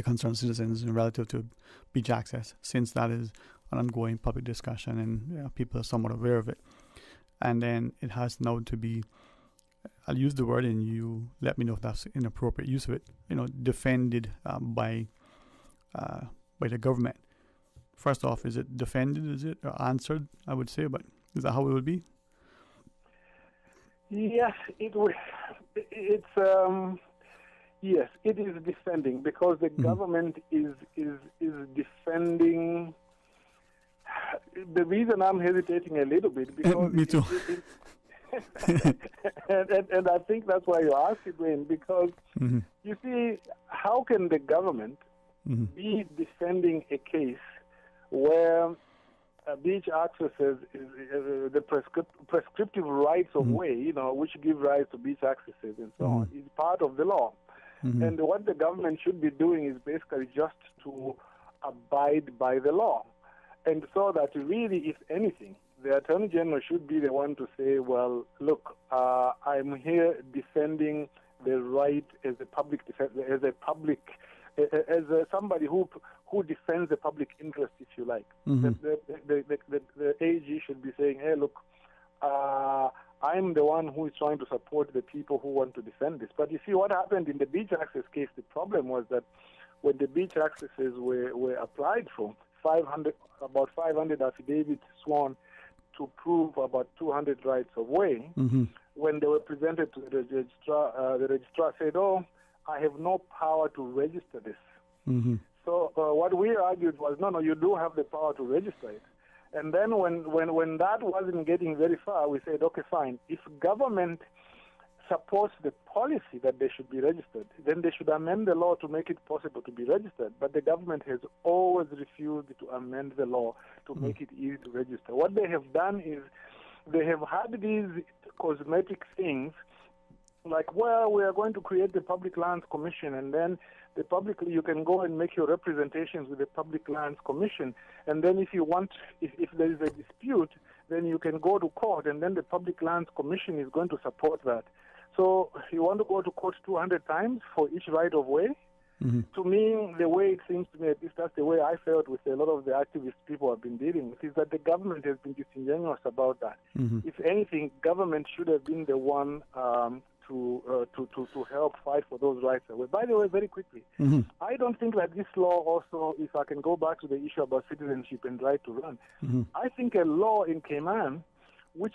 concerned citizens relative to beach access, since that is an ongoing public discussion and people are somewhat aware of it. And then it has now to be, I'll use the word and you let me know if that's inappropriate use of it, defended by the government. First off, is it defended? Is it answered? I would say, but is that how it would be? Yes, it would. Yes, it is defending because the government is defending. The reason I'm hesitating a little bit because me too. and I think that's why you asked it, Wayne, because you see, how can the government be defending a case where beach access is the prescriptive rights of way, which give rise to beach accesses and so on, is part of the law. And what the government should be doing is basically just to abide by the law. And so that really, if anything, the Attorney General should be the one to say, well, look, I'm here defending the right as a public somebody who defends the public interest, if you like. The AG should be saying, hey, look, I'm the one who is trying to support the people who want to defend this. But you see what happened in the beach access case, the problem was that when the beach accesses were applied for, about 500 affidavits sworn to prove about 200 rights of way. When they were presented to the registrar said, "Oh, I have no power to register this." So what we argued was, no, you do have the power to register it. And then when that wasn't getting very far, we said, okay, fine. If government supports the policy that they should be registered, then they should amend the law to make it possible to be registered. But the government has always refused to amend the law to make it easy to register. What they have done is they have had these cosmetic things like, well, we are going to create the Public Lands Commission, and then you can go and make your representations with the Public Lands Commission, and then if there is a dispute, then you can go to court, and then the Public Lands Commission is going to support that. So you want to go to court 200 times for each right of way? Mm-hmm. To me, the way it seems to me, at least that's the way I felt with a lot of the activist people I've been dealing with, is that the government has been disingenuous about that. Mm-hmm. If anything, government should have been the one to help fight for those rights away. By the way, very quickly, Mm-hmm. I don't think that this law also, if I can go back to the issue about citizenship and right to run, Mm-hmm. I think a law in Cayman which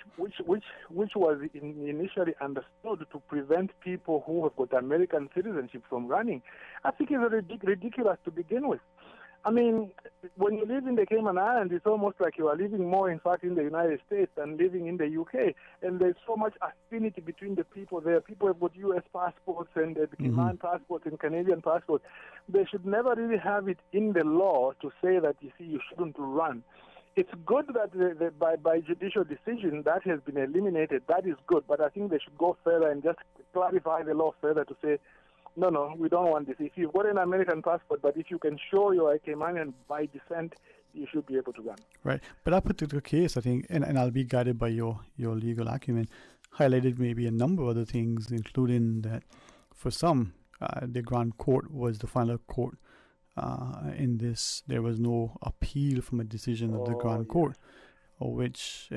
was initially understood to prevent people who have got American citizenship from running, I think is ridiculous to begin with. I mean, when you live in the Cayman Islands, it's almost like you are living more, in fact, in the United States than living in the UK. And there's so much affinity between the people there. People have got U.S. passports and the Cayman passports and Canadian passports. They should never really have it in the law to say that, you see, you shouldn't run. It's good that by judicial decision that has been eliminated. That is good. But I think they should go further and just clarify the law further to say, no, we don't want this. If you've got an American passport, but if you can show you're a Caymanian by descent, you should be able to run. Right. But that particular case, I think, and I'll be guided by your legal acumen, highlighted maybe a number of other things, including that for some, the Grand Court was the final court in this. There was no appeal from a decision of the Grand Court, which,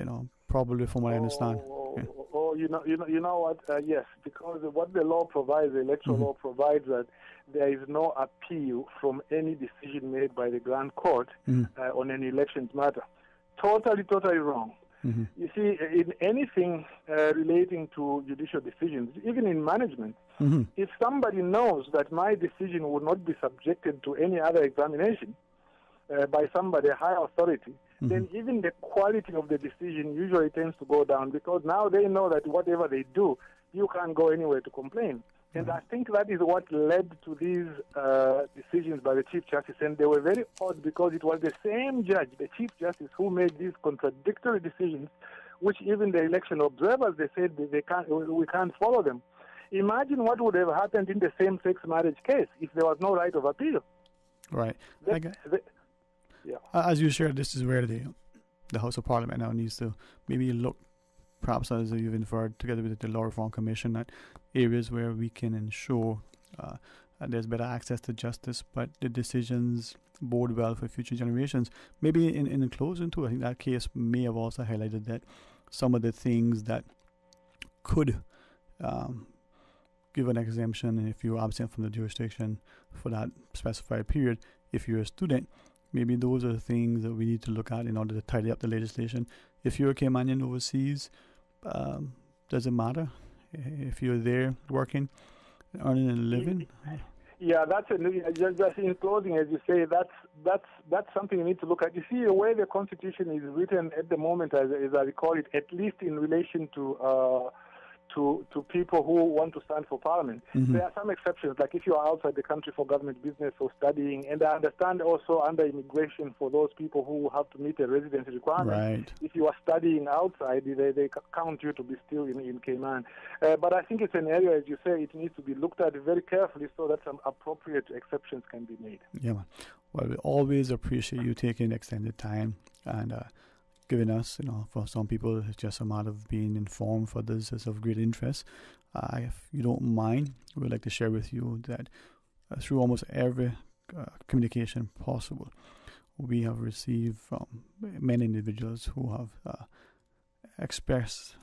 probably from what I understand. You know what? Yes, because what the law provides, the electoral law provides that there is no appeal from any decision made by the Grand Court on an elections matter. Totally wrong. You see, in anything relating to judicial decisions, even in management, if somebody knows that my decision would not be subjected to any other examination by somebody, a higher authority, then even the quality of the decision usually tends to go down, because now they know that whatever they do, you can't go anywhere to complain. And I think that is what led to these decisions by the Chief Justice. And they were very odd because it was the same judge, the Chief Justice, who made these contradictory decisions, which even the election observers, they said we can't follow them. Imagine what would have happened in the same-sex marriage case if there was no right of appeal. Right. As you shared, this is where the House of Parliament now needs to maybe look, perhaps as you've inferred, together with the Law Reform Commission, at areas where we can ensure there's better access to justice, but the decisions bode well for future generations. Maybe in closing too, I think that case may have also highlighted that some of the things that could give an exemption if you're absent from the jurisdiction for that specified period, if you're a student, maybe those are the things that we need to look at in order to tidy up the legislation. If you're a Caymanian overseas, does it matter if you're there working, earning a living? Yeah, just in closing, as you say, that's something you need to look at. You see, the way the Constitution is written at the moment, as I recall it, at least in relation to people who want to stand for Parliament. There are some exceptions, like if you are outside the country for government business or studying, and I understand also under immigration for those people who have to meet a residency requirement. Right. If you are studying outside, they count you to be still in Cayman. But I think it's an area, as you say, it needs to be looked at very carefully so that some appropriate exceptions can be made. Yeah, man. Well, we always appreciate you taking extended time and giving us, for some people it's just a matter of being informed. For others it's of great interest. If you don't mind, we'd like to share with you that through almost every communication possible, we have received from many individuals who have expressed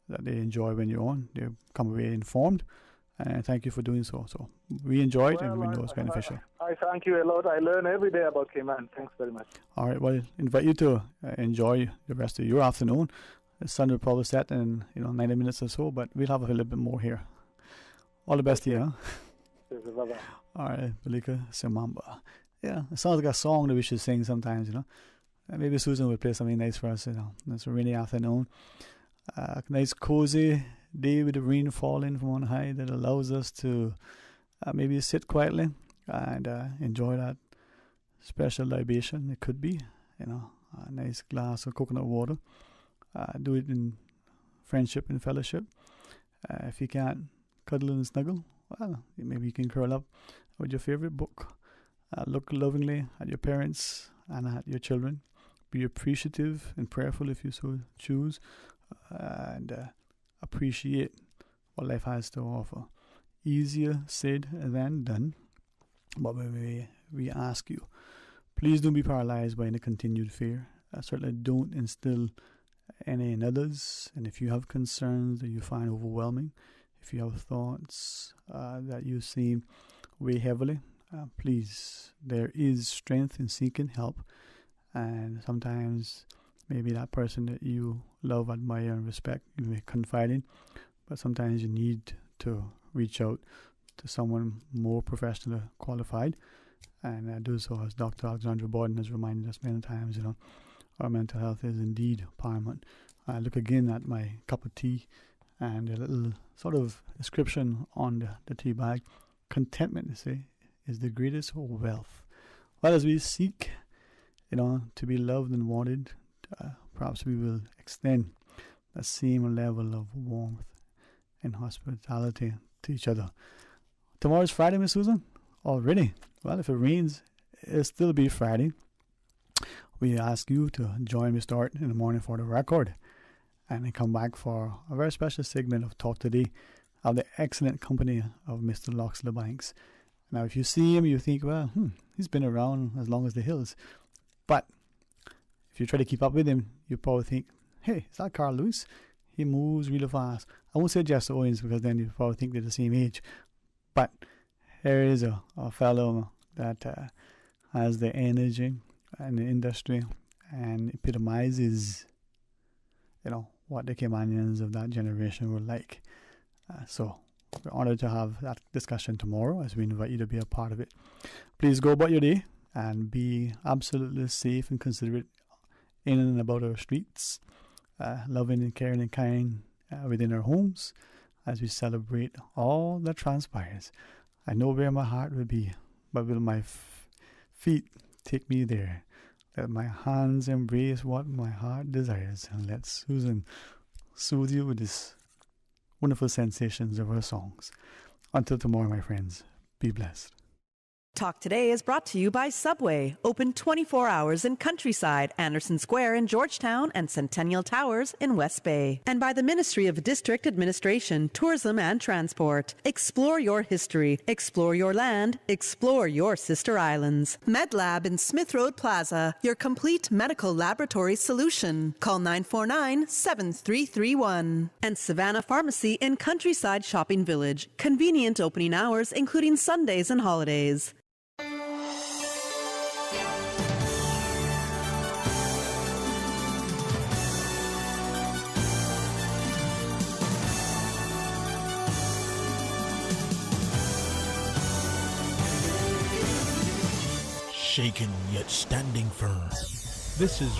that they enjoy when you're on. They come away informed, and thank you for doing so. So we enjoy it, and we know it's beneficial. I thank you a lot. I learn every day about Cayman. Thanks very much. All right. Well, invite you to enjoy the rest of your afternoon. The sun will probably set in 90 minutes or so, but we'll have a little bit more here. All the best to you. Huh? Bye-bye. All right, Balika Simamba. Yeah, it sounds like a song that we should sing sometimes. Maybe Susan will play something nice for us. It's a rainy afternoon. Nice cozy day with the rain falling from on high that allows us to maybe sit quietly and enjoy that special libation. It could be, a nice glass of coconut water. Do it in friendship and fellowship. If you can't cuddle and snuggle, well, maybe you can curl up with your favorite book. Look lovingly at your parents and at your children. Be appreciative and prayerful if you so choose, and appreciate what life has to offer. Easier said than done. But we ask you, please don't be paralyzed by any continued fear. Certainly don't instill any in others. And if you have concerns that you find overwhelming, if you have thoughts that you see weigh heavily, please, there is strength in seeking help. And sometimes maybe that person that you love, admire, and respect, you may confide in, but sometimes you need to reach out to someone more professionally qualified. And do so, as Dr. Alexandra Borden has reminded us many times, our mental health is indeed paramount. I look again at my cup of tea and a little sort of description on the tea bag. Contentment, they say, is the greatest wealth. Well, as we seek, to be loved and wanted, perhaps we will extend the same level of warmth and hospitality to each other. Tomorrow's Friday, Miss Susan? Already? Well, if it rains, it'll still be Friday. We ask you to join me start in the morning for the record and then come back for a very special segment of Talk Today of the excellent company of Mr. Loxley Banks. Now, if you see him, you think, well, he's been around as long as the hills. But if you try to keep up with him, you probably think, hey, is that Carl Lewis? He moves really fast. I won't say Jesse Owens because then you probably think they're the same age. But here is a fellow that has the energy and the industry and epitomizes, what the Caymanians of that generation were like. So we're honored to have that discussion tomorrow as we invite you to be a part of it. Please go about your day and be absolutely safe and considerate in and about our streets, loving and caring and kind within our homes as we celebrate all that transpires. I know where my heart will be, but will my feet take me there? Let my hands embrace what my heart desires, and let Susan soothe you with these wonderful sensations of her songs. Until tomorrow, my friends, be blessed. Talk Today is brought to you by Subway, open 24 hours in Countryside, Anderson Square in Georgetown, and Centennial Towers in West Bay. And by the Ministry of District Administration, Tourism and Transport. Explore your history, explore your land, explore your sister islands. MedLab in Smith Road Plaza, your complete medical laboratory solution. Call 949-7331. And Savannah Pharmacy in Countryside Shopping Village, convenient opening hours including Sundays and holidays. Shaken yet standing firm. This is